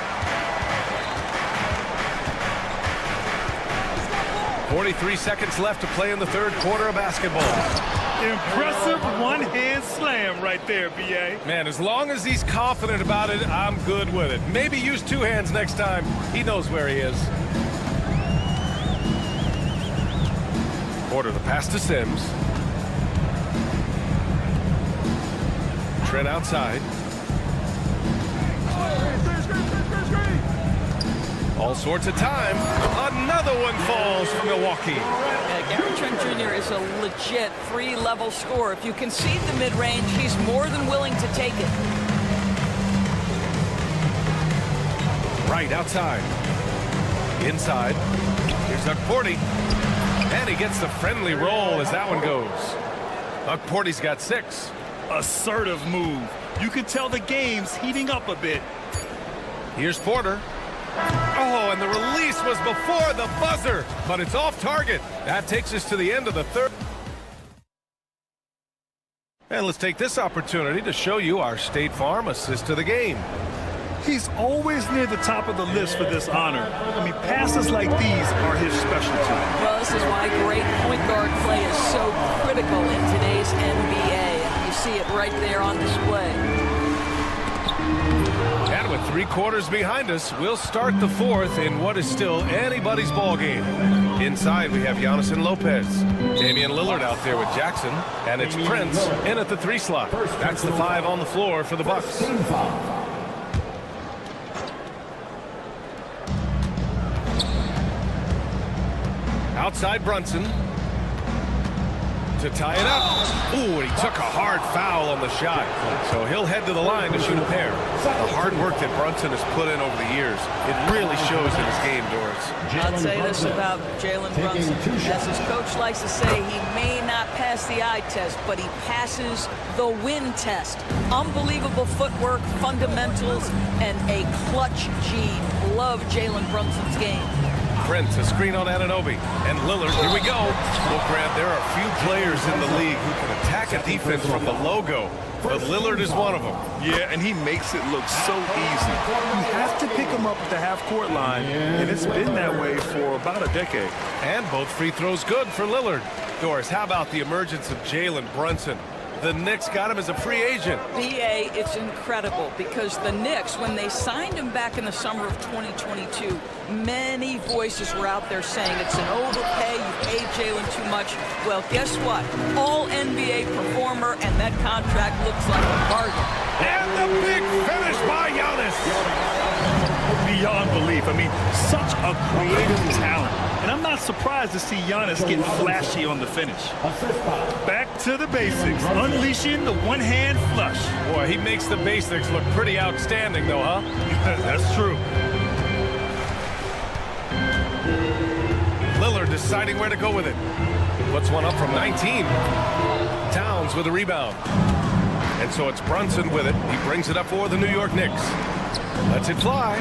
Speaker 9: 43 seconds left to play in the third quarter of basketball.
Speaker 6: Impressive one-hand slam right there, B.A.
Speaker 9: Man, as long as he's confident about it, I'm good with it. Maybe use two hands next time. He knows where he is. Porter the pass to Sims. Trent outside. All sorts of time. Another one falls for Milwaukee.
Speaker 3: Gary Trent Jr. is a legit three-level scorer. If you concede the mid-range, he's more than willing to take it.
Speaker 9: Right outside. Inside. Here's Okporty. And he gets the friendly roll as that one goes. Okporty's got 6.
Speaker 6: Assertive move. You can tell the game's heating up a bit.
Speaker 9: Here's Porter. Oh, and the release was before the buzzer, but it's off target. That takes us to the end of the third. And let's take this opportunity to show you our State Farm assist to the game.
Speaker 6: He's always near the top of the list for this honor. I mean, passes like these are his specialty.
Speaker 3: Well, this is why great point guard play is so critical in today's NBA. And you see it right there on display.
Speaker 9: And with 3 quarters behind us, we'll start the fourth in what is still anybody's ball game. Inside, we have Giannis and Lopez. Damian Lillard out there with Jackson. And it's Prince in at the 3 slot. That's the 5 on the floor for the Bucks. Outside Brunson. To tie it up. Ooh, and he took a hard foul on the shot. So he'll head to the line to shoot a pair. The hard work that Brunson has put in over the years, it really shows in his game, Doris.
Speaker 3: I'd say this about Jalen Brunson. As his coach likes to say, he may not pass the eye test, but he passes the win test. Unbelievable footwork, fundamentals, and a clutch gene. Love Jalen Brunson's game.
Speaker 9: Prince, a screen on Anunoby. And Lillard, here we go. Well, Grant, there are few players in the league who can attack a defense from the logo, but Lillard is one of them.
Speaker 6: Yeah, and he makes it look so easy. You have to pick him up at the half-court line, and it's been that way for about a decade.
Speaker 9: And both free throws good for Lillard. Doris, how about the emergence of Jalen Brunson? The Knicks got him as a free agent.
Speaker 3: BA, it's incredible because the Knicks, when they signed him back in the summer of 2022, many voices were out there saying it's an overpay, you paid Jalen too much. Well, guess what? All NBA performer, and that contract looks like a bargain.
Speaker 9: And the big finish by Giannis.
Speaker 6: Beyond belief. I mean, such a creative talent. And I'm not surprised to see Giannis get flashy on the finish. Back to the basics, unleashing the one-hand flush.
Speaker 9: Boy, he makes the basics look pretty outstanding, though, huh?
Speaker 6: That's true.
Speaker 9: Lillard deciding where to go with it. Puts one up from 19. Towns with a rebound. And so it's Brunson with it. He brings it up for the New York Knicks. Lets it fly.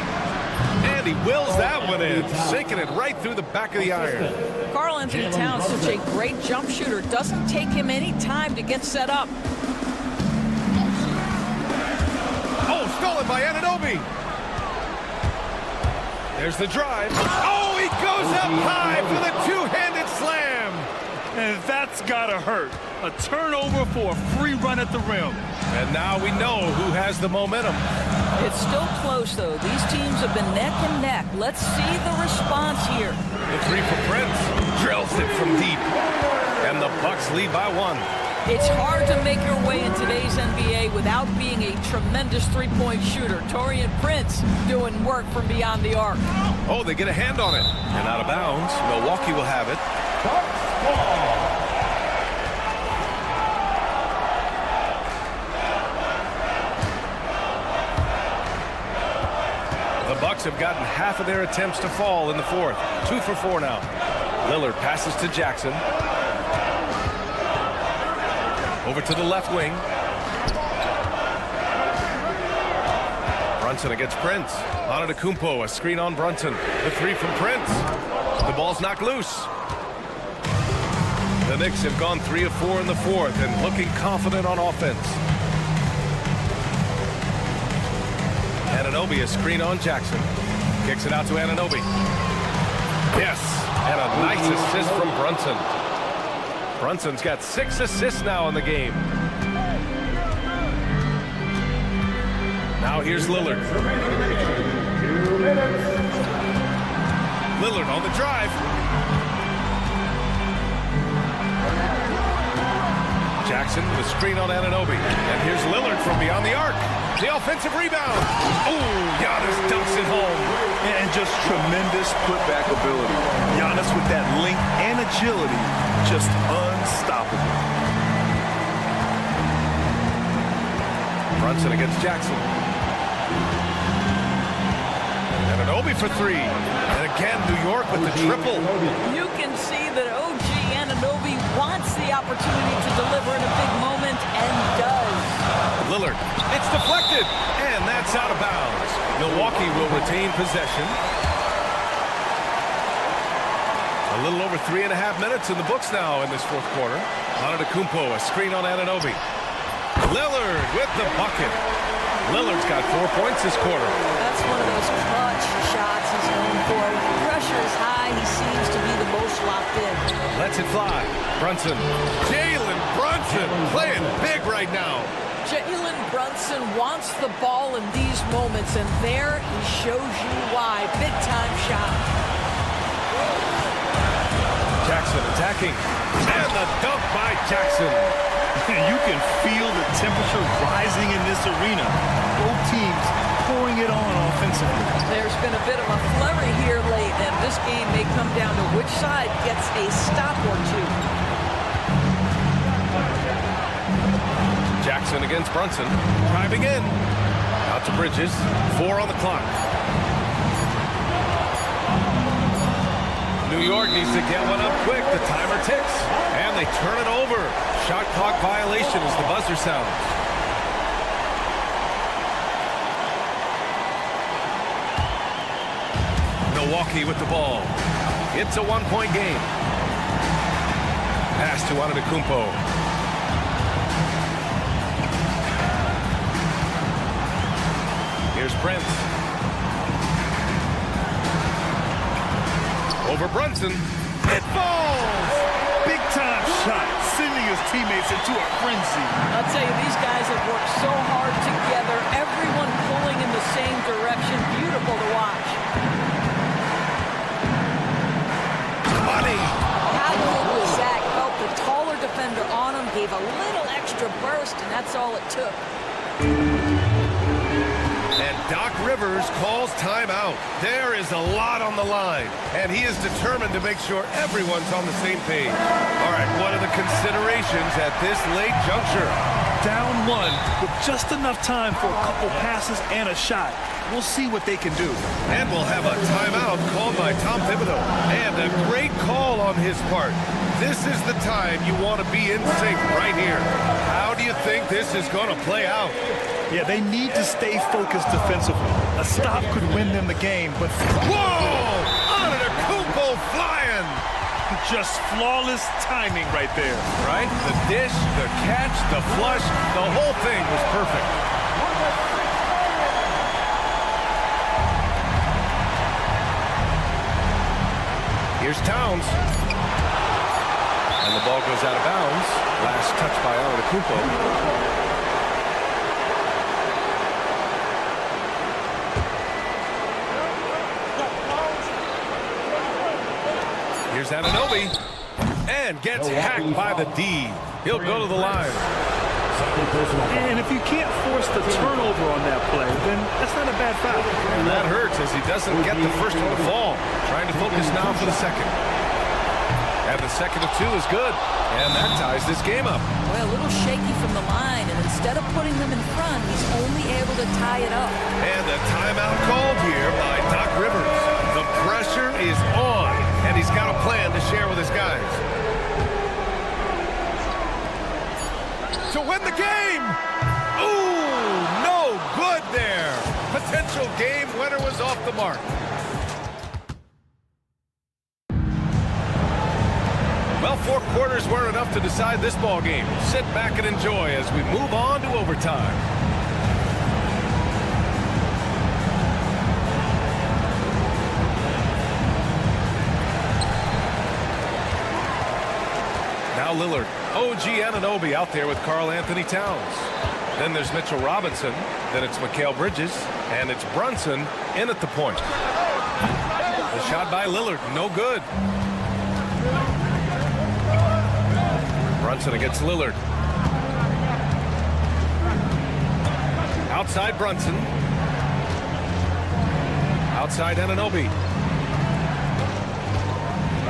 Speaker 9: And he wills that one in, sinking it right through the back of the iron.
Speaker 3: Karl Anthony Towns, such a great jump shooter, doesn't take him any time to get set up.
Speaker 9: Oh, stolen by Anunoby. There's the drive. Oh, he goes up high for the two-handed slam.
Speaker 6: And that's gotta hurt. A turnover for a free run at the rim.
Speaker 9: And now we know who has the momentum.
Speaker 3: It's still close, though. These teams have been neck and neck. Let's see the response here.
Speaker 9: The 3 for Prince. Drills it from deep. And the Bucks lead by 1.
Speaker 3: It's hard to make your way in today's NBA without being a tremendous three-point shooter. Taurean Prince doing work from beyond the arc.
Speaker 9: Oh, they get a hand on it. And out of bounds. Milwaukee will have it. Ball. The Bucks have gotten half of their attempts to fall in the fourth. 2 for 4 now. Lillard passes to Jackson. Over to the left wing. Brunson against Prince. Antetokounmpo, a screen on Brunson. The 3 from Prince. The ball's knocked loose. The Knicks have gone 3 of 4 in the fourth and looking confident on offense. Anunoby, a screen on Jackson. Kicks it out to Anunoby. Yes, and a nice assist from Brunson. Brunson's got 6 assists now in the game. Now here's Lillard. Lillard on the drive. Jackson with a screen on Anunoby. And here's Lillard from beyond the arc. The offensive rebound. Oh, Giannis dunks it home.
Speaker 6: And just tremendous putback ability. Giannis with that length and agility, just unstoppable.
Speaker 9: Brunson against Jackson. Anunoby for 3. And again, New York with the triple.
Speaker 3: You can see that OG Anunoby wants the opportunity to deliver in a big moment and does.
Speaker 9: Lillard, it's deflected, and that's out of bounds. Milwaukee will retain possession. A little over 3.5 minutes in the books now in this fourth quarter. Antetokounmpo, a screen on Anunoby. Lillard with the bucket. Lillard's got 4 points this quarter.
Speaker 3: That's one of those clutch shots he's known for. When pressure is high, he seems to be the most locked in.
Speaker 9: Lets it fly. Brunson. Jalen Brunson playing big right now.
Speaker 3: Jalen Brunson wants the ball in these moments, and there he shows you why. Big-time shot.
Speaker 9: Jackson attacking. And the dunk by Jackson.
Speaker 6: You can feel the temperature rising in this arena. Both teams pouring it on offensively.
Speaker 3: There's been a bit of a flurry here late, and this game may come down to which side gets a stop or two.
Speaker 9: Jackson against Brunson. Driving in. Out to Bridges. 4 on the clock. New York needs to get one up quick. The timer ticks. And they turn it over. Shot clock violation as the buzzer sounds. Milwaukee with the ball. It's a 1-point game. Pass to Antetokounmpo. Here's Prince. Over Brunson. It falls!
Speaker 6: Big-time shot, sending his teammates into a frenzy.
Speaker 3: I'll tell you, these guys have worked so hard together. Everyone pulling in the same direction. Beautiful to watch.
Speaker 9: Money!
Speaker 3: How good was Zach? Felt the taller defender on him, gave a little extra burst, and that's all it took.
Speaker 9: And Doc Rivers calls timeout. There is a lot on the line, and he is determined to make sure everyone's on the same page. All right, what are the considerations at this late juncture?
Speaker 6: Down 1 with just enough time for a couple passes and a shot. We'll see what they can do.
Speaker 9: And we'll have a timeout called by Tom Thibodeau. And a great call on his part. This is the time you want to be in sync right here. How do you think this is going to play out?
Speaker 6: Yeah, they need to stay focused defensively. A stop could win them the game, but...
Speaker 9: Whoa! Antetokounmpo flying!
Speaker 6: Just flawless timing right there.
Speaker 9: Right? The dish, the catch, the flush, the whole thing was perfect. Here's Towns. And the ball goes out of bounds. Last touch by Antetokounmpo. Here's Anunoby, and gets hacked by the D. He'll go to the line.
Speaker 6: And if you can't force the turnover on that play, then that's not a bad foul.
Speaker 9: And that hurts as he doesn't get the first one to fall. Trying to focus now for the second. And the second of 2 is good. And that ties this game up.
Speaker 3: Well, a little shaky from the line, and instead of putting them in front, he's only able to tie it up.
Speaker 9: And the timeout called here by Doc Rivers. The pressure is on, and he's got a plan to share with his guys. To win the game! Ooh, no good there. Potential game winner was off the mark. Well, 4 quarters weren't enough to decide this ball game. Sit back and enjoy as we move on to overtime. Now Now Lillard. OG Anunoby out there with Karl Anthony Towns. Then there's Mitchell Robinson. Then it's Mikal Bridges. And it's Brunson in at the point. The shot by Lillard, no good. Brunson against Lillard. Outside Brunson. Outside Anunoby.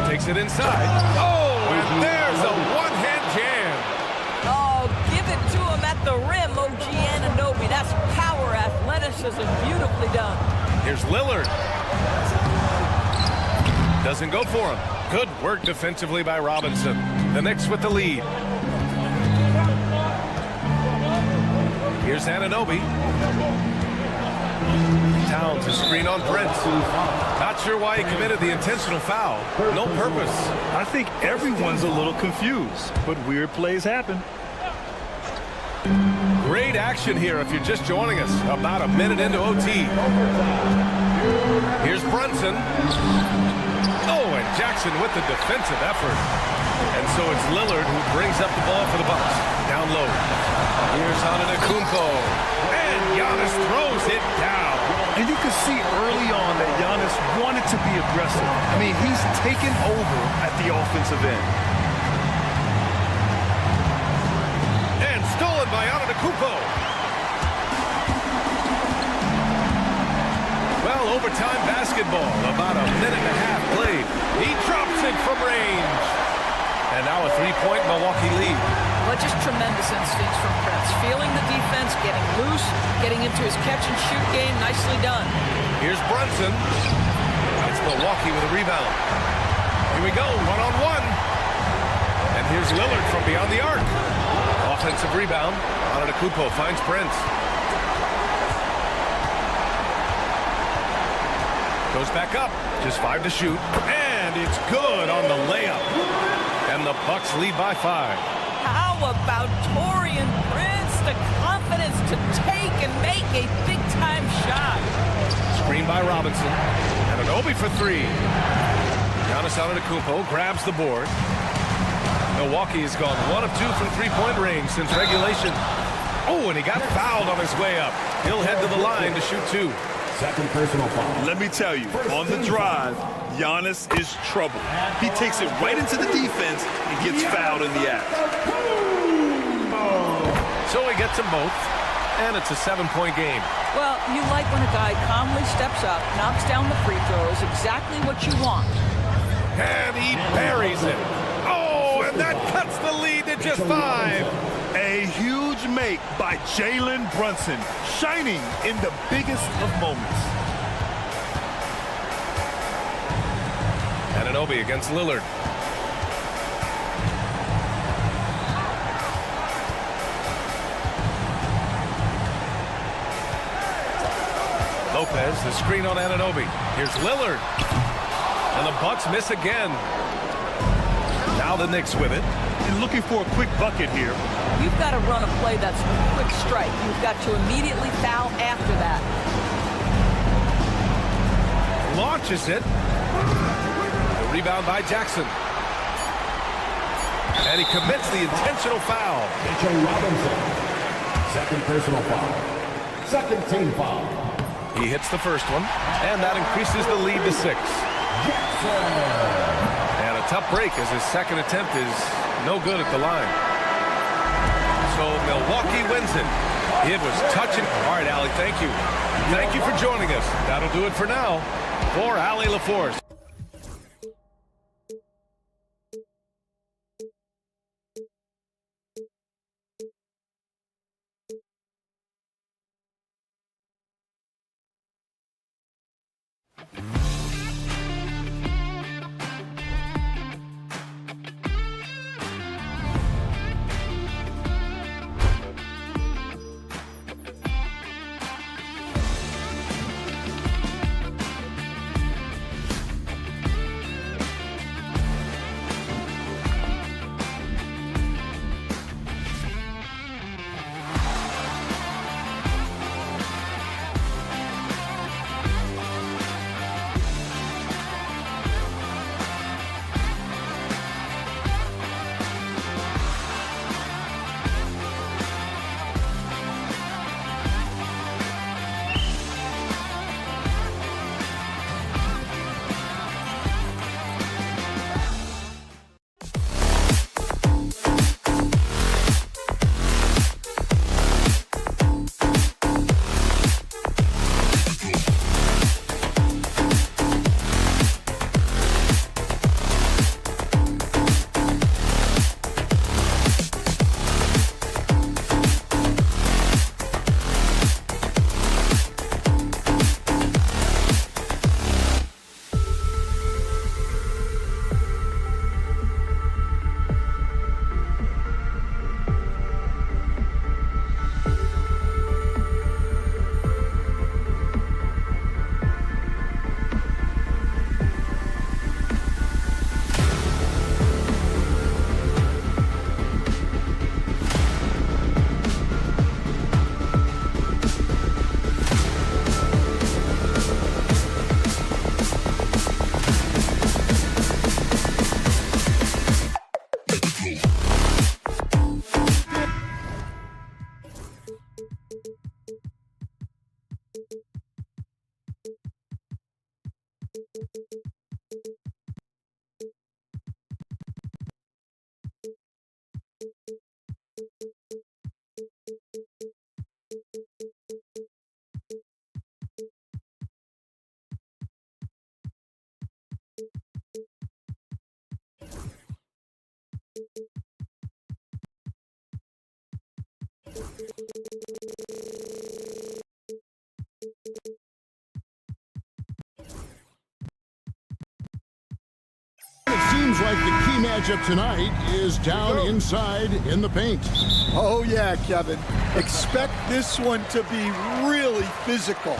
Speaker 9: Takes it inside. Oh, and there's a one-hand jam.
Speaker 3: Oh, give it to him at the rim, OG Anunoby. That's power, athleticism, beautifully done.
Speaker 9: Here's Lillard. Doesn't go for him. Good work defensively by Robinson. The Knicks with the lead. Here's Anunoby. Towns a screen on Prince. Not sure why he committed the intentional foul. No purpose.
Speaker 6: I think everyone's a little confused, but weird plays happen.
Speaker 9: Great action here if you're just joining us. About a minute into OT. Here's Brunson. Oh, and Jackson with the defensive effort. And so it's Lillard who brings up the ball for the Bucks. Down low. Here's Antetokounmpo. And Giannis throws it down.
Speaker 6: And you can see early on that Giannis wanted to be aggressive. I mean, he's taken over at the offensive end.
Speaker 9: And stolen by Antetokounmpo. Well, overtime basketball. About a minute and a half played. He drops it from range. And now a three-point Milwaukee lead.
Speaker 3: But just tremendous instincts from Prince. Feeling the defense, getting loose, getting into his catch-and-shoot game. Nicely done.
Speaker 9: Here's Brunson. That's Milwaukee with a rebound. Here we go, one-on-one. And here's Lillard from beyond the arc. Offensive rebound. Antetokounmpo finds Prince. Goes back up. Just 5 to shoot. And it's good on the layup. And the Bucks lead by 5.
Speaker 3: How about Taurean Prince? The confidence to take and make a big-time shot.
Speaker 9: Screen by Robinson. And an Obi for 3. Giannis Antetokounmpo grabs the board. Milwaukee has gone 1 of 2 from three-point range since regulation. Oh, and he got fouled on his way up. He'll head to the line to shoot 2.
Speaker 5: Second personal foul.
Speaker 6: Let me tell you, on the drive, Giannis is trouble. He takes it right into the defense and gets fouled in the act.
Speaker 9: So he gets them both, and it's a 7-point game.
Speaker 3: Well, you like when a guy calmly steps up, knocks down the free throws, exactly what you want.
Speaker 9: And he buries it. Oh, and that cuts the lead to just 5.
Speaker 6: A huge make by Jalen Brunson, shining in the biggest of moments.
Speaker 9: Anunoby against Lillard. Lopez, the screen on Anunoby. Here's Lillard. And the Bucks miss again. Now the Knicks with it.
Speaker 6: And looking for a quick bucket here.
Speaker 3: You've got to run a play that's a quick strike. You've got to immediately foul after that.
Speaker 9: Launches it. The rebound by Jackson. And he commits the intentional foul.
Speaker 5: Mitchell Robinson. Second personal foul. Second team foul.
Speaker 9: He hits the first one, and that increases the lead to 6. And a tough break as his second attempt is no good at the line. So Milwaukee wins it. It was touching. All right, Allie, thank you. Thank you for joining us. That'll do it for now. For Allie LaForce.
Speaker 1: It seems like the key matchup tonight is down inside in the paint.
Speaker 11: Oh, yeah, Kevin. Expect this one to be really physical.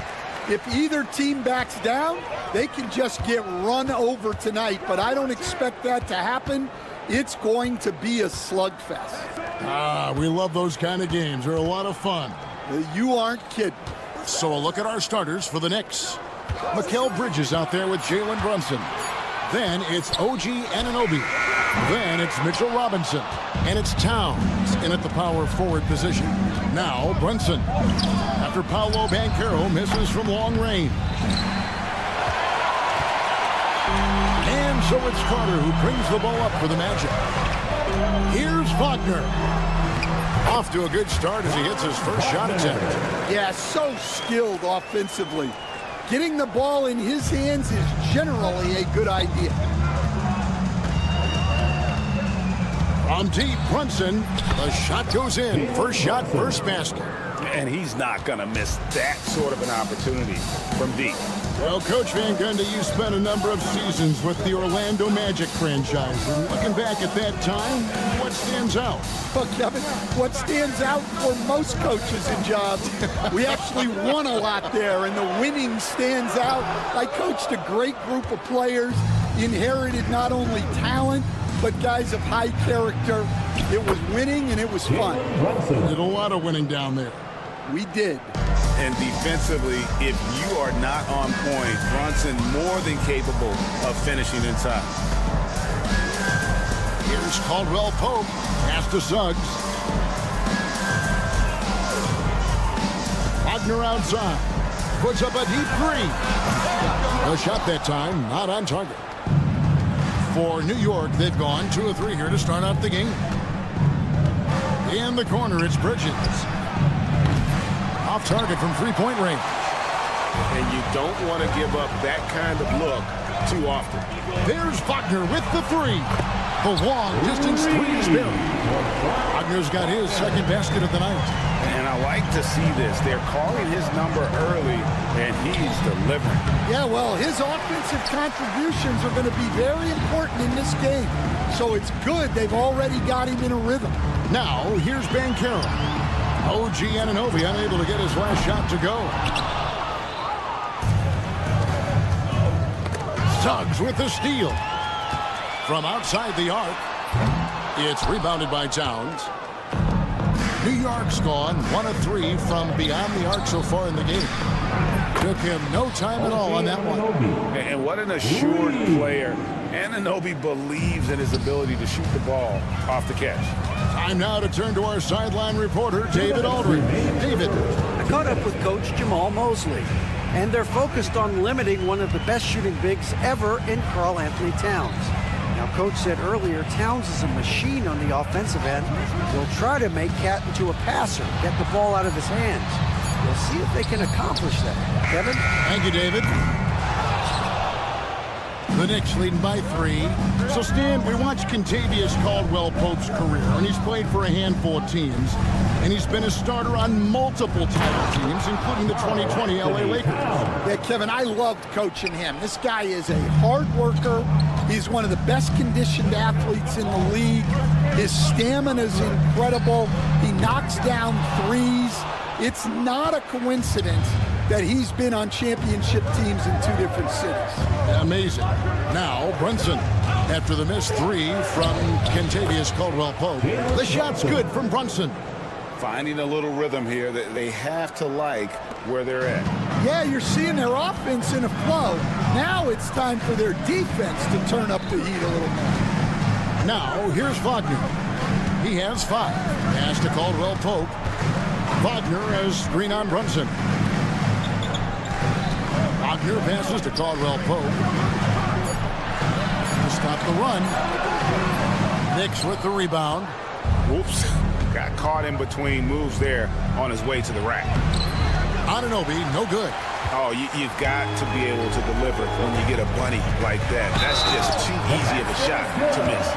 Speaker 11: If either team backs down, they can just get run over tonight, but I don't expect that to happen. It's going to be a slugfest.
Speaker 1: We love those kind of games. They're a lot of fun.
Speaker 11: You aren't kidding.
Speaker 1: So a look at our starters for the Knicks. Mikal Bridges out there with Jalen Brunson. Then it's OG Anunoby. Then it's Mitchell Robinson. And it's Towns in at the power forward position. Now Brunson. After Paolo Banchero misses from long range. And so it's Carter who brings the ball up for the Magic. Here's Wagner. Off to a good start as he hits his first shot attempt.
Speaker 11: Yeah, so skilled offensively. Getting the ball in his hands is generally a good idea.
Speaker 1: From deep, Brunson. The shot goes in. First shot, first basket.
Speaker 2: And he's not going to miss that sort of an opportunity from deep.
Speaker 1: Well, Coach Van Gundy, you spent a number of seasons with the Orlando Magic franchise. And looking back at that time, what stands out?
Speaker 11: Well, Kevin, what stands out for most coaches and jobs, we actually won a lot there, and the winning stands out. I coached a great group of players, inherited not only talent, but guys of high character. It was winning, and it was fun.
Speaker 1: Did a lot of winning down there.
Speaker 11: We did.
Speaker 2: And defensively, if you are not on point, Brunson more than capable of finishing inside.
Speaker 1: Here's Caldwell Pope. Pass to Suggs. Wagner outside. Puts up a deep three. A shot that time, not on target. For New York, they've gone 2 of 3 here to start out the game. In the corner, it's Bridges. Off target from three-point range.
Speaker 2: And you don't want to give up that kind of look too often.
Speaker 1: There's Wagner with the three. The long-distance three is buried. Wagner's got his second basket of the night.
Speaker 2: And I like to see this. They're calling his number early, and he's delivering.
Speaker 11: Yeah, well, his offensive contributions are going to be very important in this game. So it's good they've already got him in a rhythm.
Speaker 1: Now, here's Banchero. OG Anunoby unable to get his last shot to go. Suggs with the steal. From outside the arc, it's rebounded by Towns. New York's gone 1 of 3 from beyond the arc so far in the game. Took him no time at all on that one.
Speaker 2: And what an assured player. Anunoby believes in his ability to shoot the ball off the catch.
Speaker 1: Time now to turn to our sideline reporter, David Aldridge. David.
Speaker 4: I caught up with Coach Jamal Mosley, and they're focused on limiting one of the best shooting bigs ever in Karl Anthony Towns. Now, Coach said earlier, Towns is a machine on the offensive end. They'll try to make Cat into a passer, get the ball out of his hands. We'll see if they can accomplish that. Kevin?
Speaker 1: Thank you, David. The Knicks leading by 3. So, Stan, we watched Kentavious Caldwell Pope's career, and he's played for a handful of teams, and he's been a starter on multiple title teams, including the 2020 LA Lakers.
Speaker 11: Yeah, Kevin, I loved coaching him. This guy is a hard worker. He's one of the best conditioned athletes in the league. His stamina is incredible. He knocks down threes. It's not a coincidence that he's been on championship teams in 2 different cities.
Speaker 1: Amazing. Now, Brunson, after the missed 3 from Kentavious Caldwell Pope. The shot's good from Brunson.
Speaker 2: Finding a little rhythm here that they have to like where they're at.
Speaker 11: Yeah, you're seeing their offense in a flow. Now it's time for their defense to turn up the heat a little more.
Speaker 1: Now, here's Wagner. He has 5. Pass to Caldwell Pope. Wagner has screen on Brunson. Wagner passes to Caldwell Pope. To stop the run. Knicks with the rebound.
Speaker 2: Whoops. Got caught in between moves there on his way to the rack.
Speaker 1: Anunoby, no good.
Speaker 2: Oh, you've got to be able to deliver when you get a bunny like that. That's just too easy of a shot to miss.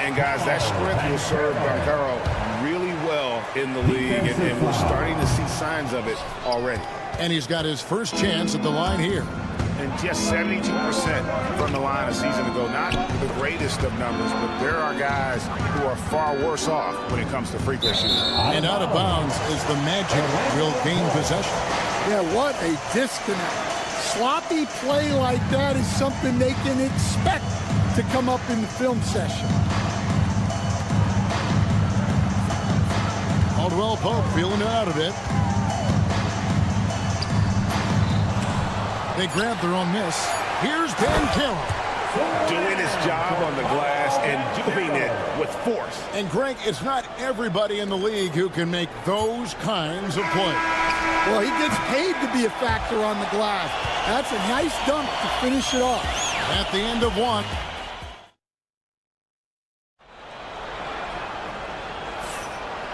Speaker 2: And guys, that strength will serve Banchero really well in the league, and we're starting to see signs of it already.
Speaker 1: And he's got his first chance at the line here.
Speaker 2: And just 72% from the line a season ago. Not the greatest of numbers, but there are guys who are far worse off when it comes to free throw shooting.
Speaker 1: And out of bounds is the Magic will gain possession.
Speaker 11: Yeah, what a disconnect. Sloppy play like that is something they can expect to come up in the film session.
Speaker 1: Caldwell Pope feeling it out a bit. They grab their own miss. Here's Banchero.
Speaker 2: Doing his job on the glass and doing it with force.
Speaker 1: And Greg, it's not everybody in the league who can make those kinds of plays.
Speaker 11: Well, he gets paid to be a factor on the glass. That's a nice dunk to finish it off.
Speaker 1: At the end of one.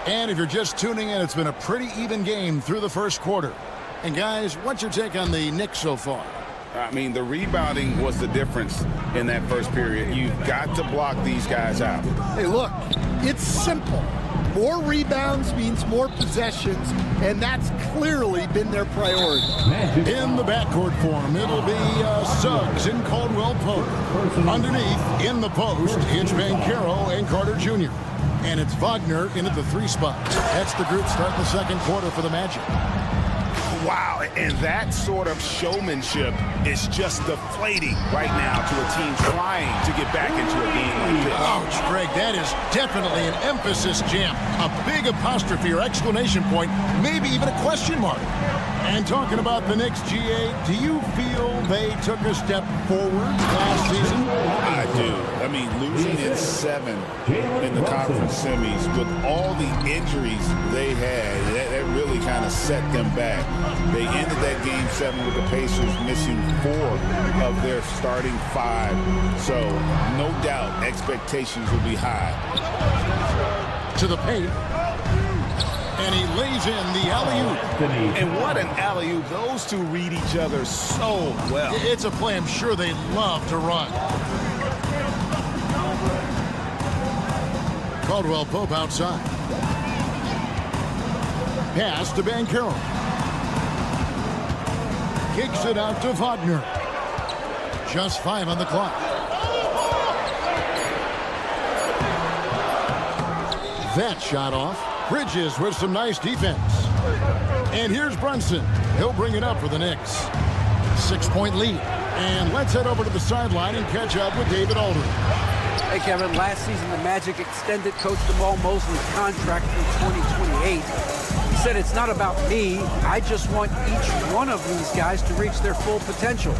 Speaker 1: And if you're just tuning in, it's been a pretty even game through the first quarter. And guys, what's your take on the Knicks so far?
Speaker 2: I mean, the rebounding was the difference in that first period. You've got to block these guys out.
Speaker 11: Hey, look, it's simple. More rebounds means more possessions, and that's clearly been their priority.
Speaker 1: In the backcourt form, it'll be Suggs and Caldwell Pope. Underneath, in the post, it's Banchero and Carter Jr. And it's Wagner in at the 3 spot. That's the group starting the second quarter for the Magic.
Speaker 2: Wow, and that sort of showmanship is just deflating right now to a team trying to get back into a game like this.
Speaker 1: Ouch, Greg, that is definitely an emphasis jam. A big apostrophe or exclamation point, maybe even a question mark. And talking about the Knicks, GA, do you feel they took a step forward last season?
Speaker 2: I do. I mean, losing in 7 in the conference semis with all the injuries they had, that really kind of set them back. They ended that game 7 with the Pacers missing 4 of their starting 5. So, no doubt, expectations will be high.
Speaker 1: To the paint. And he lays in the alley-oop.
Speaker 2: And what an alley-oop. Those two read each other so well.
Speaker 1: It's a play I'm sure they love to run. Caldwell Pope outside. Pass to Banchero. Kicks it out to Wagner. Just 5 on the clock. That shot off. Bridges with some nice defense. And here's Brunson. He'll bring it up for the Knicks. 6-point lead. And let's head over to the sideline and catch up with David Aldridge.
Speaker 4: Hey, Kevin, last season the Magic extended Coach Jamal Mosley's contract through 2028. He said, it's not about me. I just want each one of these guys to reach their full potential.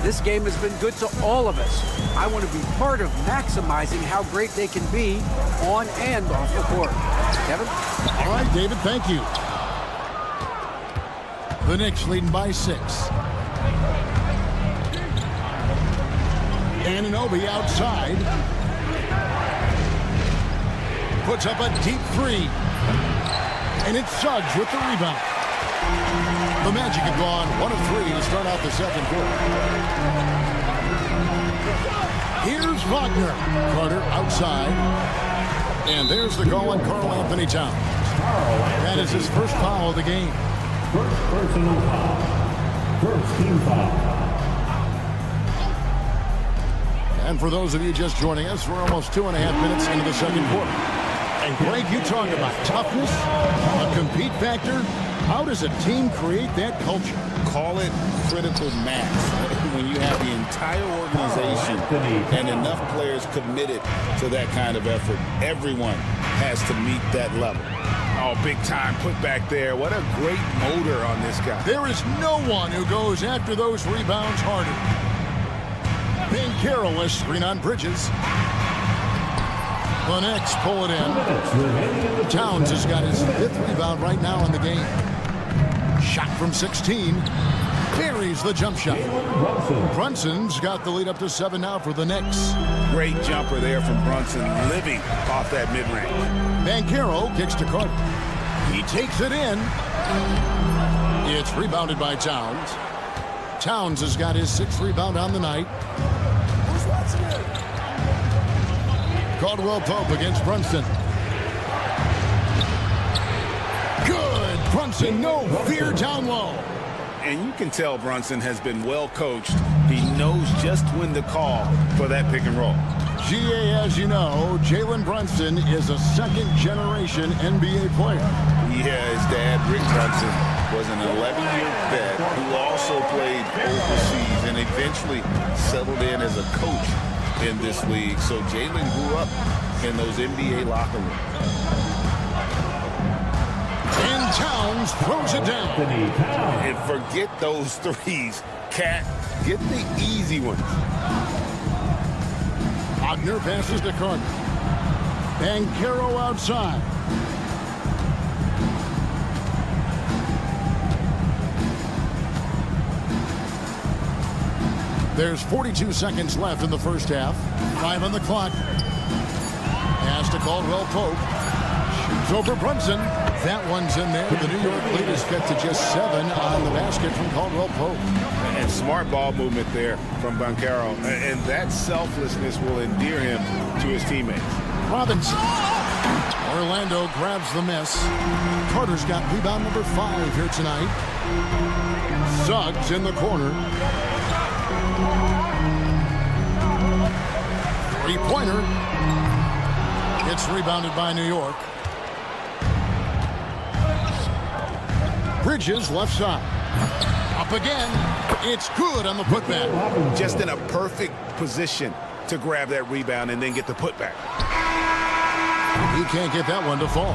Speaker 4: This game has been good to all of us. I want to be part of maximizing how great they can be on and off the court. Kevin?
Speaker 1: All right, David, thank you. The Knicks leading by 6. Anunoby outside. Puts up a deep 3. And it's Suggs with the rebound. The Magic have gone 1 of 3 to start out the second quarter. Here's Wagner. Carter outside. And there's the call on Karl Anthony Towns. That is his first foul of the game.
Speaker 5: First personal foul. First team foul.
Speaker 1: And for those of you just joining us, we're almost 2.5 minutes into the second quarter. And Greg, you talk about toughness, a compete factor. How does a team create that culture?
Speaker 2: Call it critical mass. When you have the entire organization and enough players committed to that kind of effort, everyone has to meet that level. Oh, big time put back there. What a great motor on this guy.
Speaker 1: There is no one who goes after those rebounds harder. Banchero with screen on Bridges. The Knicks pull it in. Towns has got his 5th rebound right now in the game. Shot from 16. Buries the jump shot. Brunson's got the lead up to 7 now for the Knicks.
Speaker 2: Great jumper there from Brunson, living off that mid-range.
Speaker 1: Banchero kicks to Carter. He takes it in. It's rebounded by Towns. Towns has got his 6th rebound on the night. Caldwell Pope against Brunson. Brunson, no fear down low.
Speaker 2: And you can tell Brunson has been well coached. He knows just when to call for that pick and roll.
Speaker 1: GA, as you know, Jalen Brunson is a second-generation NBA player.
Speaker 2: Yeah, his dad, Rick Brunson, was an 11-year vet who also played overseas and eventually settled in as a coach in this league. So Jalen grew up in those NBA locker rooms.
Speaker 1: And Towns throws it down.
Speaker 2: And forget those threes, Cat. Get the easy ones.
Speaker 1: Wagner passes to Carter. Banchero outside. There's 42 seconds left in the first half. 5 on the clock. Pass to Caldwell Pope. Shoots over Brunson. That one's in there. The New York lead is cut to just 7 on the basket from Caldwell Pope.
Speaker 2: And smart ball movement there from Banchero. And that selflessness will endear him to his teammates.
Speaker 1: Robinson. Orlando grabs the miss. Carter's got rebound number 5 here tonight. Suggs in the corner. Three-pointer. It's rebounded by New York. Bridges left side. Up again. It's good on the putback.
Speaker 2: Just in a perfect position to grab that rebound and then get the putback.
Speaker 1: He can't get that one to fall.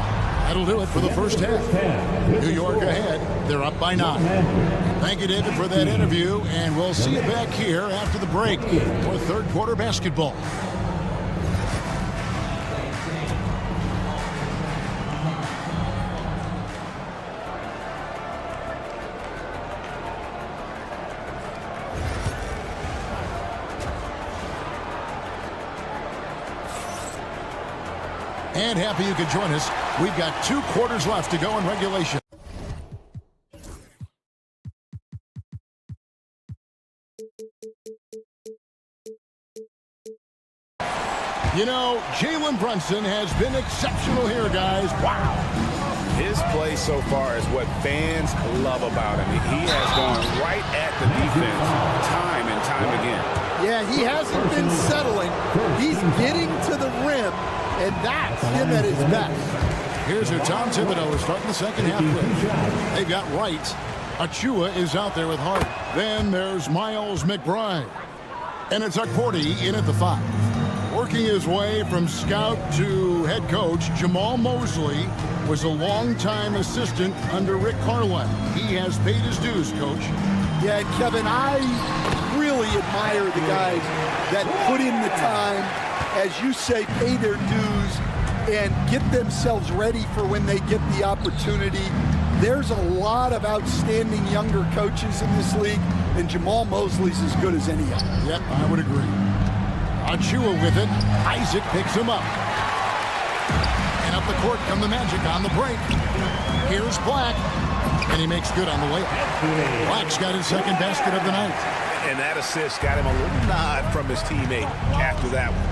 Speaker 1: That'll do it for the first half. New York ahead. They're up by 9. Thank you, David, for that interview, and we'll see you back here after the break for third quarter basketball. And happy you could join us. We've got 2 quarters left to go in regulation. You know, Jalen Brunson has been exceptional here, guys. Wow.
Speaker 2: His play so far is what fans love about him. He has gone right at the defense time and time again.
Speaker 11: Yeah, he hasn't been settling. He's getting to the rim, and that's him at his best.
Speaker 1: Here's who Tom Thibodeau is starting the second half with. They've got Wright. Achua is out there with Hart. Then there's Miles McBride. And it's Akporti in at the 5. Working his way from scout to head coach, Jamal Mosley was a longtime assistant under Rick Carlisle. He has paid his dues, Coach.
Speaker 11: Yeah, Kevin, I really admire the guys that put in the time, as you say, pay their dues and get themselves ready for when they get the opportunity. There's a lot of outstanding younger coaches in this league, and Jamal Mosley's as good as any of them.
Speaker 1: Yep, I would agree. Achua with it. Isaac picks him up. And up the court come the Magic on the break. Here's Black. And he makes good on the layup. Black's got his second basket of the night.
Speaker 2: And that assist got him a little nod from his teammate after that one.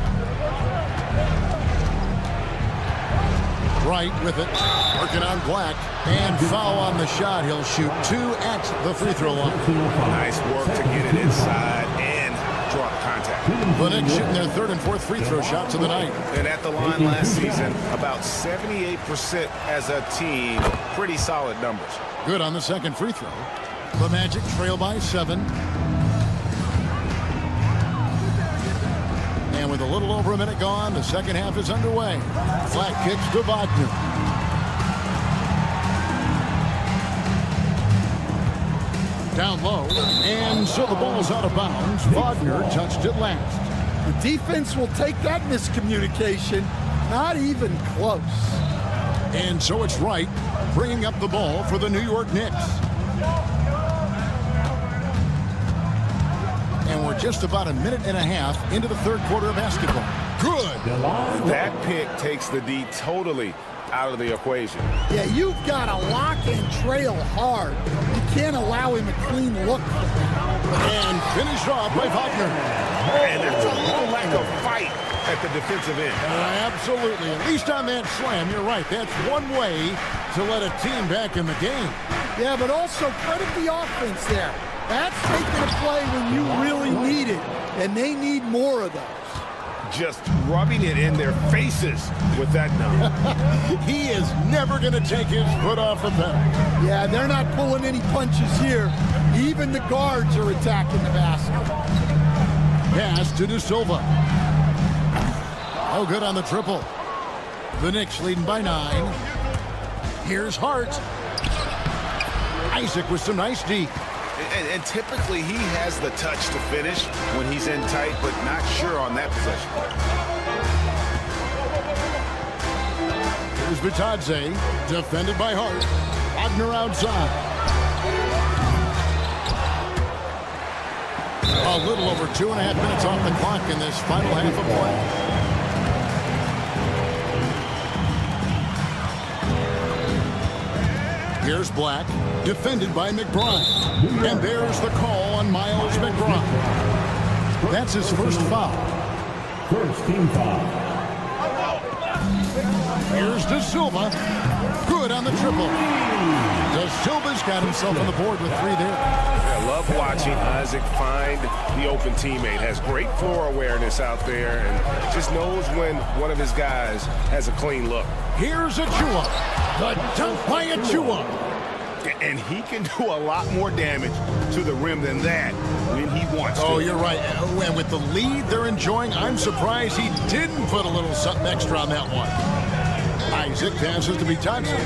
Speaker 1: Wright with it. Working on Black. And foul on the shot. He'll shoot 2 at the free throw line.
Speaker 2: Nice work to get it inside and drop contact.
Speaker 1: The Knicks shooting their 3rd and 4th free throw shots of the night.
Speaker 2: And at the line last season, about 78% as a team. Pretty solid numbers.
Speaker 1: Good on the second free throw. The Magic trail by 7. And with a little over a minute gone, the second half is underway. Black kicks to Wagner. Down low, and so the ball's out of bounds. Wagner touched it last.
Speaker 11: The defense will take that miscommunication. Not even close.
Speaker 1: And so it's Wright bringing up the ball for the New York Knicks. And we're just about a minute and a half into the third quarter of basketball. Good.
Speaker 2: That pick takes the D totally out of the equation.
Speaker 11: Yeah, you've got to lock and trail hard. You can't allow him a clean look.
Speaker 1: And finished off by Wagner.
Speaker 2: And there's a little lack of fight at the defensive end.
Speaker 1: Absolutely. At least on that slam, you're right. That's one way to let a team back in the game.
Speaker 11: Yeah, but also credit the offense there. That's taking a play when you really need it, and they need more of those.
Speaker 2: Just rubbing it in their faces with that number.
Speaker 1: He is never going to take his foot off the pedal.
Speaker 11: Yeah, they're not pulling any punches here. Even the guards are attacking the basket.
Speaker 1: Pass to De Silva. Oh, good on the triple. The Knicks leading by 9. Here's Hart. Isaac with some nice D.
Speaker 2: And typically he has the touch to finish when he's in tight, but not sure on that possession.
Speaker 1: Here's Bitadze, defended by Hart. Wagner outside. A little over 2.5 minutes off the clock in this final half of play. Here's Black, defended by McBride. And there's the call on Miles McBride. That's his first foul.
Speaker 5: First team foul.
Speaker 1: Here's De Silva. Good on the triple. De Silva's got himself on the board with 3 there.
Speaker 2: I love watching Isaac find the open teammate. Has great floor awareness out there and just knows when one of his guys has a clean look.
Speaker 1: Here's Achua. The dunk by Achua.
Speaker 2: And he can do a lot more damage to the rim than that when he wants to.
Speaker 1: Oh, you're right. And with the lead they're enjoying, I'm surprised he didn't put a little something extra on that one. Isaac passes to Bitadze.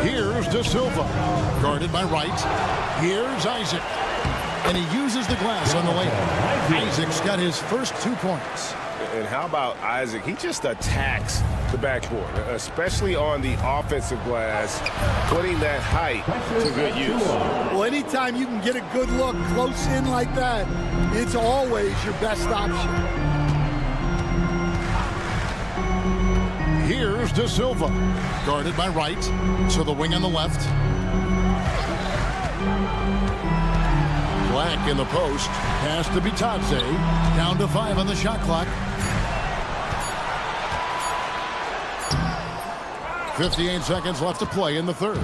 Speaker 1: Here's De Silva, guarded by Wright. Here's Isaac. And he uses the glass on the layup. Isaac's got his first 2 points.
Speaker 2: And how about Isaac? He just attacks the backboard, especially on the offensive glass, putting that height to good use.
Speaker 11: Well, anytime you can get a good look close in like that, it's always your best option.
Speaker 1: Here's De Silva, guarded by Wright, to the wing on the left. Black in the post, pass to Bitadze, down to 5 on the shot clock. 58 seconds left to play in the third.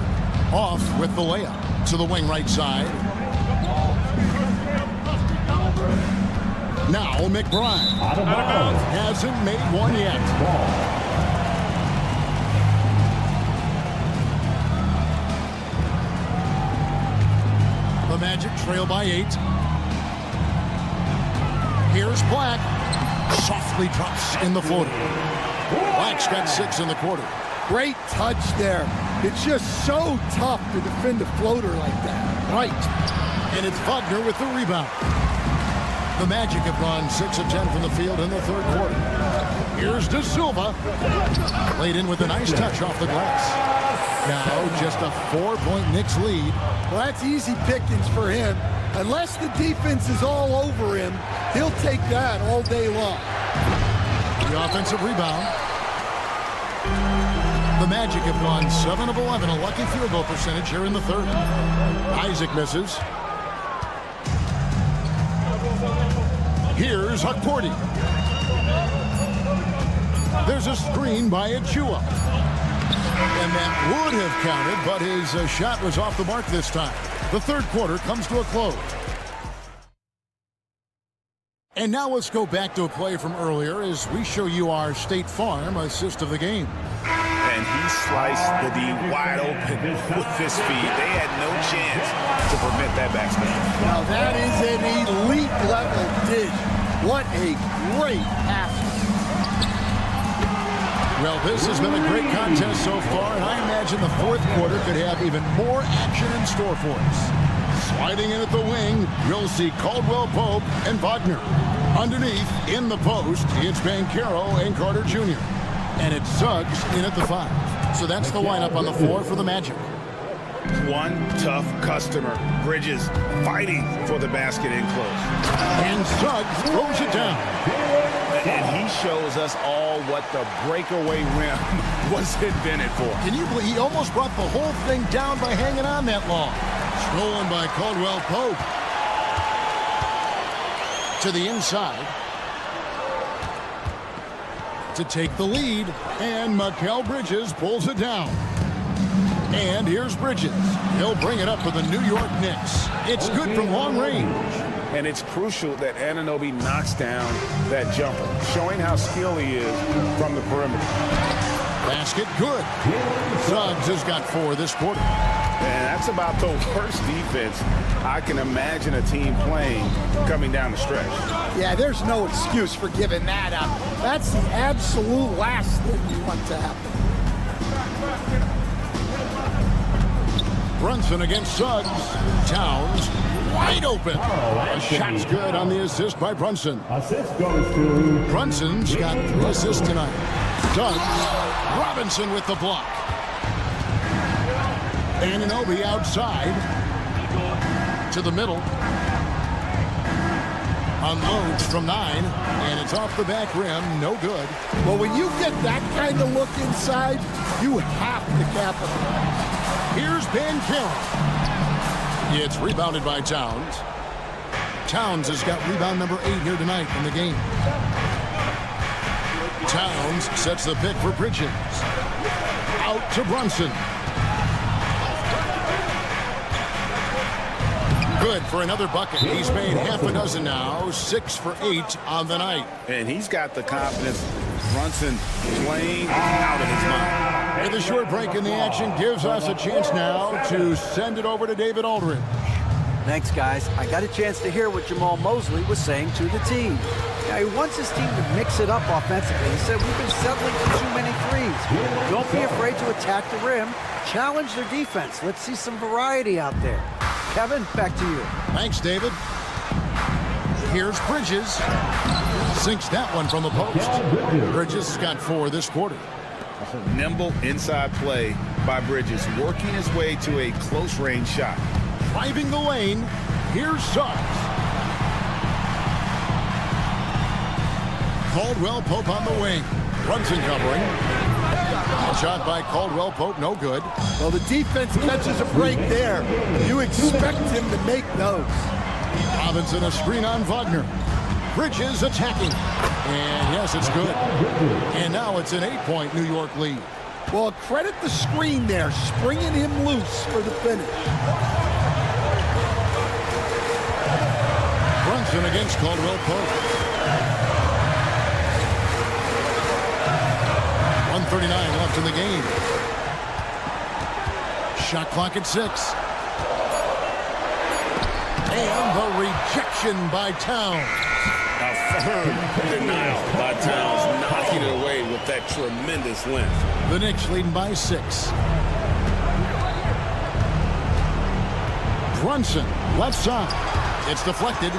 Speaker 1: Off with the layup to the wing right side. Now McBride.
Speaker 5: Out of bounds.
Speaker 1: Hasn't made one yet. The Magic trail by 8. Here's Black. Softly drops in the floater. Black's got 6 in the quarter.
Speaker 11: Great touch there. It's just so tough to defend a floater like that.
Speaker 1: Right. And it's Wagner with the rebound. The Magic have gone 6 of 10 from the field in the third quarter. Here's De Silva. Laid in with a nice touch off the glass. Now just a 4-point Knicks lead.
Speaker 11: Well, that's easy pickings for him. Unless the defense is all over him, he'll take that all day long.
Speaker 1: The offensive rebound. The Magic have gone 7 of 11, a lucky field goal percentage here in the third. Isaac misses. Here's Hukporti. There's a screen by Achua. And that would have counted, but his shot was off the mark this time. The third quarter comes to a close. And now let's go back to a play from earlier as we show you our State Farm assist of the game.
Speaker 2: And he sliced the D wide open with his feet. They had no chance to prevent that basket.
Speaker 11: Now that is an elite level dish. What a great pass.
Speaker 1: Well, this has been a great contest so far, and I imagine the fourth quarter could have even more action in store for us. Sliding in at the wing, we'll see Caldwell Pope and Wagner. Underneath, in the post, it's Banchero and Carter Jr. And it's Suggs in at the 5. So that's the lineup on the floor for the Magic.
Speaker 2: One tough customer, Bridges, fighting for the basket in close.
Speaker 1: And Suggs throws it down.
Speaker 2: And he shows us all what the breakaway rim was invented for.
Speaker 1: Can you believe he almost brought the whole thing down by hanging on that long? Stolen by Caldwell Pope. To the inside. to take the lead, and Mikal Bridges pulls it down. And here's Bridges. He'll bring it up for the New York Knicks. It's good from long range.
Speaker 2: And it's crucial that Anunoby knocks down that jumper, showing how skilled he is from the perimeter.
Speaker 1: Basket good. Suggs has got 4 this quarter.
Speaker 2: And that's about the worst defense I can imagine a team playing coming down the stretch.
Speaker 11: Yeah, there's no excuse for giving that up. That's the absolute last thing you want to happen.
Speaker 1: Brunson against Suggs. Towns wide open. A shot's good on the assist by Brunson.
Speaker 5: Assist goes to
Speaker 1: Brunson's got 3 assists tonight. Suggs. Robinson with the block. Anunoby outside to the middle. Unloads from 9, and it's off the back rim. No good.
Speaker 11: Well, when you get that kind of look inside, you have to capitalize.
Speaker 1: Here's Banchero. It's rebounded by Towns. Towns has got rebound number 8 here tonight in the game. Towns sets the pick for Bridges. Out to Brunson. Good for another bucket. He's made half a dozen now. 6 for 8 on the night.
Speaker 2: And he's got the confidence. Brunson playing out of his mind.
Speaker 1: And the short break in the action gives us a chance now to send it over to David Aldridge.
Speaker 4: Thanks, guys. I got a chance to hear what Jamal Mosley was saying to the team. Now, he wants his team to mix it up offensively. He said, we've been settling for too many threes. Don't be afraid to attack the rim. Challenge their defense. Let's see some variety out there. Kevin, back to you.
Speaker 1: Thanks, David. Here's Bridges. Sinks that one from the post. Bridges has got 4 this quarter.
Speaker 2: Nimble inside play by Bridges, working his way to a close-range shot.
Speaker 1: Driving the lane, here's Suggs. Caldwell Pope on the wing. Brunson covering. Shot by Caldwell Pope, no good.
Speaker 11: Well, the defense catches a break there. You expect him to make those.
Speaker 1: Robinson a screen on Wagner. Bridges attacking. And yes, it's good. And now it's an 8-point New York lead.
Speaker 11: Well, credit the screen there, springing him loose for the finish.
Speaker 1: Brunson against Caldwell Pope. 1:39 left in the game. Shot clock at 6. And the rejection by Towns.
Speaker 2: A firm denial by Towns, knocking it away with that tremendous length.
Speaker 1: The Knicks leading by 6. Brunson, left side. It's deflected.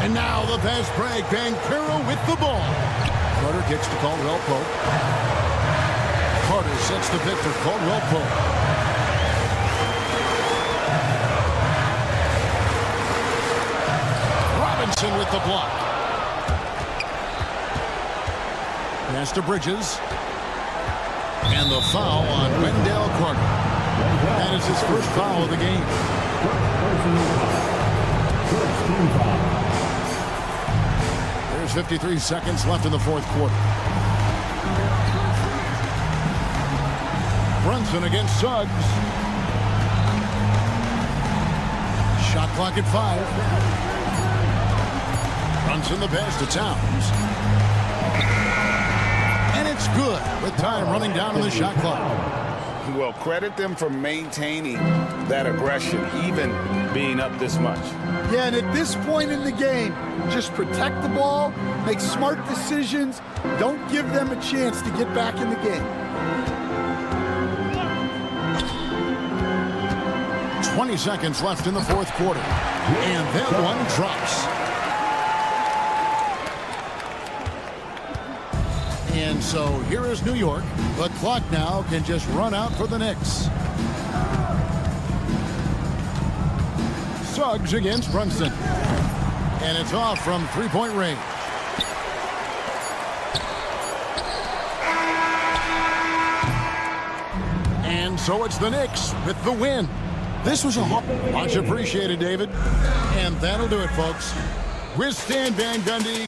Speaker 1: And now the fast break. Banchero with the ball. Carter kicks to Caldwell Pope. Carter sets the pick for Caldwell Pope. Robinson with the block. Pass to Bridges. And the foul on Wendell Carter. That is his first foul of the game. There's 53 seconds left in the 4th quarter. Brunson against Suggs. Shot clock at 5. Brunson the pass to Towns. And it's good with time running down on the shot clock.
Speaker 2: Well, credit them for maintaining that aggression, even being up this much.
Speaker 11: Yeah, and at this point in the game, just protect the ball, make smart decisions, don't give them a chance to get back in the game.
Speaker 1: 20 seconds left in the 4th quarter. And that one drops. And so here is New York. The clock now can just run out for the Knicks. Suggs against Brunson. And it's off from 3-point range. And so it's the Knicks with the win. This was much appreciated, David. And that'll do it, folks. Withstand Van Gundy.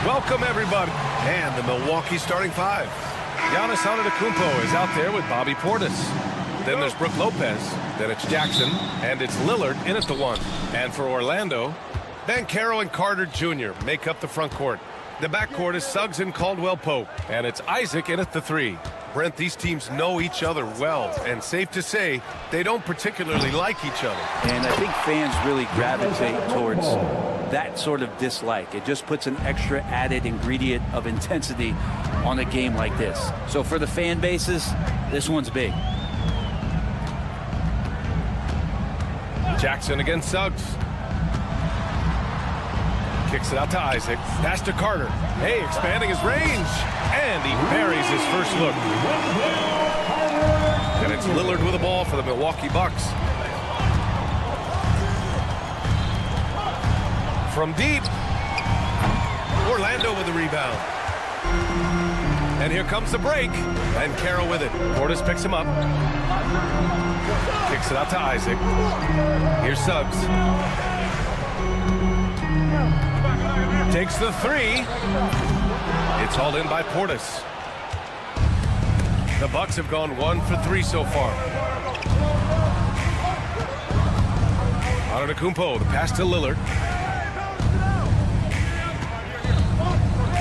Speaker 9: Welcome, everybody. And the Milwaukee starting five. Giannis Antetokounmpo is out there with Bobby Portis. Then there's Brook Lopez. Then it's Jackson. And it's Lillard in at the one. And for Orlando, Banchero and Carter Jr. make up the front court. The backcourt is Suggs and Caldwell Pope. And it's Isaac in at the three. Brent, these teams know each other well, and safe to say, they don't particularly like each other.
Speaker 7: And I think fans really gravitate towards that sort of dislike. It just puts an extra added ingredient of intensity on a game like this. So for the fan bases, this one's big.
Speaker 9: Jackson against Suggs. Kicks it out to Isaac. Pass to Carter. Hey, expanding his range. And he buries his first look. And it's Lillard with the ball for the Milwaukee Bucks. From deep. Orlando with the rebound. And here comes the break. And Carroll with it. Portis picks him up. Kicks it out to Isaac. Here's Suggs. Takes the three. It's hauled in by Portis. The Bucks have gone 1 for 3 so far. Antetokounmpo, the pass to Lillard.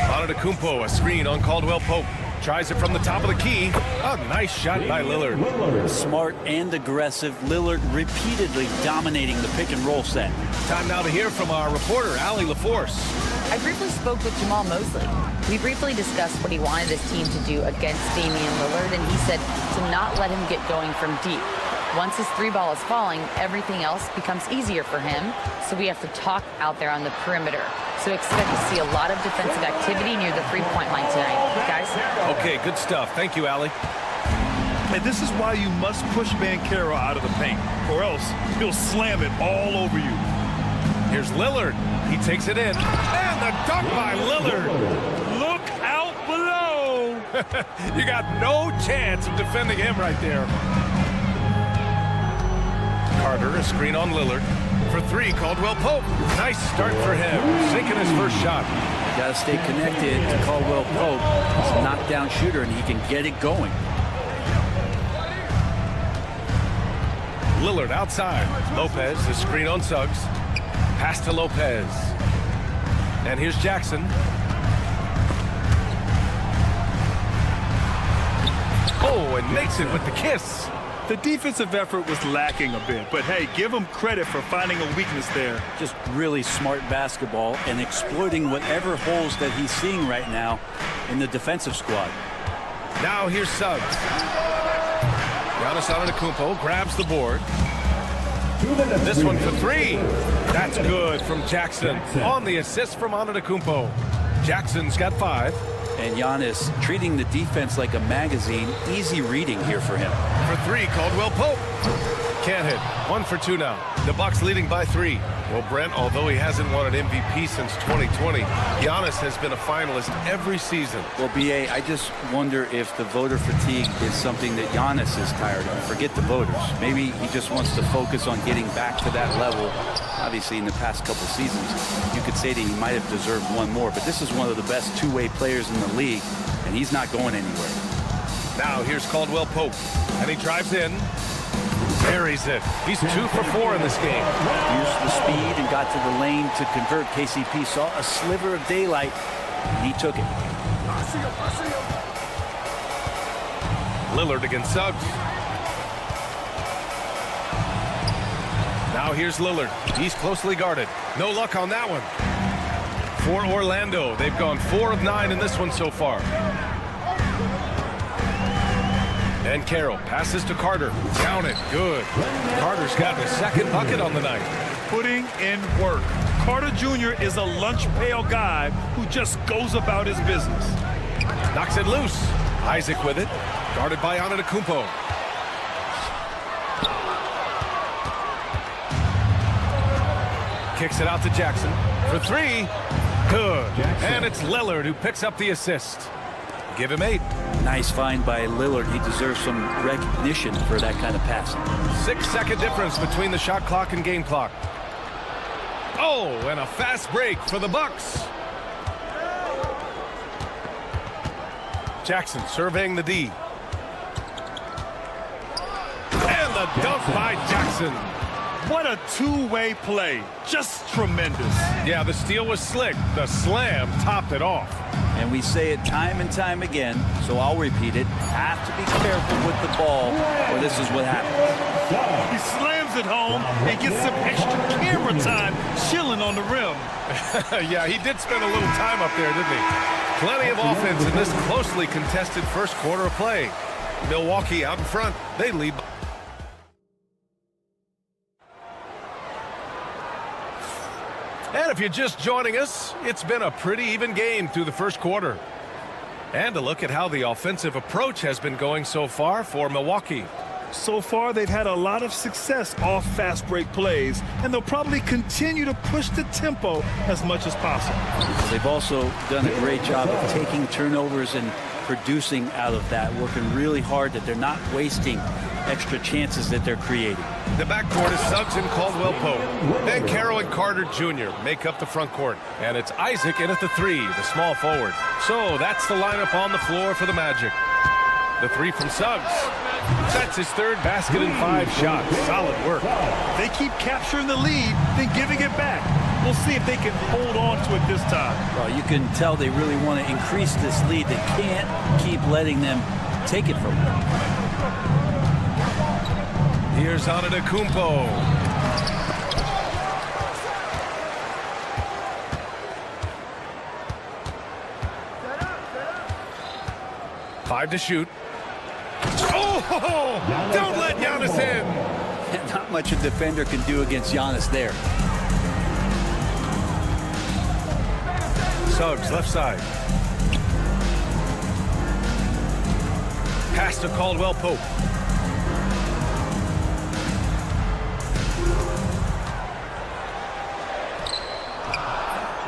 Speaker 9: Antetokounmpo, a screen on Caldwell Pope. Tries it from the top of the key. A nice shot by Lillard.
Speaker 7: Smart and aggressive. Lillard repeatedly dominating the pick and roll set.
Speaker 9: Time now to hear from our reporter, Allie LaForce.
Speaker 8: I briefly spoke with Jamal Mosley. We briefly discussed what he wanted his team to do against Damian Lillard, and he said to not let him get going from deep. Once his three ball is falling, everything else becomes easier for him, so we have to talk out there on the perimeter. So expect to see a lot of defensive activity near the three-point line tonight, guys.
Speaker 9: Okay, good stuff. Thank you, Allie.
Speaker 6: And this is why you must push Banchero out of the paint, or else he'll slam it all over you.
Speaker 9: Here's Lillard. He takes it in. And the dunk by Lillard.
Speaker 6: Look out below.
Speaker 9: You got no chance of defending him right there. Carter, a screen on Lillard. For three, Caldwell Pope. Nice start for him. Sinking his first shot.
Speaker 7: You got to stay connected to Caldwell Pope. He's a knockdown shooter, and he can get it going.
Speaker 9: Lillard outside. Lopez, the screen on Suggs. Pass to Lopez. And here's Jackson. Oh, and makes it with the kiss.
Speaker 6: The defensive effort was lacking a bit, but hey, give him credit for finding a weakness there.
Speaker 7: Just really smart basketball and exploiting whatever holes that he's seeing right now in the defensive squad.
Speaker 9: Now here's Suggs. Giannis Antetokounmpo grabs the board. This one for three. That's good from Jackson. On the assist from Antetokounmpo. Jackson's got 5.
Speaker 7: And Giannis treating the defense like a magazine. Easy reading here for him.
Speaker 9: For 3, Caldwell Pope. Can't hit. 1 for 2 now. The Bucks leading by 3. Well, Brent, although he hasn't won an MVP since 2020, Giannis has been a finalist every season.
Speaker 7: Well, B.A., I just wonder if the voter fatigue is something that Giannis is tired of. Forget the voters. Maybe he just wants to focus on getting back to that level. Obviously, in the past couple seasons, you could say that he might have deserved one more, but this is one of the best two-way players in the league, and he's not going anywhere.
Speaker 9: Now here's Caldwell Pope, and he drives in. Buries it. He's 2 for 4 in this game.
Speaker 7: Used the speed and got to the lane to convert. KCP saw a sliver of daylight, and he took it.
Speaker 9: Lillard against Suggs. Now here's Lillard. He's closely guarded. No luck on that one. For Orlando, they've gone 4 of 9 in this one so far. And Carroll passes to Carter. Down it. Good. Carter's gotten his second bucket on the night.
Speaker 6: Putting in work. Carter Jr. is a lunch pail guy who just goes about his business.
Speaker 9: Knocks it loose. Isaac with it. Guarded by Antetokounmpo. kicks it out to Jackson for three. Good. And it's Lillard who picks up the assist. Give him 8.
Speaker 7: Nice find by Lillard. He deserves some recognition for that kind of passing.
Speaker 9: 6-second difference between the shot clock and game clock. Oh, and a fast break for the Bucks. Jackson surveying the D. And the dunk by Jackson.
Speaker 6: What a two-way play. Just tremendous.
Speaker 9: Yeah, the steal was slick. The slam topped it off.
Speaker 7: And we say it time and time again, so I'll repeat it. Have to be careful with the ball, or this is what happens.
Speaker 6: He slams it home and gets some extra camera time chilling on the rim.
Speaker 9: Yeah, he did spend a little time up there, didn't he? Plenty of offense in this closely contested first quarter of play. Milwaukee out in front. They lead. And if you're just joining us, it's been a pretty even game through the first quarter. And a look at how the offensive approach has been going so far for Milwaukee.
Speaker 6: So far, they've had a lot of success off fast break plays, and they'll probably continue to push the tempo as much as possible.
Speaker 7: They've also done a great job of taking turnovers and producing out of that, working really hard that they're not wasting extra chances that they're creating.
Speaker 9: The backcourt is Suggs and Caldwell Pope. Then Carroll and Carter Jr. make up the front court. And it's Isaac in at the 3, the small forward. So that's the lineup on the floor for the Magic. The 3 from Suggs. That's his 3rd basket in 5 shots. Solid work.
Speaker 6: They keep capturing the lead, then giving it back. We'll see if they can hold on to it this time.
Speaker 7: Well, you can tell they really want to increase this lead. They can't keep letting them take it from them.
Speaker 9: Here's Antetokounmpo. Five to shoot. Oh! Don't let Giannis in.
Speaker 7: Not much a defender can do against Giannis there.
Speaker 9: Suggs left side. Pass to Caldwell Pope.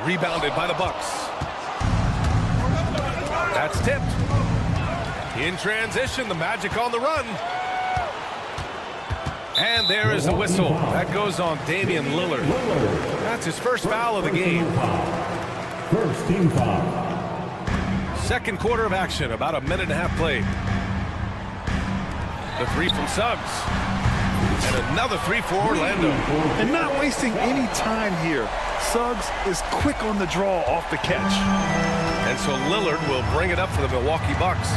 Speaker 9: Rebounded by the Bucks. That's tipped. In transition, the Magic on the run. And there is the whistle. That goes on Damian Lillard. That's his first foul of the game.
Speaker 5: First team foul.
Speaker 9: Second quarter of action, about a minute and a half played. The 3 from Suggs. And another 3 for Orlando.
Speaker 6: And not wasting any time here. Suggs is quick on the draw off the catch.
Speaker 9: And so Lillard will bring it up for the Milwaukee Bucks.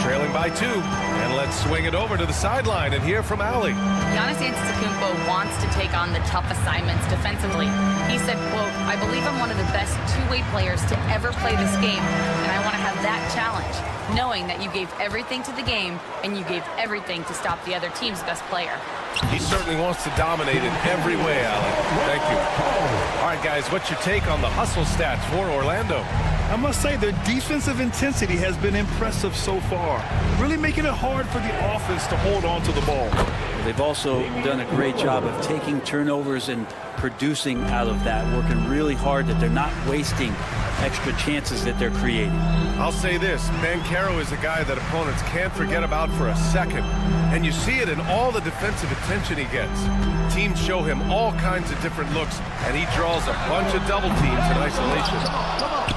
Speaker 9: Trailing by 2. And let's swing it over to the sideline and hear from Allie.
Speaker 8: Giannis Antetokounmpo wants to take on the tough assignments defensively. He said, quote, "I believe I'm one of the best two-way players to ever play this game, and I want to have that challenge, knowing that you gave everything to the game and you gave everything to stop the other team's best player."
Speaker 9: He certainly wants to dominate in every way, Allie. Thank you. All right, guys, what's your take on the hustle stats for Orlando?
Speaker 6: I must say their defensive intensity has been impressive so far, really making it hard for the offense to hold on to the ball.
Speaker 7: They've also done a great job of taking turnovers and producing out of that, working really hard that they're not wasting extra chances that they're creating.
Speaker 9: I'll say this, Banchero is a guy that opponents can't forget about for a second. And you see it in all the defensive attention he gets. Teams show him all kinds of different looks, and he draws a bunch of double teams in isolation.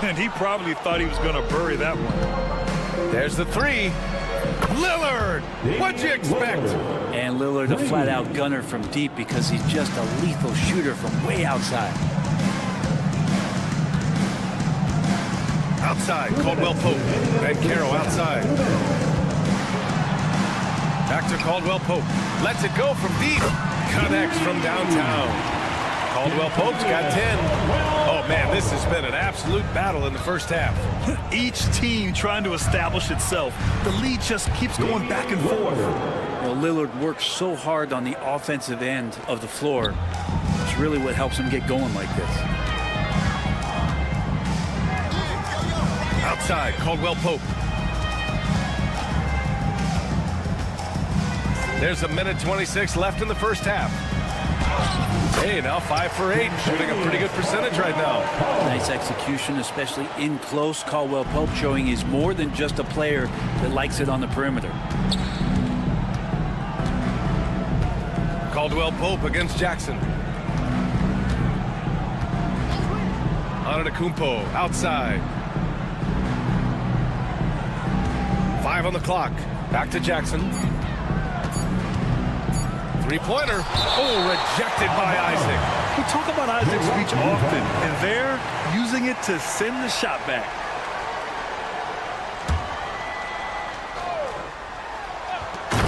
Speaker 6: And he probably thought he was going to bury that one.
Speaker 9: There's the 3. Lillard! What'd you expect?
Speaker 7: And Lillard, a flat-out gunner from deep because he's just a lethal shooter from way outside.
Speaker 9: Outside, Caldwell Pope. Banchero outside. Back to Caldwell Pope. Lets it go from deep. Connects from downtown. Caldwell Pope's got 10. Oh, man, this has been an absolute battle in the first half.
Speaker 6: Each team trying to establish itself. The lead just keeps going back and forth.
Speaker 7: Well, Lillard works so hard on the offensive end of the floor. It's really what helps him get going like this.
Speaker 9: Outside, Caldwell Pope. There's a minute 26 left in the first half. Hey, now 5 for 8, shooting a pretty good percentage right now.
Speaker 7: Nice execution, especially in close. Caldwell Pope showing he's more than just a player that likes it on the perimeter.
Speaker 9: Caldwell Pope against Jackson. Antetokounmpo outside. 5 on the clock. Back to Jackson. Three-pointer. Oh, rejected by Isaac.
Speaker 6: We talk about Isaac's reach often, and they're using it to send the shot back.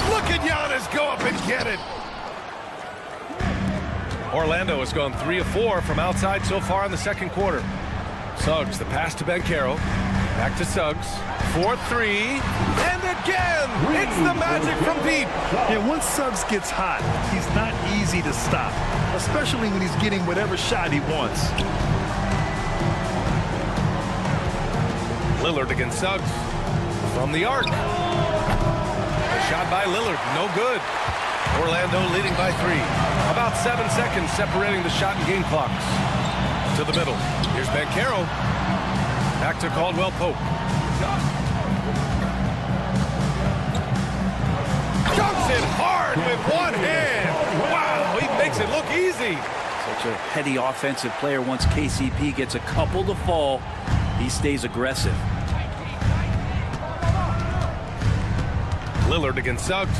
Speaker 9: Look at Giannis go up and get it. Orlando has gone 3 of 4 from outside so far in the second quarter. Suggs, the pass to Banchero. Back to Suggs. 4-3. And again! It's the magic from Pete.
Speaker 6: Yeah, once Suggs gets hot, he's not easy to stop, especially when he's getting whatever shot he wants.
Speaker 9: Lillard against Suggs. From the arc. A shot by Lillard. No good. Orlando leading by 3. About 7 seconds separating the shot and game clocks. To the middle. Here's Banchero. Back to Caldwell Pope. Dunks it hard with one hand. Wow, he makes it look easy.
Speaker 7: Such a heady offensive player. Once KCP gets a couple to fall, he stays aggressive.
Speaker 9: Lillard against Suggs.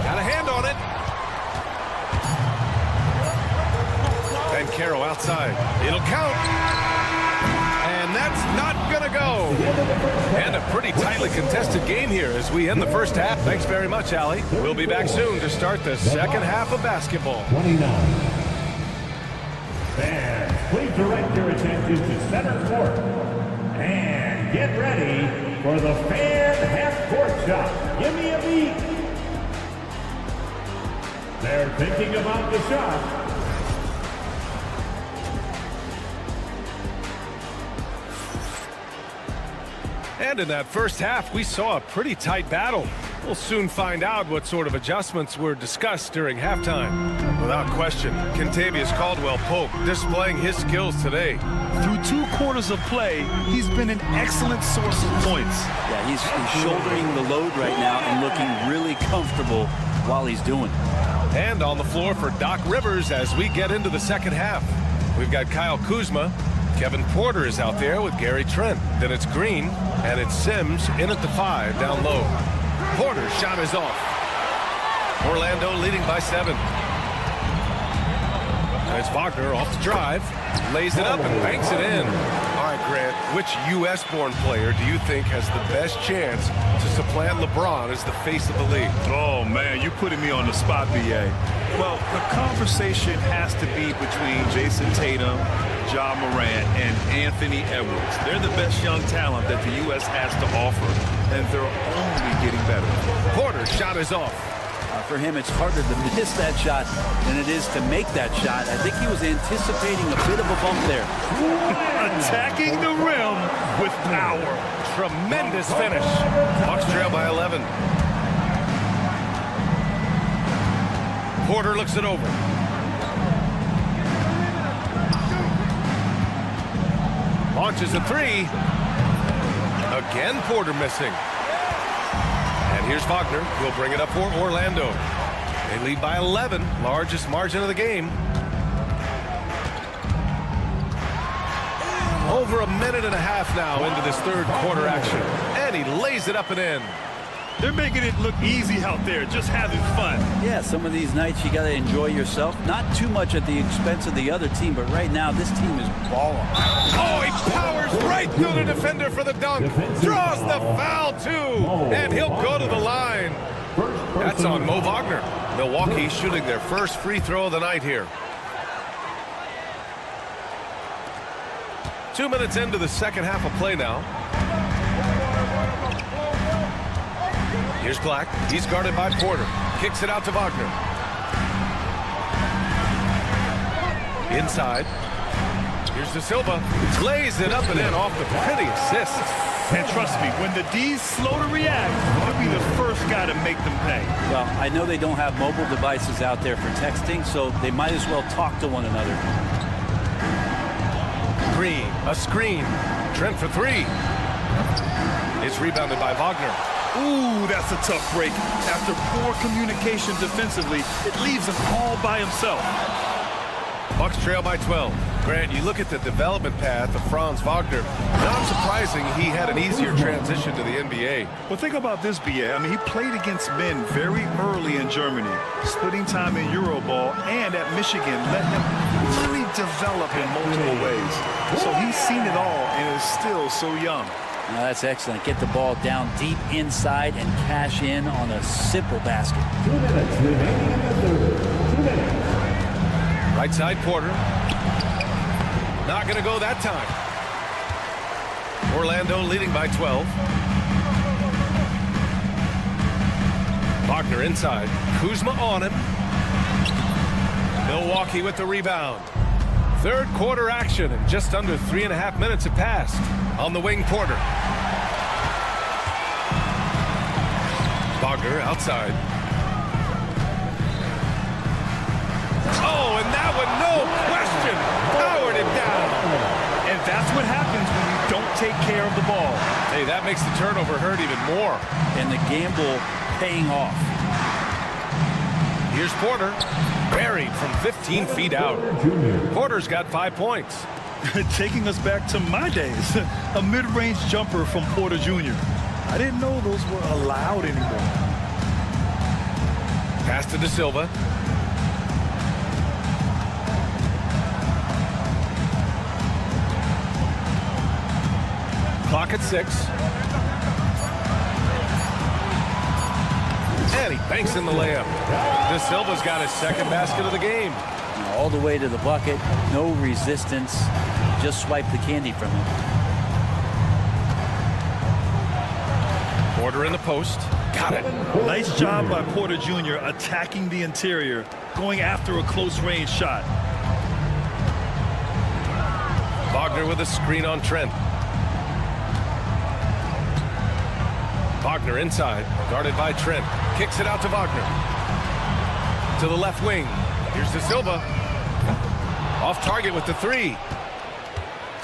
Speaker 9: Got a hand on it. Banchero outside. It'll count. And that's not gonna go. And a pretty tightly contested game here as we end the first half. Thanks very much, Allie. We'll be back soon to start the second half of basketball.
Speaker 5: 29. Fans, please direct your attention to center court. And get ready for the fan half-court shot. Give me a beat. They're thinking about the shot.
Speaker 9: And in that first half, we saw a pretty tight battle. We'll soon find out what sort of adjustments were discussed during halftime. Without question, Kentavious Caldwell-Pope displaying his skills today.
Speaker 6: Through 2 quarters of play, he's been an excellent source of points.
Speaker 7: Yeah, he's shouldering the load right now and looking really comfortable while he's doing it.
Speaker 9: And on the floor for Doc Rivers as we get into the second half. We've got Kyle Kuzma. Kevin Porter is out there with Gary Trent. Then it's Green, and it's Sims in at the 5 down low. Porter's shot is off. Orlando leading by 7. And it's Wagner off the drive. Lays it up and banks it in. All right, Grant, which U.S.-born player do you think has the best chance to supplant LeBron as the face of the league?
Speaker 6: Oh, man, you're putting me on the spot, B.A. Well, the conversation has to be between Jason Tatum, Ja Morant, and Anthony Edwards. They're the best young talent that the U.S. has to offer, and they're only getting better.
Speaker 9: Porter's shot is off.
Speaker 7: For him, it's harder to miss that shot than it is to make that shot. I think he was anticipating a bit of a bump there.
Speaker 6: Attacking the rim with power.
Speaker 9: Tremendous finish. Bucks trail by 11. Porter looks it over. Launches a 3. Again, Porter missing. And here's Wagner. He'll bring it up for Orlando. They lead by 11, largest margin of the game. Over a minute and a half now into this third quarter action. And he lays it up and in.
Speaker 6: They're making it look easy out there, just having fun.
Speaker 7: Yeah, some of these nights you got to enjoy yourself. Not too much at the expense of the other team, but right now this team is balling.
Speaker 9: Oh, he powers right through the defender for the dunk. Draws the foul, too. And he'll go to the line. That's on Mo Wagner. Milwaukee shooting their first free throw of the night here. 2 minutes into the second half of play now. Here's Black. He's guarded by Porter. Kicks it out to Wagner. Inside. Here's De Silva. Lays it up and in off the pretty assist.
Speaker 6: And trust me, when the D's slow to react, he'll be the first first guy to make them pay.
Speaker 7: Well, I know they don't have mobile devices out there for texting, so they might as well talk to one another.
Speaker 9: Green, a screen. Trent for three. It's rebounded by Wagner.
Speaker 6: Ooh, that's a tough break. After poor communication defensively, it leaves him all by himself.
Speaker 9: Bucks trail by 12. Grant, you look at the development path of Franz Wagner. Not surprising he had an easier transition to the NBA.
Speaker 6: Well, think about this, BA. I mean, he played against men very early in Germany, splitting time in Euroball, and at Michigan, let him really develop in multiple ways. So he's seen it all and is still so young.
Speaker 7: Now that's excellent. Get the ball down deep inside and cash in on a simple basket.
Speaker 5: 2 minutes remaining in the third. 2 minutes.
Speaker 9: Right side Porter. Not going to go that time. Orlando leading by 12. Wagner inside. Kuzma on him. Milwaukee with the rebound. Third quarter action, and just under 3.5 minutes have passed. On the wing, Porter. Wagner outside. Oh, and that one, no question, powered it down.
Speaker 6: And that's what happens when you don't take care of the ball.
Speaker 9: Hey, that makes the turnover hurt even more.
Speaker 7: And the gamble paying off.
Speaker 9: Here's Porter. Buried from 15 feet out. Porter's got 5 points.
Speaker 6: Taking us back to my days. A mid-range jumper from Porter Jr. I didn't know those were allowed anymore.
Speaker 9: Pass to De Silva. Clock at 6. And he banks in the layup. De Silva's got his second basket of the game.
Speaker 7: All the way to the bucket. No resistance. Just swipe the candy from him.
Speaker 9: Porter in the post. Got it.
Speaker 6: Nice job by Porter Jr. attacking the interior, going after a close-range shot.
Speaker 9: Wagner with a screen on Trent. Wagner inside, guarded by Trent. Kicks it out to Wagner. To the left wing. Here's De Silva. Off target with the three.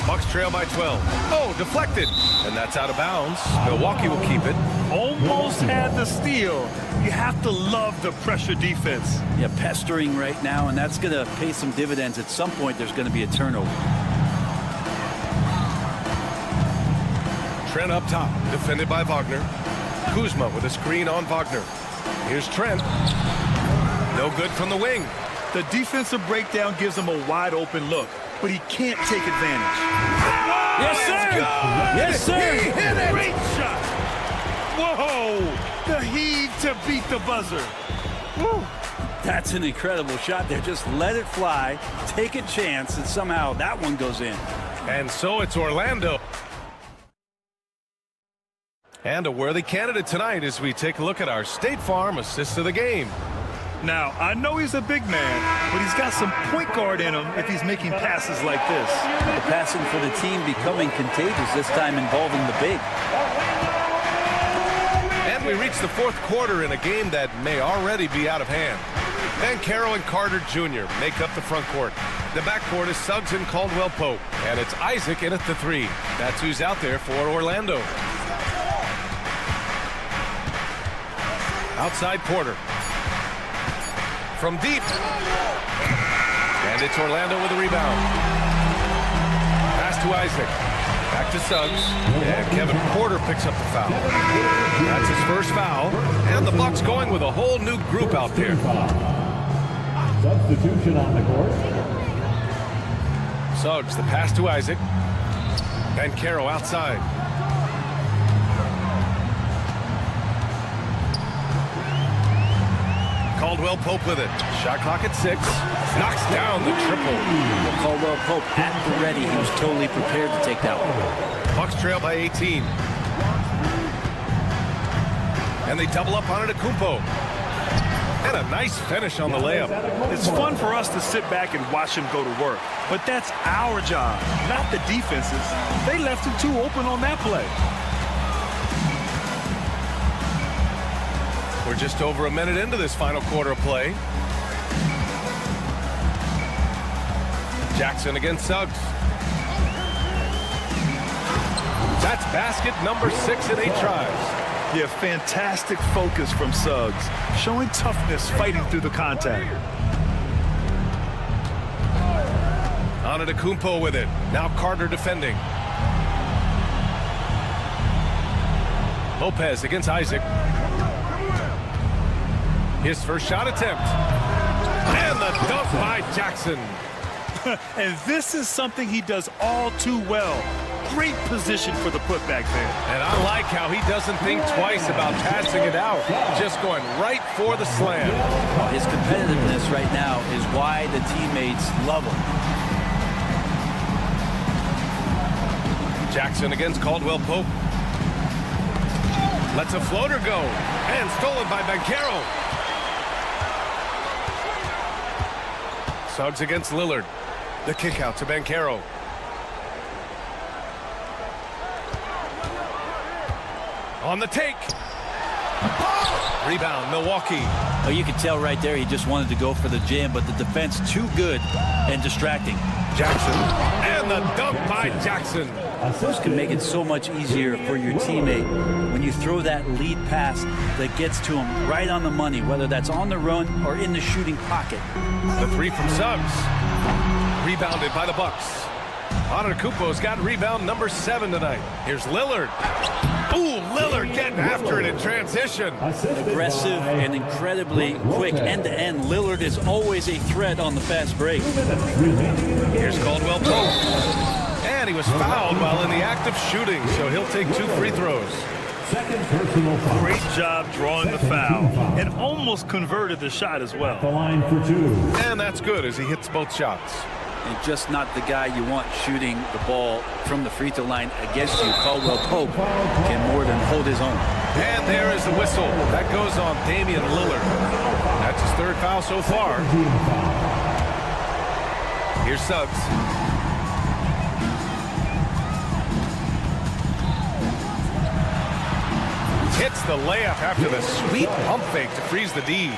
Speaker 9: Bucks trail by 12. Oh, deflected. And that's out of bounds. Milwaukee will keep it.
Speaker 6: Almost had the steal. You have to love the pressure defense.
Speaker 7: Yeah, pestering right now, and that's going to pay some dividends. At some point, there's going to be a turnover.
Speaker 9: Trent up top, defended by Wagner. Kuzma with a screen on Wagner. Here's Trent. No good from the wing.
Speaker 6: The defensive breakdown gives him a wide open look, but he can't take advantage.
Speaker 7: Yes, sir! Yes, sir!
Speaker 6: He hit it! Great shot! Whoa! The heave to beat the buzzer. Woo.
Speaker 7: That's an incredible shot there. Just let it fly, take a chance, and somehow that one goes in.
Speaker 9: And so it's Orlando. And a worthy candidate tonight as we take a look at our State Farm assist of the game.
Speaker 6: Now, I know he's a big man, but he's got some point guard in him if he's making passes like this.
Speaker 7: The passing for the team becoming contagious, this time involving the big.
Speaker 9: And we reach the fourth quarter in a game that may already be out of hand. Banchero and Carter Jr. make up the front court. The backcourt is Suggs and Caldwell Pope. And it's Isaac in at the three. That's who's out there for Orlando. Outside Porter. From deep. And it's Orlando with a rebound. Pass to Isaac. Back to Suggs. And Kevin Porter picks up the foul. That's his first foul. And the Bucks going with a whole new group out there.
Speaker 5: Substitution on the court.
Speaker 9: Suggs, the pass to Isaac. Banchero outside. Caldwell Pope with it. Shot clock at 6. Knocks down the triple.
Speaker 7: Well, Caldwell Pope at the ready. He was totally prepared to take that one.
Speaker 9: Bucks trail by 18. And they double up on it at Kumpo. And a nice finish on the layup.
Speaker 6: It's fun for us to sit back and watch him go to work. But that's our job, not the defense's. They left him too open on that play.
Speaker 9: We're just over a minute into this final quarter of play. Jackson against Suggs. That's basket number 6 in 8 tries.
Speaker 6: Yeah, fantastic focus from Suggs. Showing toughness, fighting through the contact.
Speaker 9: Antetokounmpo with it. Now Carter defending. Lopez against Isaac. His first shot attempt. And the dunk by Jackson.
Speaker 6: And this is something he does all too well. Great position for the putback there.
Speaker 9: And I like how he doesn't think twice about passing it out. Just going right for the slam.
Speaker 7: His competitiveness right now is why the teammates love him.
Speaker 9: Jackson against Caldwell Pope. Lets a floater go. And stolen by Banchero. Suggs against Lillard. The kick out to Banchero. On the take. Rebound, Milwaukee.
Speaker 7: Oh, you could tell right there he just wanted to go for the jam, but the defense too good and distracting.
Speaker 9: Jackson. And the dunk by Jackson.
Speaker 7: This can make it so much easier for your teammate when you throw that lead pass that gets to him right on the money, whether that's on the run or in the shooting pocket.
Speaker 9: The three from Suggs. Rebounded by the Bucks. Antetokounmpo's got rebound number 7 tonight. Here's Lillard. Ooh, Lillard getting after it in transition.
Speaker 7: Aggressive and incredibly quick end-to-end. Lillard is always a threat on the fast break.
Speaker 9: Here's Caldwell Pope. And he was fouled while in the act of shooting, so he'll take 2 free throws.
Speaker 5: Second personal foul.
Speaker 6: Great job drawing the foul. And almost converted the shot as well.
Speaker 5: The line for 2.
Speaker 9: And that's good as he hits both shots.
Speaker 7: And just not the guy you want shooting the ball from the free throw line against you. Caldwell Pope can more than hold his own.
Speaker 9: And there is the whistle. That goes on Damian Lillard. That's his 3rd foul so far. Here's Suggs. Hits the layup after the sweet pump fake to freeze the D.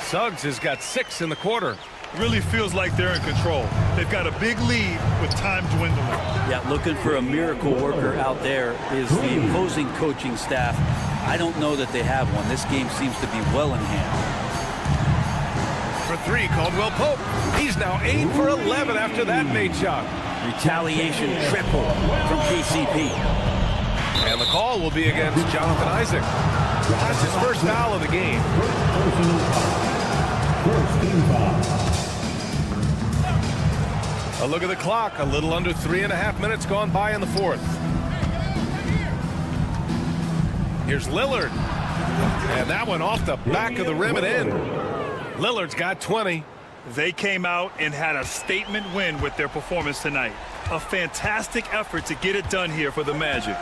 Speaker 9: Suggs has got 6 in the quarter.
Speaker 6: Really feels like they're in control. They've got a big lead with time dwindling.
Speaker 7: Yeah, looking for a miracle worker out there is the opposing coaching staff. I don't know that they have one. This game seems to be well in hand.
Speaker 9: For 3, Caldwell Pope. He's now 8 for 11 after that made shot.
Speaker 7: Retaliation triple from KCP.
Speaker 9: And the call will be against Jonathan Isaac. That's his first foul of the game.
Speaker 5: First team foul.
Speaker 9: A look at the clock. A little under 3.5 minutes gone by in the 4th. Here's Lillard. And that one off the back of the rim and in. Lillard's got 20.
Speaker 6: They came out and had a statement win with their performance tonight. A fantastic effort to get it done here for the Magic.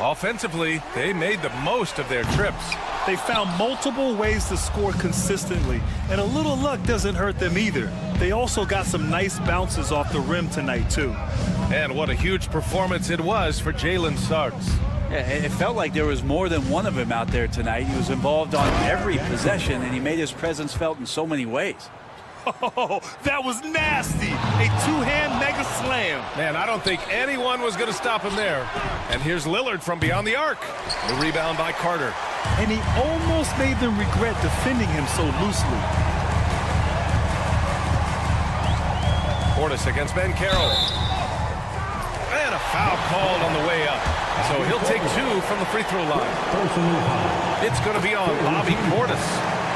Speaker 9: Offensively, they made the most of their trips.
Speaker 6: They found multiple ways to score consistently, and a little luck doesn't hurt them either. They also got some nice bounces off the rim tonight, too.
Speaker 9: And what a huge performance it was for Jalen Suggs.
Speaker 7: Yeah, it felt like there was more than one of him out there tonight. He was involved on every possession, and he made his presence felt in so many ways.
Speaker 6: Oh, that was nasty. A 2-hand mega slam.
Speaker 9: Man, I don't think anyone was going to stop him there. And here's Lillard from beyond the arc. The rebound by Carter.
Speaker 6: And he almost made them regret defending him so loosely.
Speaker 9: Portis against Banchero. And a foul called on the way up. So he'll take 2 from the free throw line. It's going to be on Bobby Portis.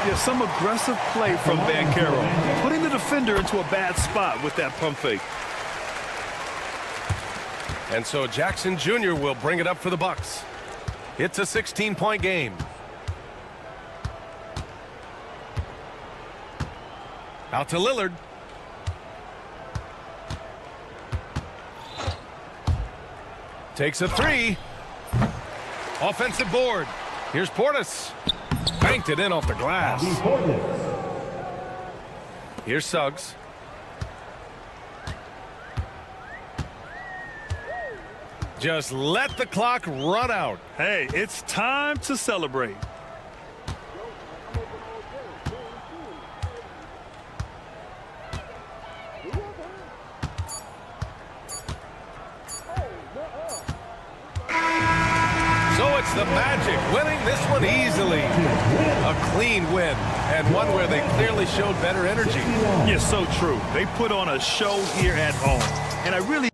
Speaker 6: Yeah, some aggressive play from Banchero, putting the defender into a bad spot with that pump fake.
Speaker 9: And so Jackson Jr. will bring it up for the Bucks. It's a 16-point game. Out to Lillard. Takes a 3. Offensive board. Here's Portis. Banked it in off the glass. Here's Suggs. Just let the clock run out.
Speaker 6: Hey, it's time to celebrate.
Speaker 9: easily a clean win, and one where they clearly showed better energy.
Speaker 6: Yes, so true. They put on a show here at home, and I really